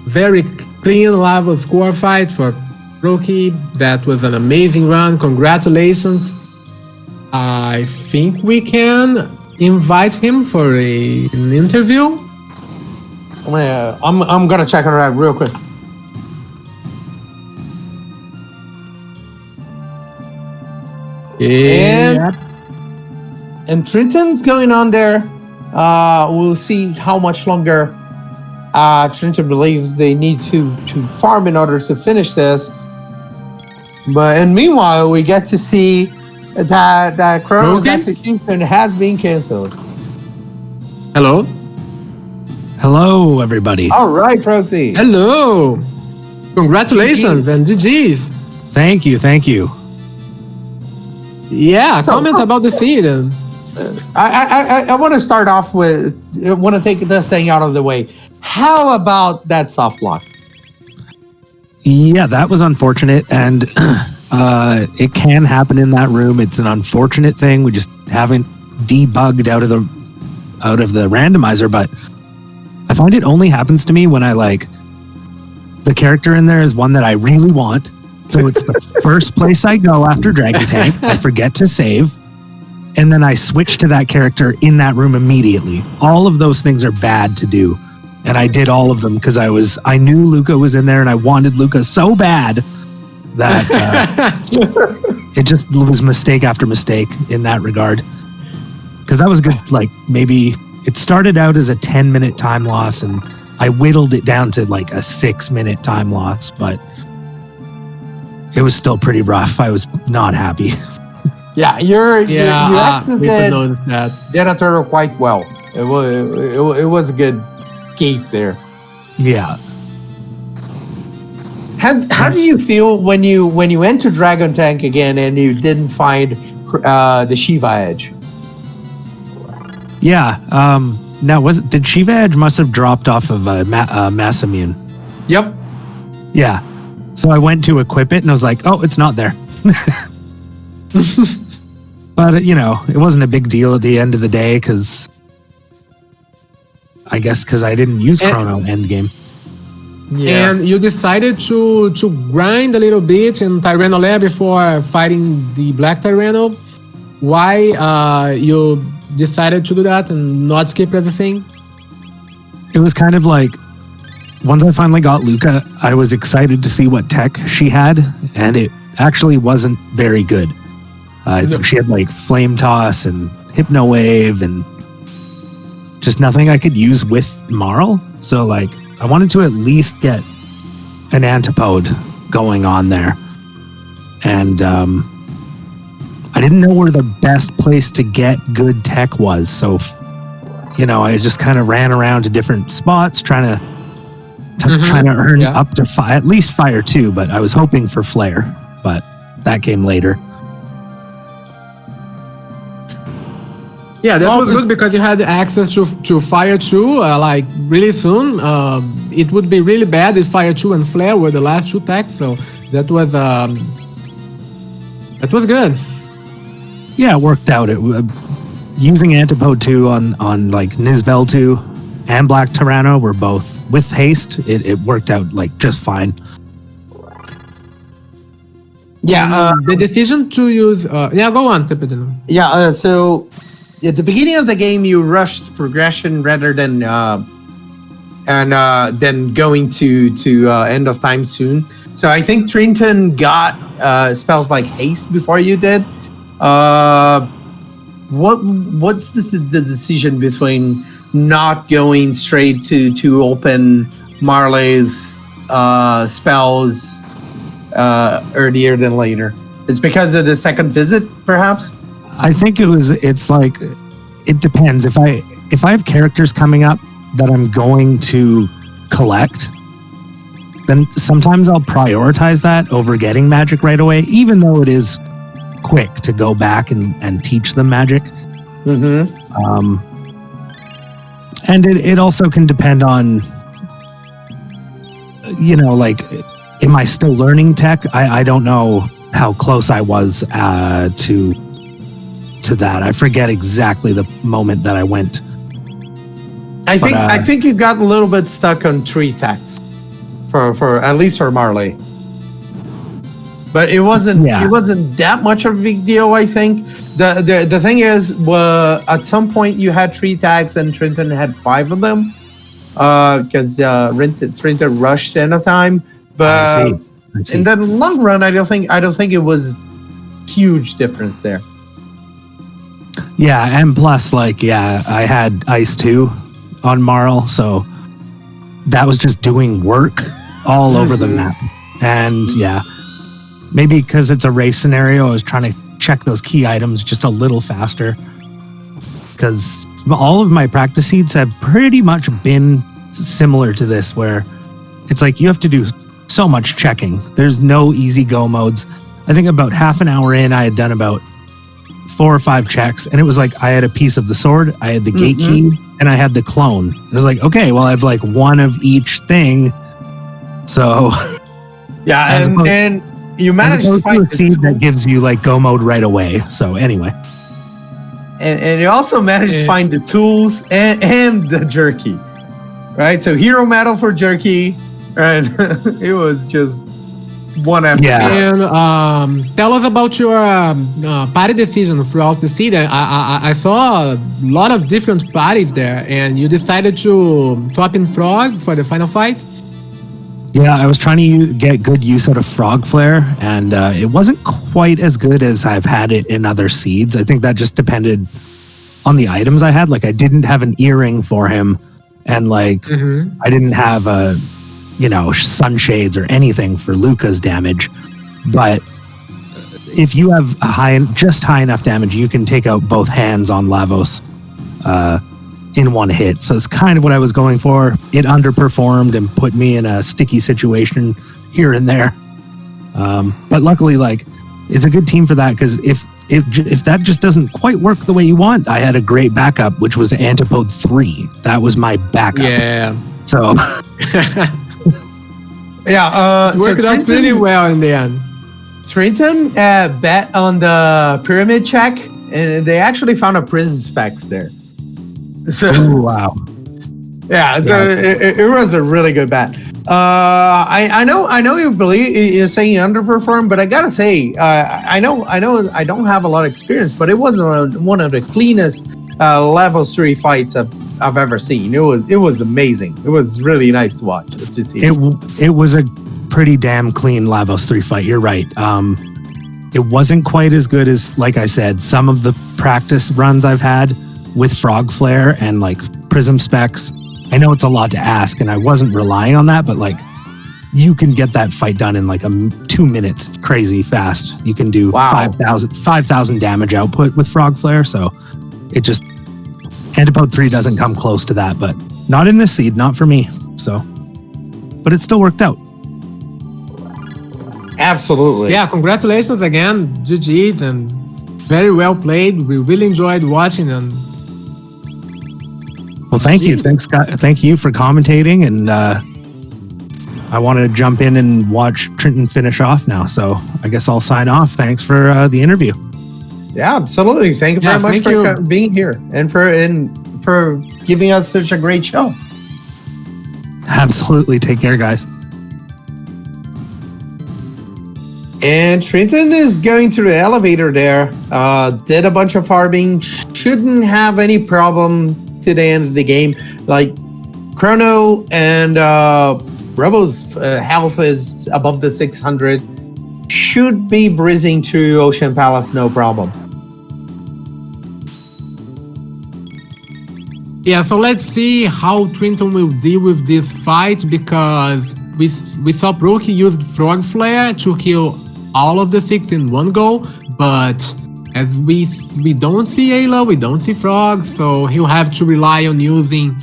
Very clean level score fight for Rookie. That was an amazing run. Congratulations. I think we can invite him for an interview. I'm gonna check it out real quick. Yeah. And Trinton's going on there. We'll see how much longer Trinton believes they need to farm in order to finish this. And meanwhile, we get to see that Chrono's execution has been canceled. Hello. Hello, everybody. All right, Proxy. Hello. Congratulations and GG's. Thank you. Yeah, So, comment about the season. I want to start off with, want to take this thing out of the way. How about that soft lock? Yeah, that was unfortunate, and it can happen in that room. It's an unfortunate thing. We just haven't debugged out of the randomizer, but I find it only happens to me when the character in there is one that I really want. So it's the first place I go after Dragon Tank. I forget to save, and then I switch to that character in that room immediately. All of those things are bad to do. And I did all of them because I knew Luca was in there and I wanted Luca so bad that it just was mistake after mistake in that regard. Because that was good. Maybe it started out as a 10-minute time loss and I whittled it down to a 6-minute time loss, but it was still pretty rough. I was not happy. Yeah, you exited that. Janitor quite well. It was a good gate there. Yeah. How do you feel when you enter Dragon Tank again and you didn't find the Shiva Edge? Yeah. Now, did Shiva Edge must have dropped off of Mass Immune? Yep. Yeah. So I went to equip it and I was like, oh, it's not there. But, it wasn't a big deal at the end of the day because I didn't use Chrono endgame. Yeah. And you decided to grind a little bit in Tyranno Lair before fighting the Black Tyranno. Why you decided to do that and not skip everything? It was kind of once I finally got Luca, I was excited to see what tech she had, and it actually wasn't very good. I think she had Flame Toss and Hypno Wave and just nothing I could use with Marl. So I wanted to at least get an Antipode going on there. And I didn't know where the best place to get good tech was. So, I just kind of ran around to different spots trying to earn up to at least Fire 2, but I was hoping for Flare, but that came later. Yeah, that was good because you had access to Fire 2 really soon. It would be really bad if Fire 2 and Flare were the last two techs, so that was good. Yeah, it worked out. Using Antipode 2 on Nizbel 2 and Black Tyranno were both with haste. It worked out just fine. Yeah. The decision to use go on, Tepidino. Yeah. So at the beginning of the game, you rushed progression rather than going to end of time soon. So I think Trinton got spells like haste before you did. What's the decision between not going straight to open Marley's spells earlier than later? It's because of the second visit, perhaps? I think it depends. If I have characters coming up that I'm going to collect, then sometimes I'll prioritize that over getting magic right away, even though it is quick to go back and teach them magic. Mm-hmm. And it also can depend on, like, am I still learning tech? I don't know how close I was to that. I forget exactly the moment that I went. I think you got a little bit stuck on tree tax for at least for Marley. But it wasn't that much of a big deal, I think. The thing is, at some point you had 3 tags and Trinton had 5 of them. Because Trinton rushed in a time. But I see. in the long run, I don't think it was huge difference there. Yeah, and plus, like, I had Ice 2 on Marl, so that was just doing work all over the map. And maybe because it's a race scenario, I was trying to check those key items just a little faster. Because all of my practice seeds have pretty much been similar to this, where it's like you have to do so much checking. There's no easy go modes. I think about half an hour in, I had done about 4 or 5 checks, and it was like I had a piece of the sword, I had the gate key, and I had the clone. It was like, okay, well, I have like one of each thing. So yeah, and you managed to find a seed that gives you like go mode right away. So anyway, and you also managed to find the tools and the jerky, right? So hero medal for jerky, and it was just one after And tell us about your party decision throughout the season. I saw a lot of different parties there, and you decided to swap in Frog for the final fight. Yeah, I was trying to get good use out of Frog Flare, and it wasn't quite as good as I've had it in other seeds. I think that just depended on the items I had. Like, I didn't have an earring for him, and like I didn't have a sunshades or anything for Luca's damage. But if you have just high enough damage, you can take out both hands on Lavos in one hit. So it's kind of what I was going for. It underperformed and put me in a sticky situation here and there. But luckily, like, it's a good team for that, because if that just doesn't quite work the way you want, I had a great backup, which was Antipode 3. That was my backup. Yeah. So worked out pretty well in the end. Trinton bet on the pyramid check, and they actually found a prism specs there. So wow. Yeah, so it was a really good bet. I know you're saying you underperformed, but I gotta say, I know I don't have a lot of experience, but it was one of the cleanest level 3 fights I've ever seen. It was amazing. It was really nice to watch, to see. It was a pretty damn clean Lavos 3 fight. You're right. It wasn't quite as good as, like I said, some of the practice runs I've had with Frog Flare and like Prism Specs. I know it's a lot to ask, and I wasn't relying on that, but like, you can get that fight done in like 2 minutes. It's crazy fast. You can do 5,000 damage output with Frog Flare. So it just, Antipode 3 doesn't come close to that, but not in this seed, not for me. So, but it still worked out. Absolutely. Yeah, congratulations again, GG's, and very well played. We really enjoyed watching them. Well, thank you. Thanks, Scott. Thank you for commentating, and I wanted to jump in and watch Trinton finish off now, so I guess I'll sign off. Thanks for the interview. Yeah, absolutely. Thank you very much for being here and for giving us such a great show. Absolutely. Take care, guys. And Trinton is going through the elevator there. Did a bunch of farming. Shouldn't have any problem to the end of the game. Like, Chrono and Robo's health is above the 600. Should be breezing through Ocean Palace, no problem. Yeah, so let's see how Trinton will deal with this fight, because we saw Brooke used Frog Flare to kill all of the 6 in one go, but as we don't see Ayla, we don't see Frog, so he'll have to rely on using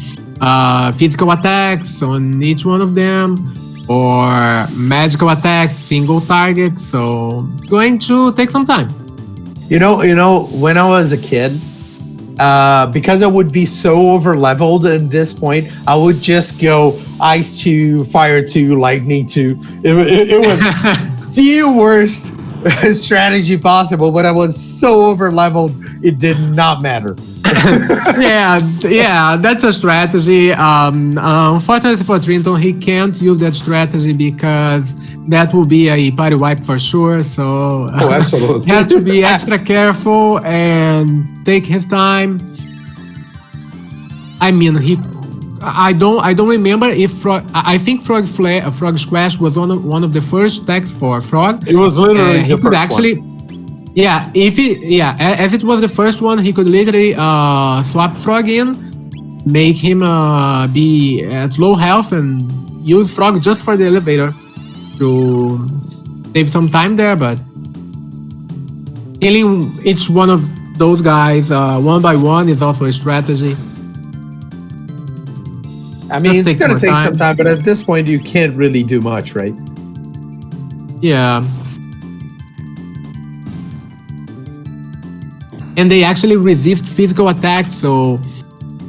physical attacks on each one of them, or magical attacks, single target, so it's going to take some time. You know, when I was a kid, because I would be so over leveled at this point, I would just go ice 2, fire 2, lightning 2. It was the worst strategy possible, but I was so over leveled, it did not matter. yeah, that's a strategy. Unfortunately for Trinton, he can't use that strategy because that will be a party wipe for sure. So absolutely. He has to be extra careful and take his time. I mean, I don't remember if Frog. I think Frog Splash was one of the first attacks for Frog. It was literally he could actually. One. Yeah, as it was the first one, he could literally swap Frog in, make him be at low health, and use Frog just for the elevator to save some time there. But killing each one of those guys one by one is also a strategy. I mean, it's gonna take some time, but at this point, you can't really do much, right? Yeah. And they actually resist physical attacks, so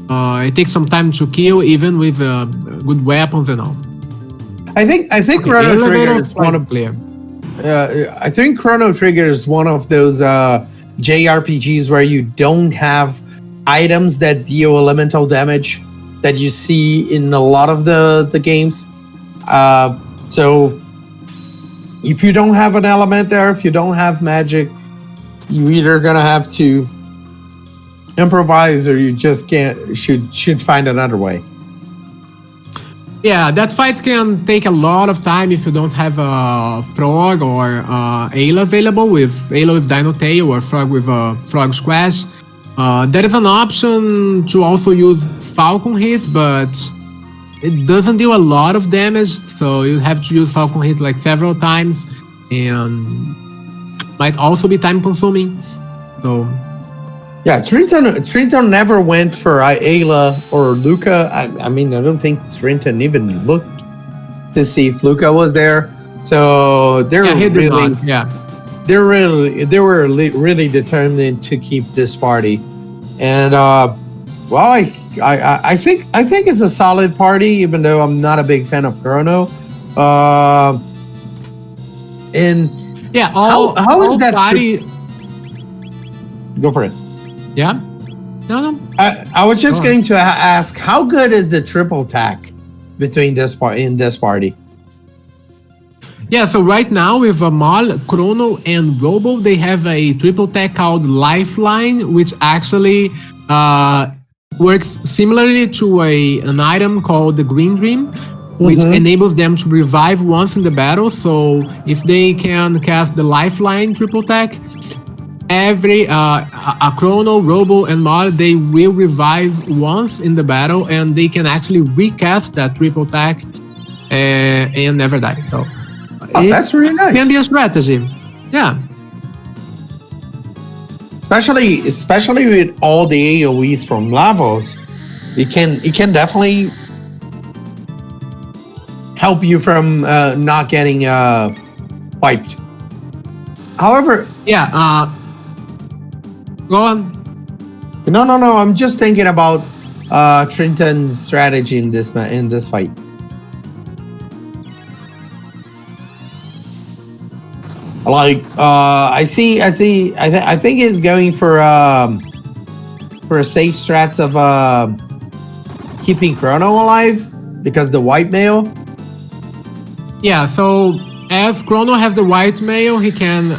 it takes some time to kill, even with good weapons and all. I think Chrono Trigger is one of clear. I think Chrono Trigger is one of those JRPGs where you don't have items that deal elemental damage that you see in a lot of the games. So if you don't have an element there, if you don't have magic, you either gonna have to improvise or you just should find another way. Yeah, that fight can take a lot of time if you don't have a Frog or Ayla available, with Ayla with Dino Tail or Frog with Frog Squash. There is an option to also use Falcon Hit, but it doesn't do a lot of damage, so you have to use Falcon Hit like several times, and might also be time consuming. So yeah, Trinton never went for Ayla or Luca. I mean, I don't think Trinton even looked to see if Luca was there. So they were really determined to keep this party. And well, I think it's a solid party, even though I'm not a big fan of Chrono. And yeah, how is that party? Go for it. Yeah. No. I was just going to ask, how good is the triple tack between this party? Yeah, so right now with Mal, Chrono, and Robo, they have a triple tech called Lifeline, which actually works similarly to an item called the Green Dream, which enables them to revive once in the battle. So if they can cast the Lifeline triple tech, every a Chrono, Robo, and Mal, they will revive once in the battle, and they can actually recast that triple tech and never die. So that's really nice. Can be a strategy. Yeah. Especially with all the AoEs from levels, it can definitely help you from not getting wiped. However, yeah. Go on. No. I'm just thinking about Trinton's strategy in this fight. Like I think he's going for a safe strats of keeping Chrono alive because the white mail. Yeah, so as Chrono has the white mail, he can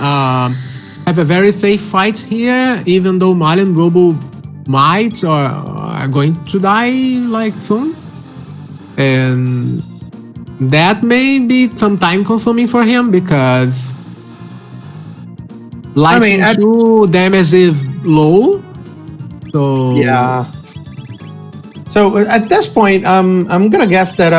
have a very safe fight here, even though Mal and Robo might or are going to die like soon, and that may be some time consuming for him because Lightning 2 damage is low. So yeah. So at this point, I'm gonna guess that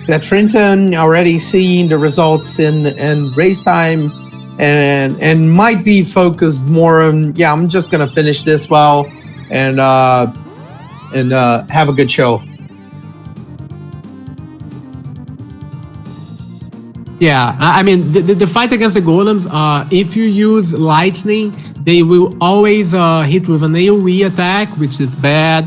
that Trinton already seeing the results in race time and might be focused more on I'm just gonna finish this well and have a good show. Yeah, I mean, the fight against the golems, if you use lightning, they will always hit with an AoE attack, which is bad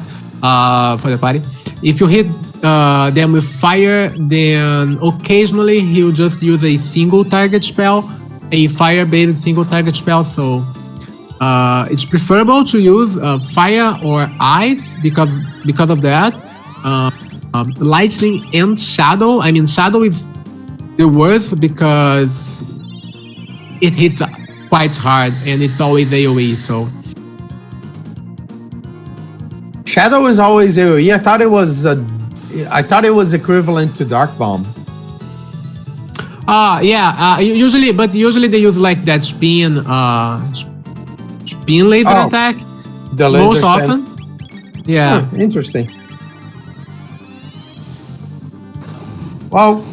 for the party. If you hit them with fire, then occasionally he'll just use a single target spell, a fire-based single target spell. So it's preferable to use fire or ice because of that. Lightning and shadow. I mean, shadow is the worst because it hits quite hard and it's always AoE. So Shadow is always AoE. I thought it was equivalent to Dark Bomb. usually they use like that spin laser attack The laser most spin. often. Yeah. Interesting. Well,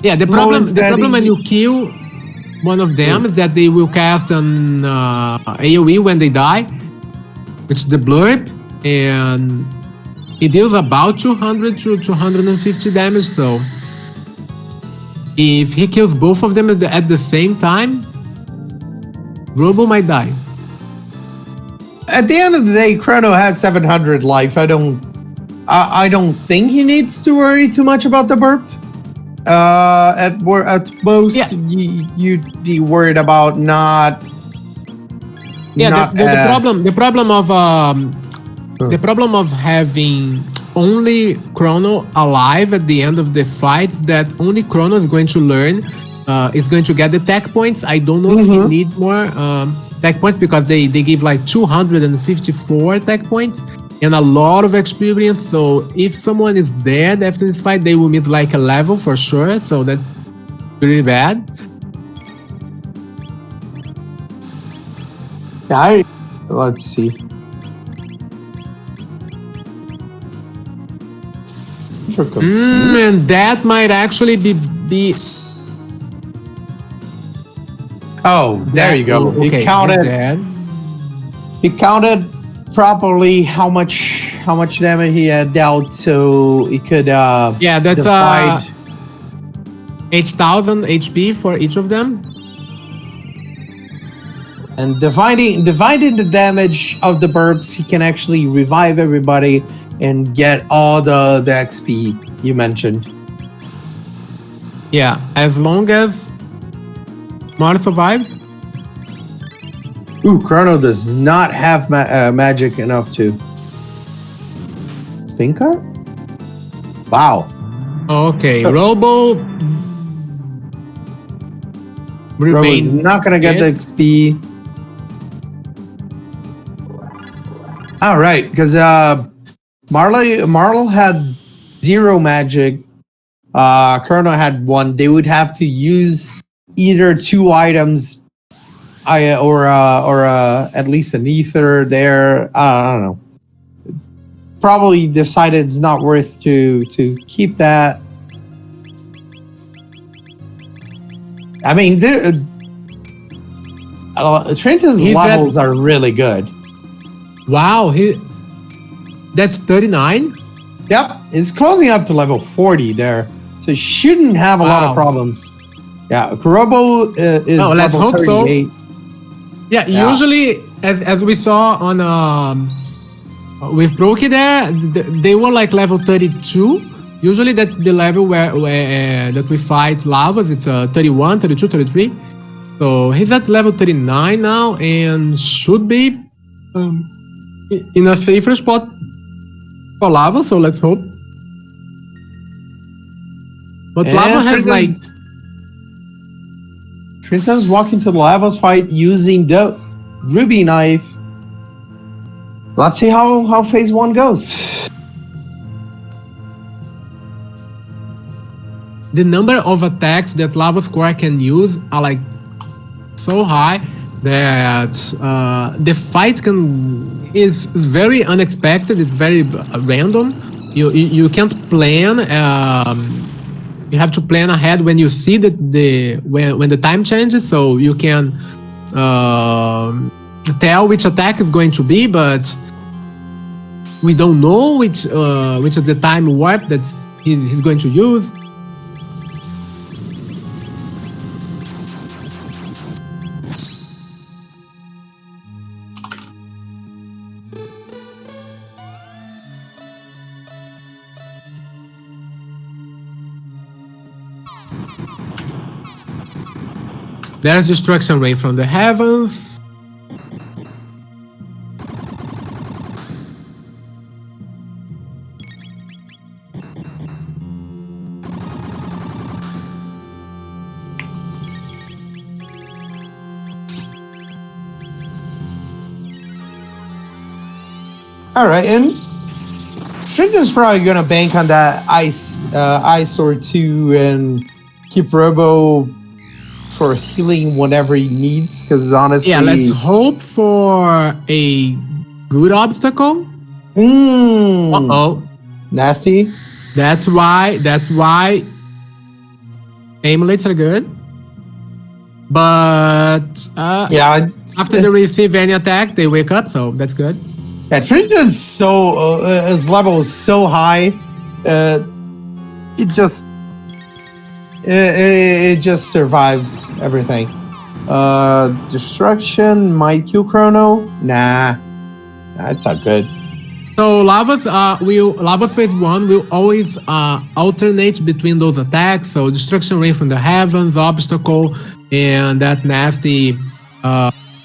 Yeah, the problem when you kill one of them is that they will cast an AoE when they die, which is the blurb, and it deals about 200 to 250 damage. So if he kills both of them at the same time, Robo might die. at the end of the day, Chrono has 700 life. I don't think he needs to worry too much about the burp. At most, Yeah. you'd be worried about not. Yeah, the problem of having only Chrono alive at the end of the fight is that only Chrono is going to learn, is going to get the tech points. I don't know if he needs more tech points because they give like 254 tech points and a lot of experience. So if someone is dead after this fight, they will miss like a level for sure. So that's pretty bad. Let's see. And that might actually be. Oh, there you go. Okay, He counted. dead. He counted properly how much damage he had dealt, so he could. Yeah, that's divide. 8,000 HP for each of them. And dividing the damage of the burps, he can actually revive everybody and get all the XP you mentioned. Yeah, as long as Mar survives. Ooh, Chrono does not have magic enough to. Stinker? Wow. Okay, So- Robo Robo's remains not gonna get the dead. XP. All right, because Marl had 0 magic. Chrono had 1. They would have to use either 2 items, or at least an ether there. I don't know. Probably decided it's not worth to keep that. I mean, Trinton's He's levels are really good. Wow, that's 39. Yep, it's closing up to level 40 there, so shouldn't have a lot of Wow. problems. Yeah, Kurobo is Oh, let's level hope so. 38. Yeah, Yeah. usually as we saw on with Brokey there, they were like level 32. Usually that's the level where that we fight lavas. It's 31, 32, 33. So he's at level 39 now and should be in a safer spot for lava. So let's hope. But And lava has like Trinton's walking to the lava's fight using the ruby knife. Let's see how phase 1 goes. the number of attacks that Lava Square can use are like so high that the fight is very unexpected. It's very random. You can't plan. You have to plan ahead when you see when the time changes, so you can tell which attack is going to be, but we don't know which is the time warp that he's going to use. There's destruction rain from the heavens. All right, and Trinton's probably gonna bank on that ice or two and keep Robo for healing whenever he needs. Because honestly, Yeah, let's hope for a good obstacle. Uh-oh. Nasty. That's why amulets are good. But Yeah. after they receive any attack, they wake up, so that's good. Yeah, Trinton's so his level is so high. It just survives everything. Destruction might kill Chrono. Nah, it's not good. So Lava's phase 1 will always alternate between those attacks. So destruction rain from the heavens, obstacle, and that nasty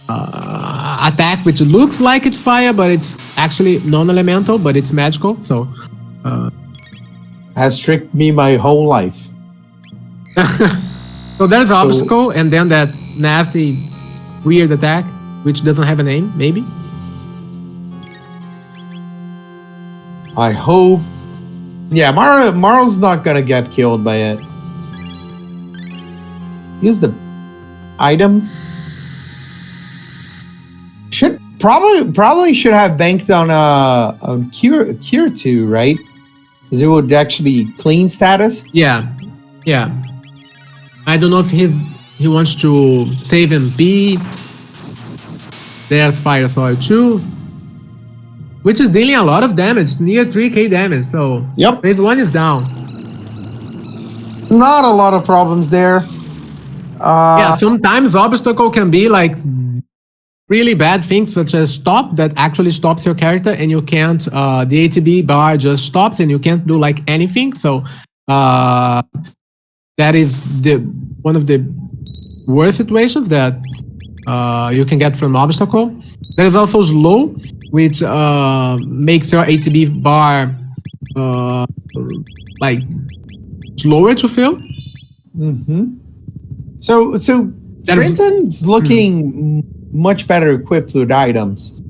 attack, which looks like it's fire, but it's actually non-elemental, but it's magical. So has tricked me my whole life. so there's obstacle, and then that nasty weird attack, which doesn't have a name, maybe. I hope. Yeah, Maro's not gonna get killed by it. Use the item. Should probably should have banked on cure 2, right? Because it would actually clean status. Yeah. I don't know if he wants to save MP. There's Fire Soil 2, which is dealing a lot of damage, near 3k damage. So Yep. phase 1 is down. Not a lot of problems there. Yeah, sometimes obstacle can be like really bad things, such as stop, that actually stops your character and you can't, the ATB bar just stops and you can't do like anything. So that is one of the worst situations that you can get from obstacle. There is also slow, which makes your ATB bar like slower to fill. So Trinton's looking much better equipped with items.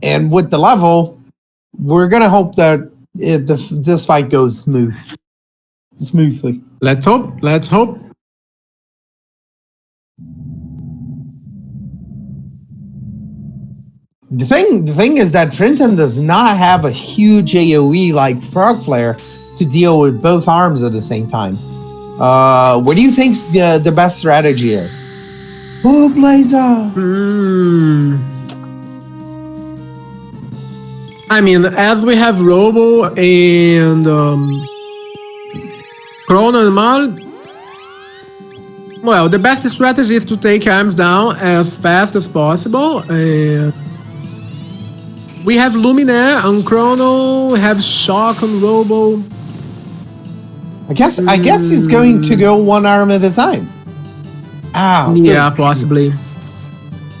And with the level, we're gonna hope that this fight goes smoothly. Let's hope. The thing is that Trinton does not have a huge AoE like Frog Flare to deal with both arms at the same time. What do you think the best strategy is? Oh, Blazer! I mean, as we have Robo and Chrono and Mal, well, the best strategy is to take arms down as fast as possible. And we have Luminaire on Chrono, we have Shock on Robo. I guess he's going to go one arm at a time. Ow. Yeah, possibly.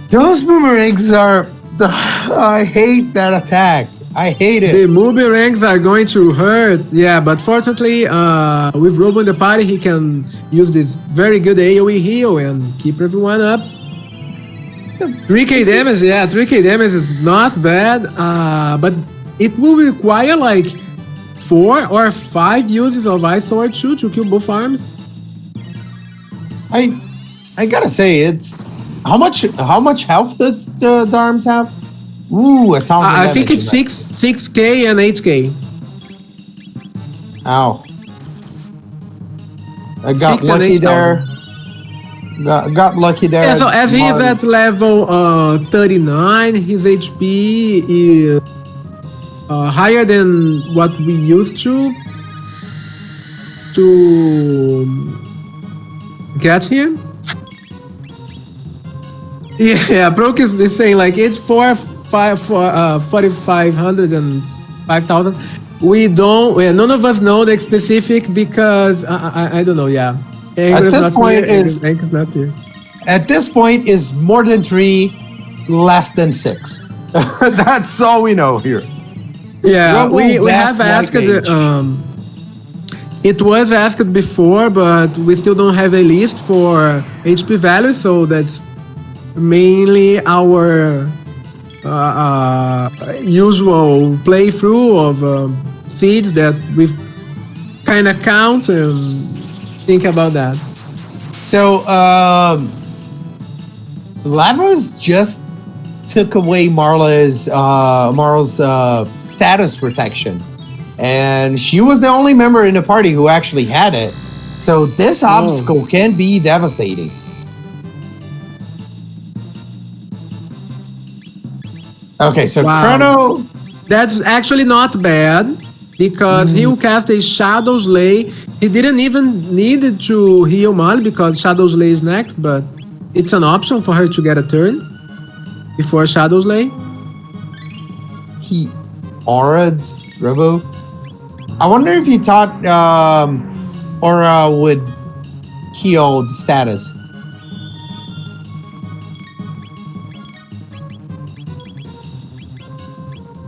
Those boomerangs are... I hate that attack. I hate it. The boomerangs are going to hurt. Yeah, but fortunately, with Robo in the party, he can use this very good AoE heal and keep everyone up. 3k damage, yeah, 3k damage is not bad, but it will require like 4 or 5 uses of Ice Sword 2 to kill both arms. I gotta say, it's how much health does the arms have? Ooh, 1,000. I think it's 6k and 8k. Ow! I got lucky there. Got lucky there. Yeah, so as he is at level 39, his HP is higher than what we used to get here. Yeah, Broke is saying like it's 4,500 and 5,000. We don't. None of us know the specific because I don't know. Yeah, Angry this point is- Angry's not here. At this point, is more than 3, less than 6. That's all we know here. Yeah, Robo we best have asked. white mage. It was asked before, but we still don't have a list for HP value, so that's mainly our usual playthrough of seeds that we kind of count and think about that. So, Lavos just took away Marla's status protection, and she was the only member in the party who actually had it. So this obstacle can be devastating. Okay, so Wow. Chrono. That's actually not bad because he'll cast a Shadow Slay. He didn't even need to heal Molly because Shadow Slay is next, but it's an option for her to get a turn before Shadow Slay. He aura'd Robo. I wonder if he thought Aura would heal the status.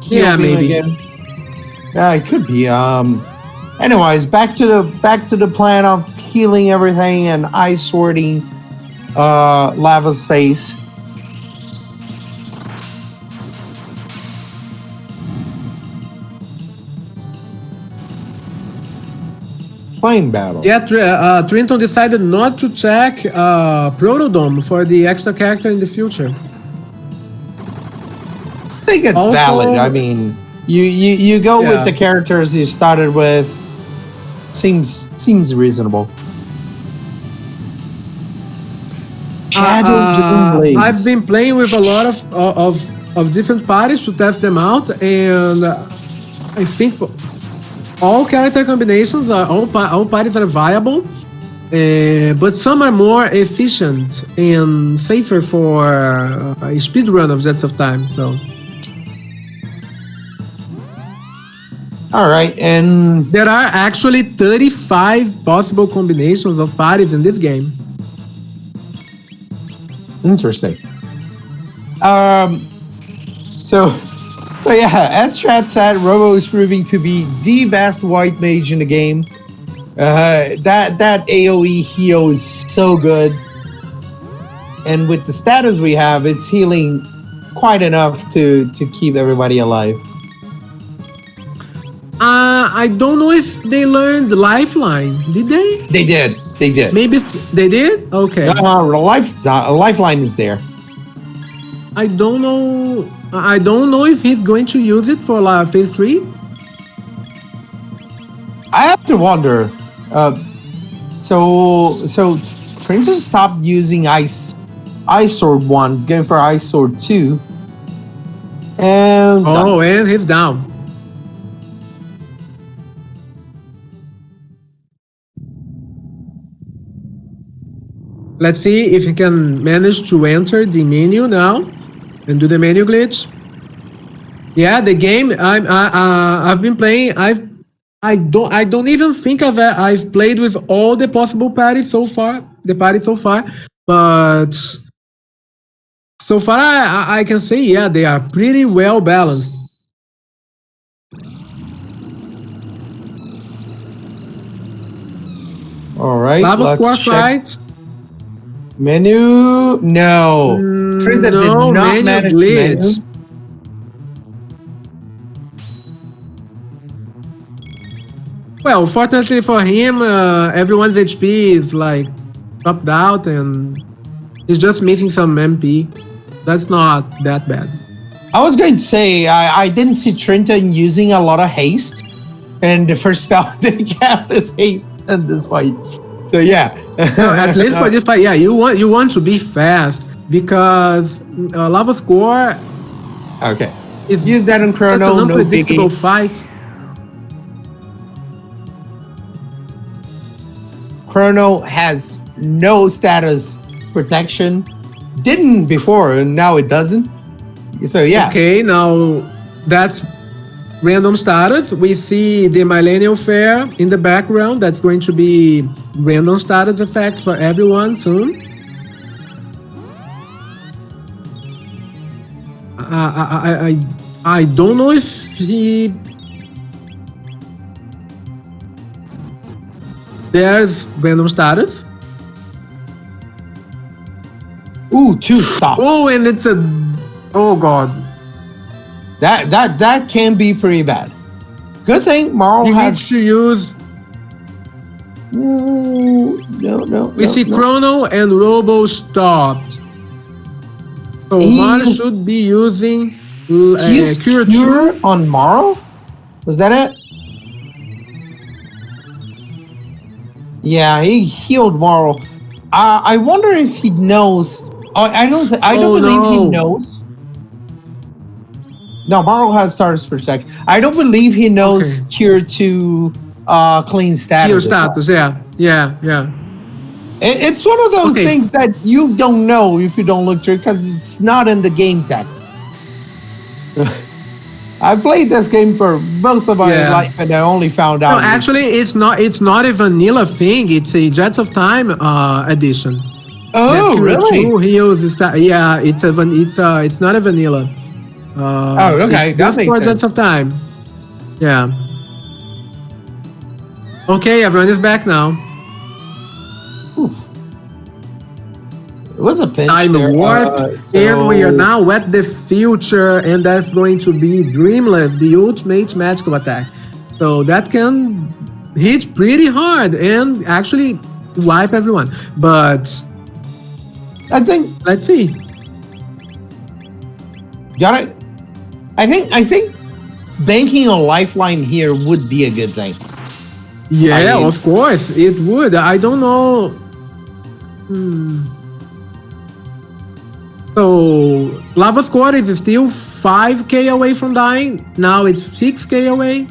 Yeah, Heal beam maybe. again. Yeah, it could be. Anyways, back to the plan of healing everything and ice sorting Lava's face. Flame battle. Yeah, Trinton decided not to check Protodome for the extra character in the future. I think it's Also- valid. I mean, you go Yeah. with the characters you started with. Seems reasonable. Shadow Blades. I've been playing with a lot of different parties to test them out, and I think all character combinations are all parties are viable, but some are more efficient and safer for a speedrun of Jets of Time. So All right, and there are actually 35 possible combinations of parties in this game. interesting. So yeah, as Chad said, Robo is proving to be the best white mage in the game. That AoE heal is so good, and with the status we have, it's healing quite enough to keep everybody alive. I don't know if they learned Lifeline. Did they? They did. Maybe they did. Okay. Lifeline is there. I don't know. I don't know if he's going to use it for phase 3. I have to wonder. So Trinton stopped using Ice Sword 1. It's going for Ice Sword 2. And And he's down. Let's see if he can manage to enter the menu now and do the menu glitch. Yeah, the game I've been playing. I don't even think I've played with all the possible parties so far. But so far I can say yeah, they are pretty well balanced. all right, Lava let's Square check. fight. Menu? No. Trinton did no, not menu manage glitch. menu. Well, fortunately for him, everyone's HP is like topped out and he's just missing some MP. That's not that bad. I was going to say, I didn't see Trinton using a lot of haste. And the first spell they cast is haste in this fight. So yeah. No, at least for this fight, yeah, you want to be fast because Lava Score Okay. is Use that on such Chrono, an no unpredictable biggie. fight. Chrono has no status protection. Didn't before, and now it doesn't. So yeah. Okay, now that's random status. We see the Millennial Fair in the background. That's going to be random status effect for everyone soon. I don't know if he... There's random status. Ooh, 2 stops. Oh, and it's a... Oh, God. That can be pretty bad. Good thing Marl He has needs to use... Ooh, no. We see Chrono and Robo stopped. So Marl should be using Cure 2 on Marl? Was that it? Yeah, he healed Marl. I wonder if he knows. I don't believe he knows. No, Marl has status protection. I don't believe he knows Cure 2 clean status. Cure status, yeah. It's one of those things that you don't know if you don't look through because it's not in the game text. I played this game for most of my life and I only found out. No, actually, it's not a vanilla thing. It's a Jets of Time edition. Oh, really? Yeah, it's not a vanilla. Okay, that makes sense. Jets of Time. Yeah. Okay, everyone is back now. It was a pinch. Time warp, and we are now at the future, and that's going to be Dreamless, the ultimate magical attack. So that can hit pretty hard and actually wipe everyone. But I think let's see. Got it. I think banking on lifeline here would be a good thing. Yeah, of course it would. I don't know. So Lava Squad is still 5k away from dying. Now it's 6k away.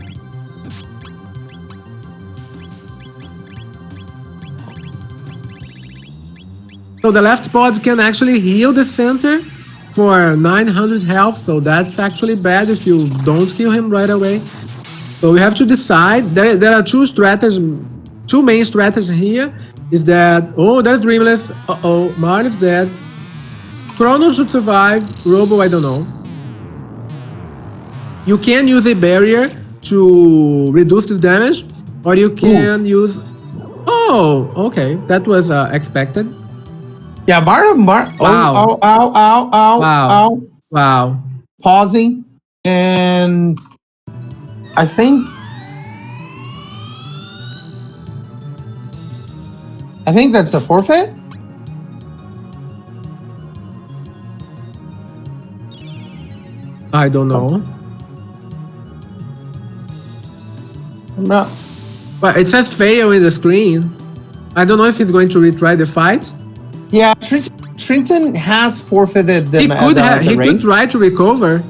So the left pod can actually heal the center for 900 health. So that's actually bad if you don't kill him right away. So we have to decide. There are two main strategies here. Is that, there's Dreamless. Marl is dead. Chrono should survive. Robo, I don't know. You can use a barrier to reduce this damage, or you can use... Oh, okay. That was expected. Yeah, Wow. Wow. Pausing, and I think that's a forfeit. I don't know. No. But it says fail in the screen. I don't know if he's going to retry the fight. Yeah, Trinton has forfeited the race. He could try to recover.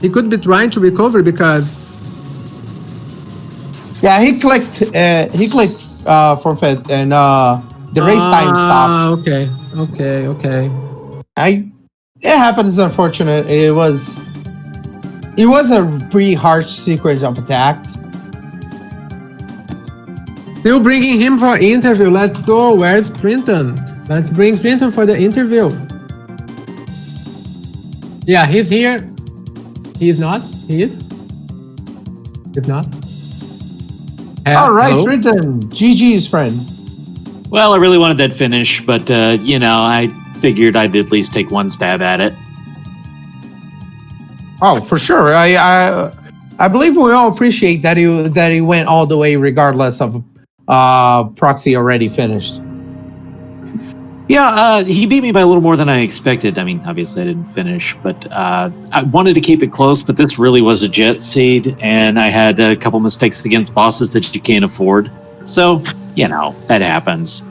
He could be trying to recover because... Yeah, he clicked forfeit and the race time stopped. Okay. It happens, unfortunate. It was a pretty harsh sequence of attacks. Still bringing him for interview. Let's go. Where's Trinton? Let's bring Trinton for the interview. Yeah, he's here. He's not. He is. He's not. All right, hello? Trinton. GG's friend. Well, I really wanted that finish, but I figured I'd at least take one stab at it. Oh, for sure. I believe we all appreciate that he went all the way regardless of proxy already finished. Yeah, he beat me by a little more than I expected. I mean, obviously I didn't finish, but I wanted to keep it close, but this really was a jet seed, and I had a couple mistakes against bosses that you can't afford. So, that happens.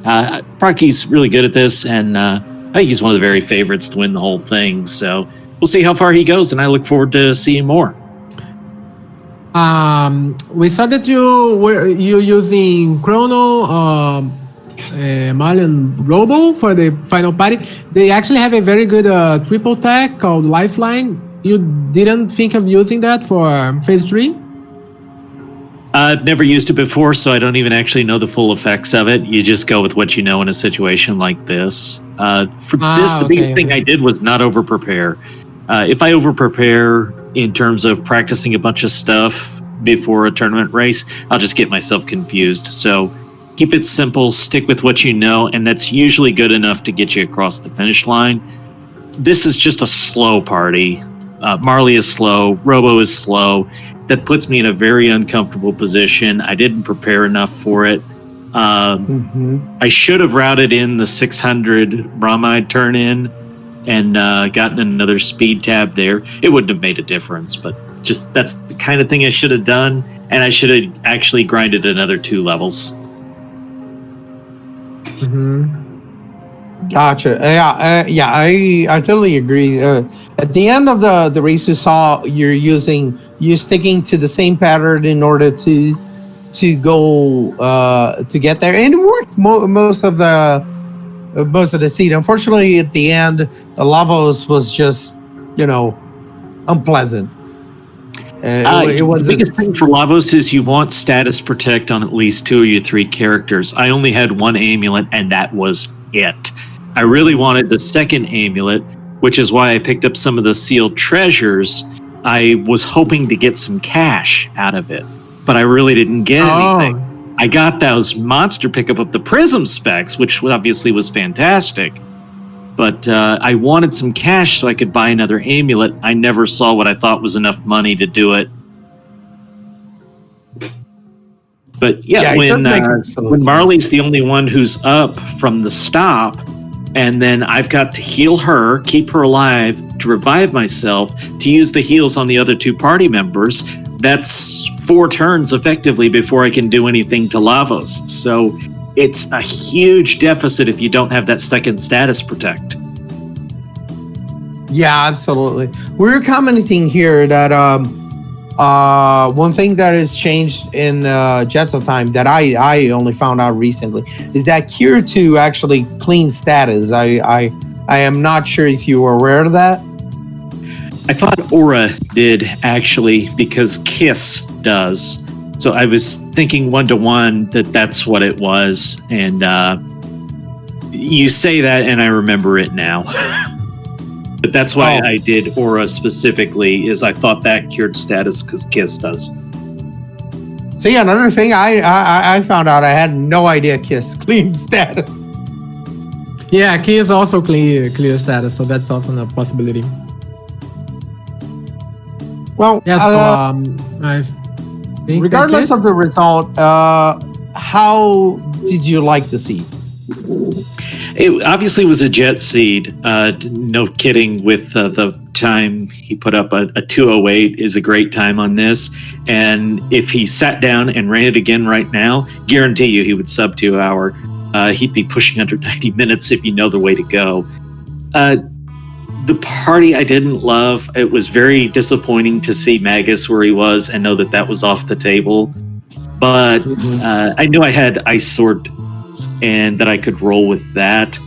Procky's really good at this, and I think he's one of the very favorites to win the whole thing, so we'll see how far he goes, and I look forward to seeing more. We saw that you using Chrono, Marl and Robo for the final party. They actually have a very good triple tech called Lifeline. You didn't think of using that for phase 3? I've never used it before, so I don't even actually know the full effects of it. You just go with what you know in a situation like this. The biggest thing I did was not over-prepare. If I over-prepare in terms of practicing a bunch of stuff before a tournament race, I'll just get myself confused. So keep it simple, stick with what you know, and that's usually good enough to get you across the finish line. This is just a slow party. Marley is slow, Robo is slow. That puts me in a very uncomfortable position. I didn't prepare enough for it. I should have routed in the 600 Bromide turn-in and gotten another speed tab there. It wouldn't have made a difference, but just that's the kind of thing I should have done, and I should have actually grinded another 2 levels. Gotcha. I totally agree. At the end of the race, you saw you're sticking to the same pattern in order to go to get there, and it worked most of the seed. Unfortunately, at the end, the Lavos was just unpleasant. The biggest thing for Lavos is you want status protect on at least 2 of your 3 characters. I only had 1 amulet, and that was it. I really wanted the second amulet, which is why I picked up some of the sealed treasures. I was hoping to get some cash out of it, but I really didn't get anything. I got those monster pickup of the prism specs, which obviously was fantastic. But I wanted some cash so I could buy another amulet. I never saw what I thought was enough money to do it. But when Marley's the only one who's up from the stop, and then I've got to heal her, keep her alive, to revive myself, to use the heals on the other 2 party members, that's 4 turns effectively before I can do anything to Lavos. So it's a huge deficit if you don't have that second status protect. Yeah, absolutely. We're commenting here that one thing that has changed in Jets of Time that I only found out recently is that Cure 2 actually cleans status. I am not sure if you were aware of that. I thought Aura did actually, because Kiss does. So I was thinking 1-to-1 that's what it was, and you say that, and I remember it now. But that's why I did Aura specifically, is I thought that cured status because Kiss does. See, another thing I found out, I had no idea Kiss cleaned status. Yeah, Kiss also clear status, so that's also a possibility. Well, yes, I think regardless of the result, how did you like the seed? It obviously was a jet seed. No kidding with the time he put up. A 2:08 is a great time on this. And if he sat down and ran it again right now, guarantee you he would sub 2 hour. He'd be pushing under 90 minutes if you know the way to go. The party I didn't love. It was very disappointing to see Magus where he was and know that was off the table. But I knew I had Ice Sword and that I could roll with that.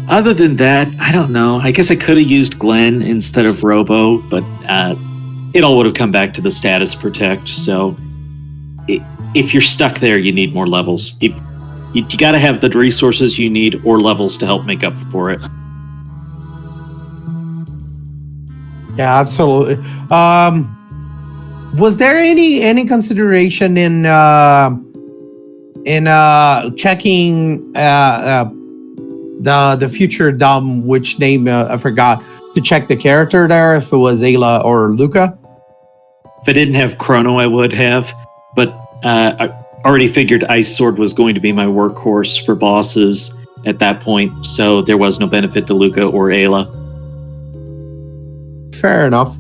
Other than that, I don't know. I guess I could have used Glenn instead of Robo, but it all would have come back to the status protect. So if you're stuck there, you need more levels. You got to have the resources you need or levels to help make up for it. Yeah, absolutely. Was there any consideration in checking the future DOM, which name I forgot, to check the character there, if it was Ayla or Luca? If I didn't have Chrono, I would have, but I already figured Ice Sword was going to be my workhorse for bosses at that point, so there was no benefit to Luca or Ayla. Fair enough.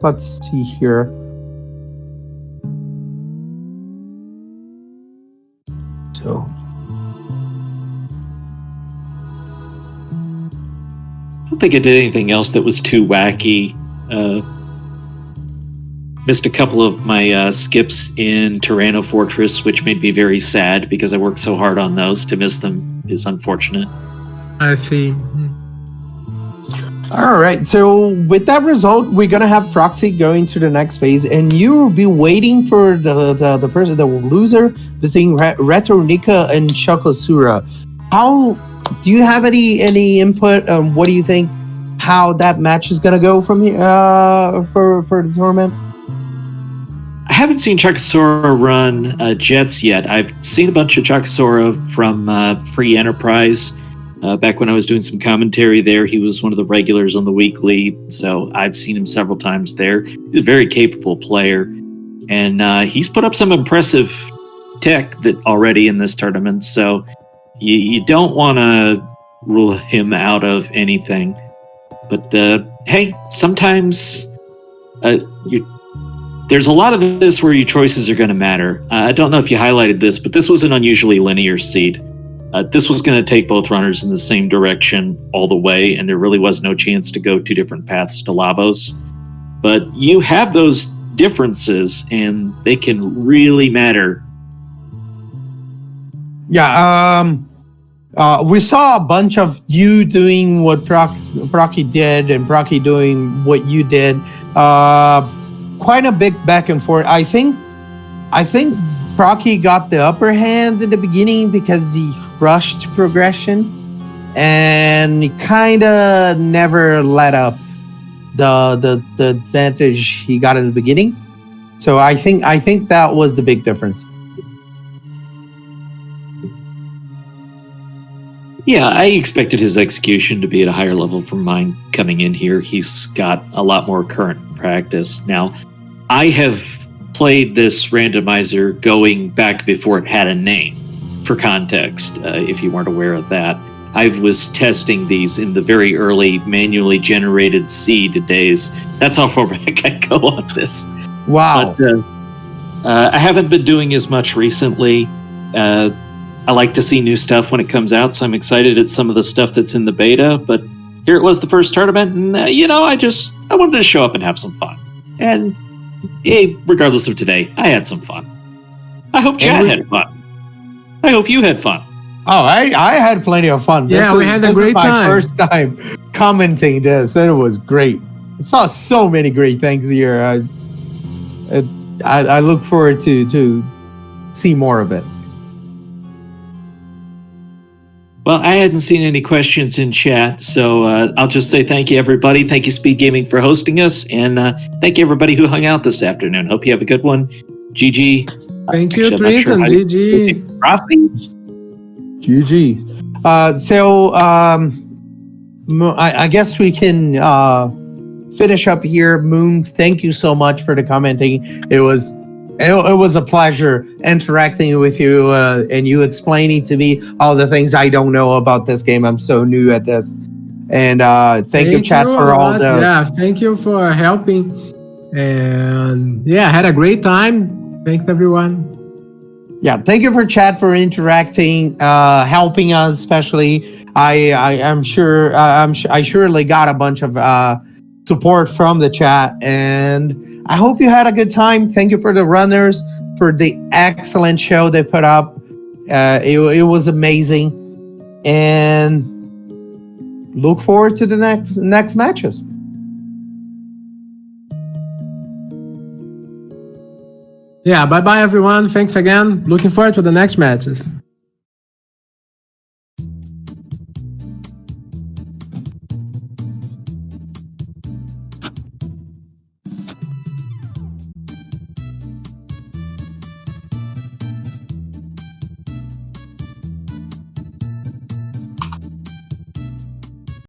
Let's see here. So I don't think I did anything else that was too wacky. Missed a couple of my skips in Tyranno Fortress, which made me very sad because I worked so hard on those. To miss them is unfortunate. I see. All right. So with that result, we're gonna have Proxy going to the next phase, and you will be waiting for the person, the loser between Retronica and Shokosura. How do you have any input? What do you think? How that match is gonna go from here for the tournament? I haven't seen Chakasora run Jets yet. I've seen a bunch of Chakasora from Free Enterprise. Back when I was doing some commentary there, he was one of the regulars on the weekly, so I've seen him several times there. He's a very capable player, and he's put up some impressive tech that already in this tournament, so you don't want to rule him out of anything. But hey, sometimes there's a lot of this where your choices are going to matter. I don't know if you highlighted this, but this was an unusually linear seed. This was going to take both runners in the same direction all the way, and there really was no chance to go two different paths to Lavos. But you have those differences, and they can really matter. Yeah, we saw a bunch of you doing what Procky did, and Procky doing what you did. Quite a big back and forth. I think Procky got the upper hand in the beginning because he rushed progression, and he kind of never let up the advantage he got in the beginning. So I think that was the big difference. Yeah, I expected his execution to be at a higher level from mine coming in here. He's got a lot more current practice. Now, I have played this randomizer going back before it had a name. For context, if you weren't aware of that, I was testing these in the very early manually generated seed days. That's how far back I go on this. Wow. But I haven't been doing as much recently. I like to see new stuff when it comes out, so I'm excited at some of the stuff that's in the beta. But here it was, the first tournament, and I wanted to show up and have some fun. And hey, regardless of today, I had some fun. I hope Chad had fun. I hope you had fun. Oh, I had plenty of fun. Yeah, we had a great time. This is my first time commenting this, and it was great. I saw so many great things here. I look forward to see more of it. Well, I hadn't seen any questions in chat, so I'll just say thank you, everybody. Thank you, SpeedGaming, for hosting us, and thank you, everybody who hung out this afternoon. Hope you have a good one. GG. Thank you, Trinton. GG. GG. I guess we can finish up here. Moon, thank you so much for the commenting. It was a pleasure interacting with you and you explaining to me all the things I don't know about this game. I'm so new at this. And thank you, chat, for all the... Yeah, thank you for helping. And yeah, I had a great time. Thanks, everyone. Yeah, thank you for chat for interacting, helping us, especially. I'm sure I surely got a bunch of support from the chat, and I hope you had a good time. Thank you for the runners for the excellent show they put up. It was amazing, and look forward to the next matches. Yeah, bye-bye, everyone. Thanks again. Looking forward to the next matches.